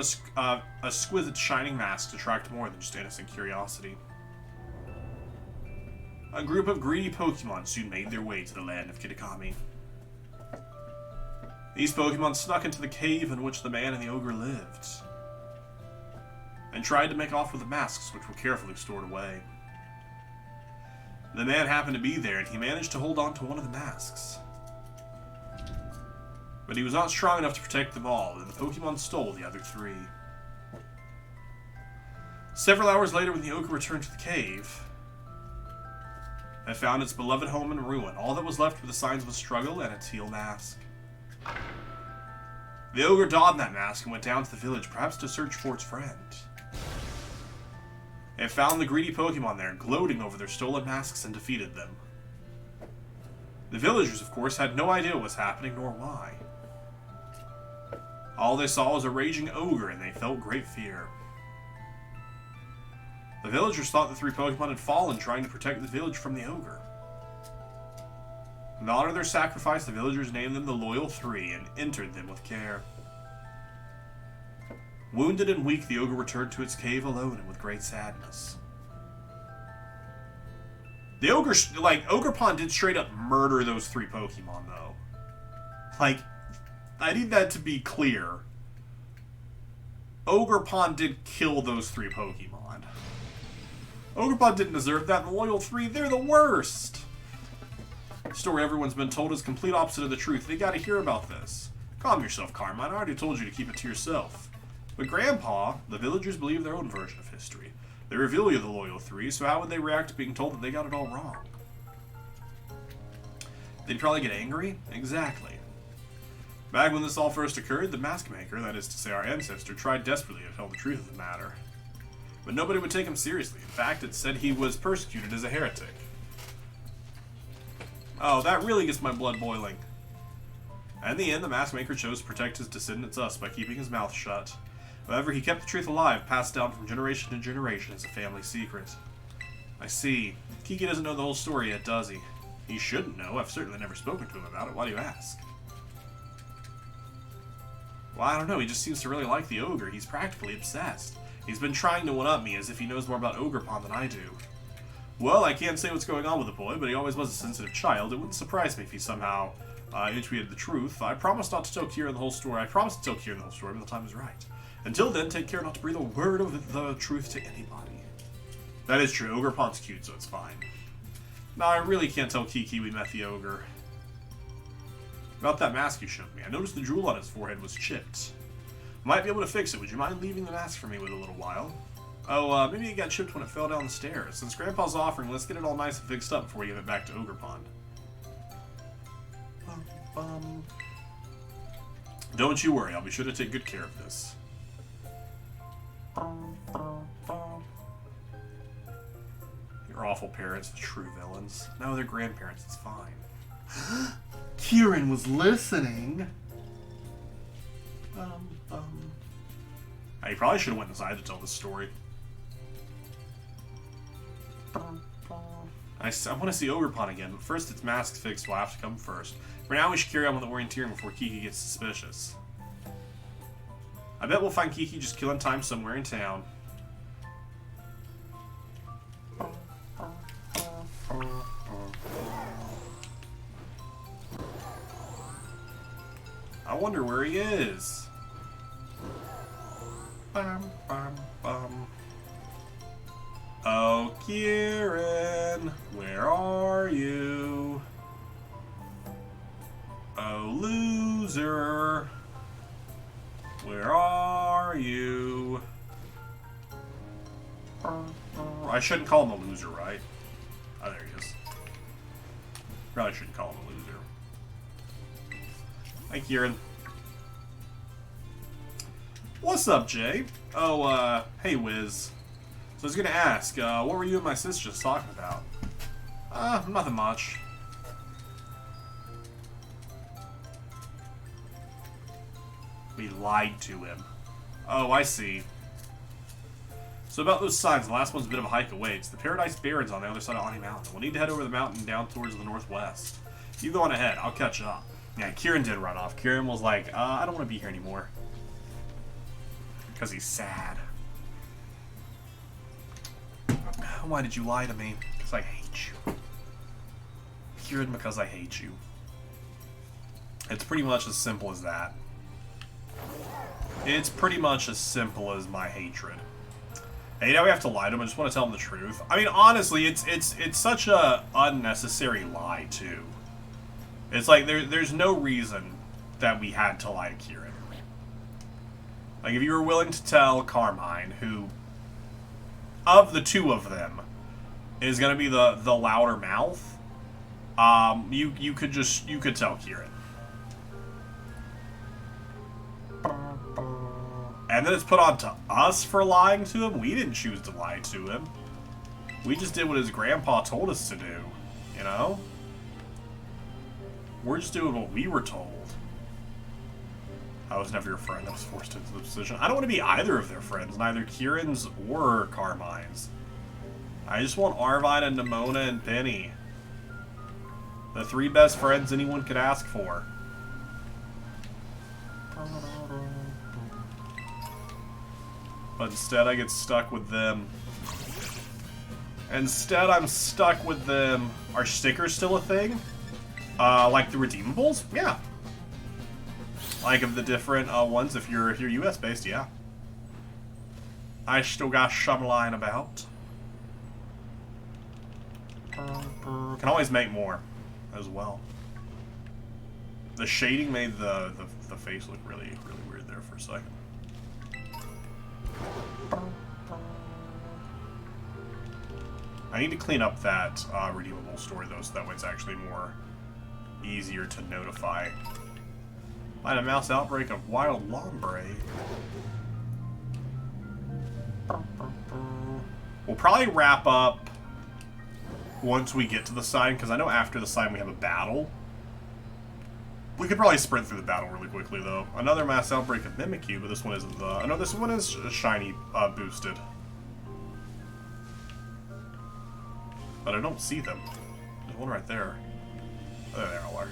exquisite shining masks attracted more than just innocent curiosity. A group of greedy Pokemon soon made their way to the land of Kitakami. These Pokemon snuck into the cave in which the man and the ogre lived, and tried to make off with the masks, which were carefully stored away. The man happened to be there, and he managed to hold on to one of the masks. But he was not strong enough to protect them all, and the Pokemon stole the other three. Several hours later, when the ogre returned to the cave, it found its beloved home in ruin. All that was left were the signs of a struggle and a teal mask. The ogre donned that mask and went down to the village, perhaps to search for its friend. It found the greedy Pokemon there, gloating over their stolen masks, and defeated them. The villagers, of course, had no idea what was happening, nor why. All they saw was a raging ogre, and they felt great fear. The villagers thought the three Pokemon had fallen trying to protect the village from the ogre. In honor of their sacrifice, the villagers named them the Loyal Three and entered them with care. Wounded and weak, the ogre returned to its cave alone and with great sadness. The ogre, Ogerpon did straight up murder those three Pokemon, though. I need that to be clear. Ogerpon did kill those three Pokemon. Ogerpon didn't deserve that, and the Loyal Three, they're the worst! The story everyone's been told is complete opposite of the truth. They gotta hear about this. Calm yourself, Carmine. I already told you to keep it to yourself. But Grandpa, the villagers believe their own version of history. They reveal you the Loyal Three, so how would they react to being told that they got it all wrong? They'd probably get angry? Exactly. Back when this all first occurred, the mask maker, that is to say our ancestor, tried desperately to tell the truth of the matter. But nobody would take him seriously. In fact, it said he was persecuted as a heretic. Oh, that really gets my blood boiling. In the end, the mask maker chose to protect his descendants us by keeping his mouth shut. However, he kept the truth alive, passed down from generation to generation as a family secret. I see. Kiki doesn't know the whole story yet, does he? He shouldn't know. I've certainly never spoken to him about it. Why do you ask? Well, I don't know. He just seems to really like the ogre. He's practically obsessed. He's been trying to one-up me as if he knows more about Ogerpon than I do. Well, I can't say what's going on with the boy, but he always was a sensitive child. It wouldn't surprise me if he somehow intuited the truth. I promise not to tell Kieran the whole story. I promise to tell Kieran the whole story when the time is right. Until then, take care not to breathe a word of the truth to anybody. That is true. Ogerpon's cute, so it's fine. Now, I really can't tell Kiki we met the ogre. About that mask you showed me, I noticed the jewel on his forehead was chipped. Might be able to fix it. Would you mind leaving the mask for me with a little while? Oh, maybe it got chipped when it fell down the stairs. Since Grandpa's offering, let's get it all nice and fixed up before we give it back to Ogerpon. Don't you worry, I'll be sure to take good care of this. Your awful parents, the true villains. No, they're grandparents, it's fine. Kieran was listening. I probably should have went inside to tell this story. I want to see Ogerpon again, but first its mask's fixed, we'll have to come first. For now, we should carry on with the orienteering before Kiki gets suspicious. I bet we'll find Kiki just killing time somewhere in town. I wonder where he is. Bum, bum, bum. Oh, Kieran, where are you? Oh, loser, where are you? I shouldn't call him a loser, right? Oh, there he is. Probably shouldn't call him a loser. Hi, Kieran. What's up, Jay? Oh, hey, Wiz. So I was gonna ask, what were you and my sis just talking about? Nothing much. We lied to him. Oh, I see. So about those signs, the last one's a bit of a hike away. It's the Paradise Barrens on the other side of Ani Mountain. We'll need to head over the mountain down towards the northwest. You go on ahead, I'll catch up. Yeah, Kieran did run off. Kieran was like, I don't want to be here anymore. Because he's sad. Why did you lie to me? Because I hate you. Kieran, because I hate you. It's pretty much as simple as that. It's pretty much as simple as my hatred. Hey, now we have to lie to him. I just want to tell him the truth. I mean, honestly, it's such a unnecessary lie too. It's like there's no reason that we had to lie to Kieran. Like, if you were willing to tell Carmine, who of the two of them is going to be the louder mouth, you could tell Kieran. And then it's put on to us for lying to him. We didn't choose to lie to him. We just did what his grandpa told us to do, you know? We're just doing what we were told. I was never your friend. I was forced into the position. I don't want to be either of their friends, neither Kieran's or Carmine's. I just want Arvine and Nimona and Penny. The three best friends anyone could ask for. But instead I get stuck with them. Instead I'm stuck with them. Are stickers still a thing? Like the redeemables? Yeah. Like of the different ones, if you're US based, yeah. I still got some lying about. Can always make more as well. The shading made the face look really weird there for a second. I need to clean up that redeemable story though, so that way it's actually more easier to notify. Find a mouse outbreak of wild lombre. We'll probably wrap up once we get to the sign, because I know after the sign we have a battle. We could probably sprint through the battle really quickly, though. Another mass outbreak of Mimikyu, but this one isn't the... I know this one is shiny boosted. But I don't see them. There's one right there. Oh, there they all are.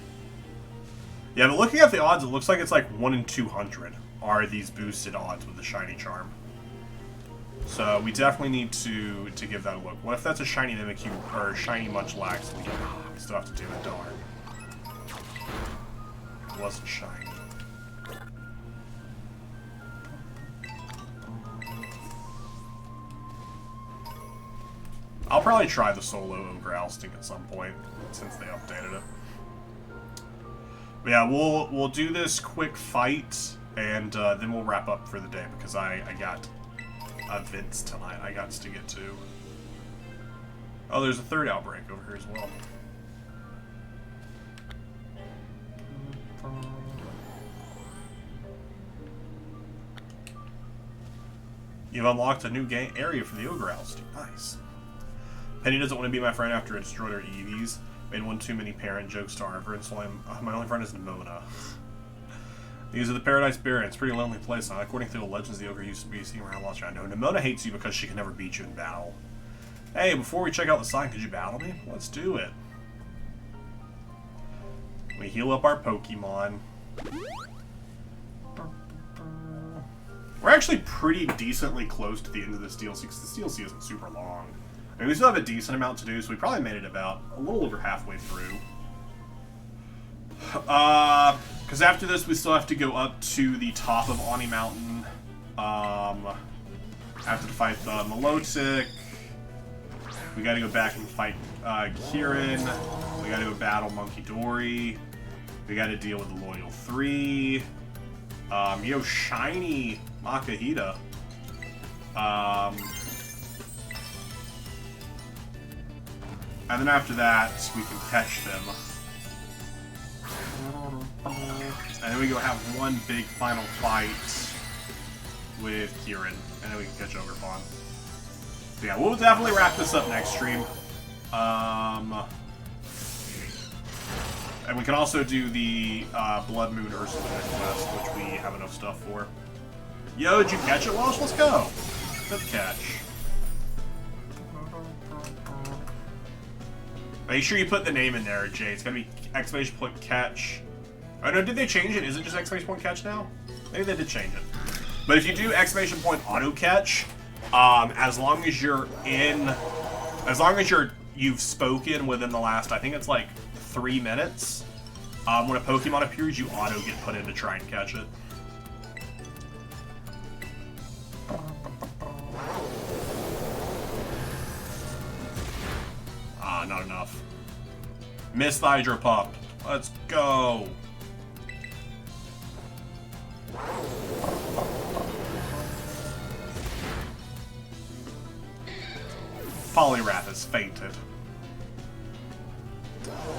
Yeah, but looking at the odds, it looks like it's like 1 in 200 are these boosted odds with the shiny charm. So we definitely need to give that a look. What if that's a shiny Mimikyu or shiny Munchlax? We still have to do it, darn. It wasn't shiny. I'll probably try the solo Ogre Ousting at some point since they updated it. But yeah, we'll do this quick fight and then we'll wrap up for the day because I got events tonight I got to get to. Oh, there's a third outbreak over here as well. You've unlocked a new game area for the Ogre Ousting. Nice. Penny doesn't want to be my friend after I destroyed her EVs. Made one too many parent jokes to Arver, and so my only friend is Nimona. These are the Paradise Barrier. It's a pretty lonely place. Now, according to the legends, the ogre used to be seen around lost around. No, Nimona hates you because she can never beat you in battle. Hey, before we check out the sign, could you battle me? Let's do it. We heal up our Pokemon. We're actually pretty decently close to the end of this DLC because this DLC isn't super long. I mean, we still have a decent amount to do, so we probably made it about a little over halfway through. Because after this, we still have to go up to the top of Ani Mountain. After to fight the Milotic. We gotta go back and fight Kieran. We gotta go battle Monkey Dory. We gotta deal with the Loyal 3. Yo, shiny Makahita. And then after that, we can catch them. And then we go have one big final fight with Kieran. And then we can catch Ogrepon. So yeah, we'll definitely wrap this up next stream. And we can also do the Blood Moon Ursula quest, which we have enough stuff for. Yo, did you catch it, Walsh? Let's go. Good catch. Make sure you put the name in there, Jay. It's gonna be exclamation point catch. Oh no, did they change it? Is it just exclamation point catch now? Maybe they did change it. But if you do exclamation point auto catch, as long as you're you've spoken within the last, I think it's like 3 minutes, when a Pokemon appears, you auto get put in to try and catch it. Not enough. Missed the Hydro Pump. Let's go. Poliwrath has fainted.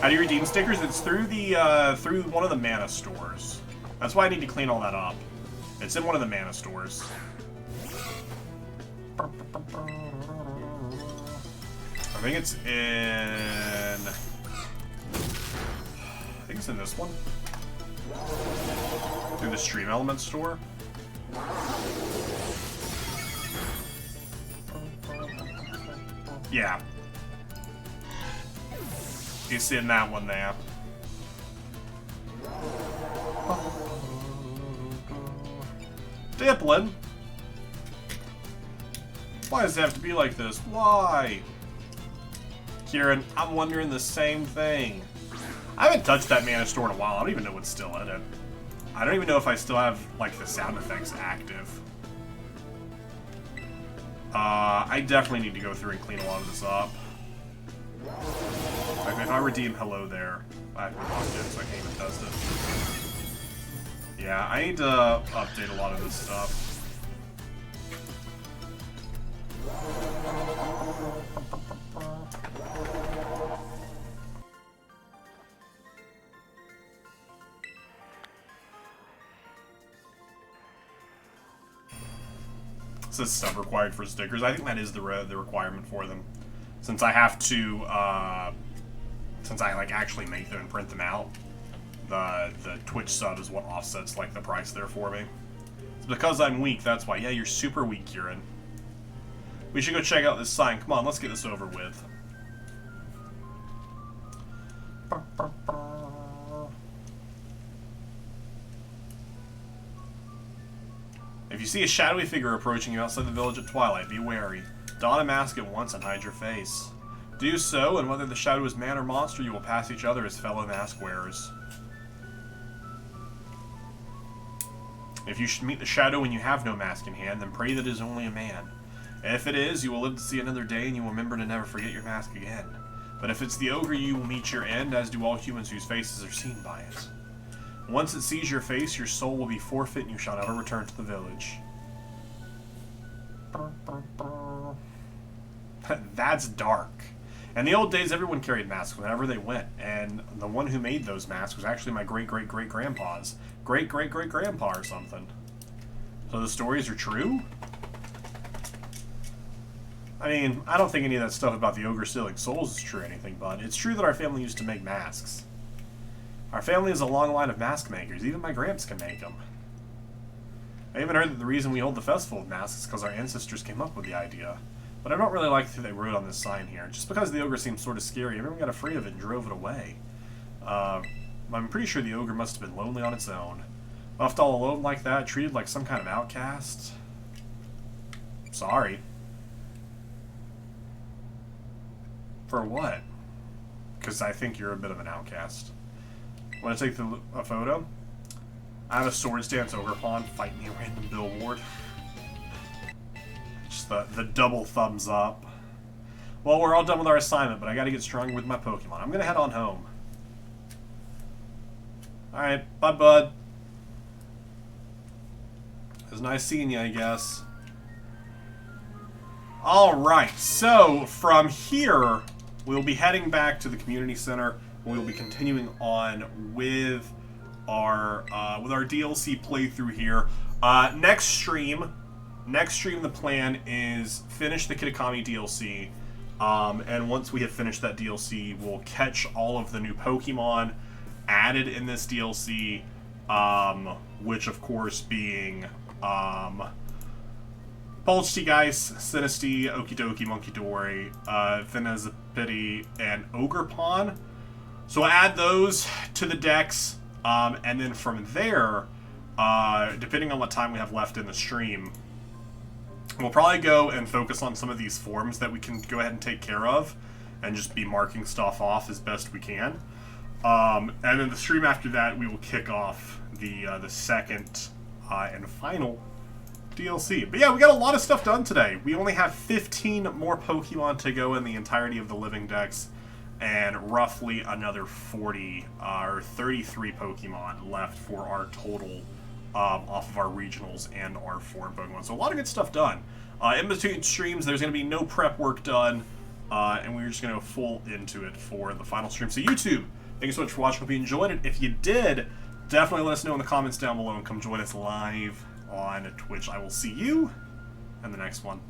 How do you redeem stickers? It's through the through one of the mana stores. That's why I need to clean all that up. It's in one of the mana stores. I think it's in... I think it's in this one. Through the Stream Element store. Yeah. It's in that one there. Dipplin? Why does it have to be like this? Why? Kieran, I'm wondering the same thing. I haven't touched that mana store in a while. I don't even know what's still in it. I don't even know if I still have, like, the sound effects active. I definitely need to go through and clean a lot of this up. Like, if I redeem hello there, I have to lock in, so I can't even test it. Yeah, I need to update a lot of this stuff. It says sub required for stickers. I think that is the requirement for them, since I have to, since I like actually make them and print them out. The Twitch sub is what offsets like the price there for me. It's because I'm weak. That's why. Yeah, you're super weak, Kieran. We should go check out this sign. Come on, let's get this over with. If you see a shadowy figure approaching you outside the village at twilight, be wary. Don a mask at once and hide your face. Do so, and whether the shadow is man or monster, you will pass each other as fellow mask wearers. If you should meet the shadow when you have no mask in hand, then pray that it is only a man. If it is, you will live to see another day, and you will remember to never forget your mask again. But if it's the ogre, you will meet your end, as do all humans whose faces are seen by it. Once it sees your face, your soul will be forfeit, and you shall never return to the village. That's dark. In the old days, everyone carried masks whenever they went, and the one who made those masks was actually my great-great-great-grandpa's great-great-great-grandpa or something. So the stories are true? I mean, I don't think any of that stuff about the ogre stealing souls is true or anything, but it's true that our family used to make masks. Our family is a long line of mask makers. Even my gramps can make them. I even heard that the reason we hold the Festival of Masks is because our ancestors came up with the idea. But I don't really like who they wrote on this sign here. Just because the ogre seems sort of scary, everyone got afraid of it and drove it away. I'm pretty sure the ogre must have been lonely on its own. Left all alone like that, treated like some kind of outcast. Sorry. For what? Because I think you're a bit of an outcast. Want to take a photo? I have a Swords Dance Ogre Pawn fight me a random billboard. Just the double thumbs up. Well, we're all done with our assignment, but I gotta get stronger with my Pokemon. I'm gonna head on home. Alright, bye, bud. It was nice seeing you, I guess. Alright, so from here, we'll be heading back to the community center. We'll be continuing on with our DLC playthrough here. Next stream, the plan is finish the Kitakami DLC, and once we have finished that DLC, we'll catch all of the new Pokemon added in this DLC, which of course being Polchtigeist, Sinistea, Okidoki, Munkidori, Venezapity, and Ogerpon. So we'll add those to the decks, and then from there, depending on what time we have left in the stream, we'll probably go and focus on some of these forms that we can go ahead and take care of, and just be marking stuff off as best we can. And then the stream after that, we will kick off the second and final DLC. But yeah, we got a lot of stuff done today. We only have 15 more Pokemon to go in the entirety of the living decks, and roughly another 40 or 33 Pokemon left for our total off of our regionals and our foreign Pokemon. So a lot of good stuff done. In between streams, there's going to be no prep work done, and we're just going to go full into it for the final stream. So YouTube, thank you so much for watching. Hope you enjoyed it. If you did, definitely let us know in the comments down below and come join us live on Twitch. I will see you in the next one.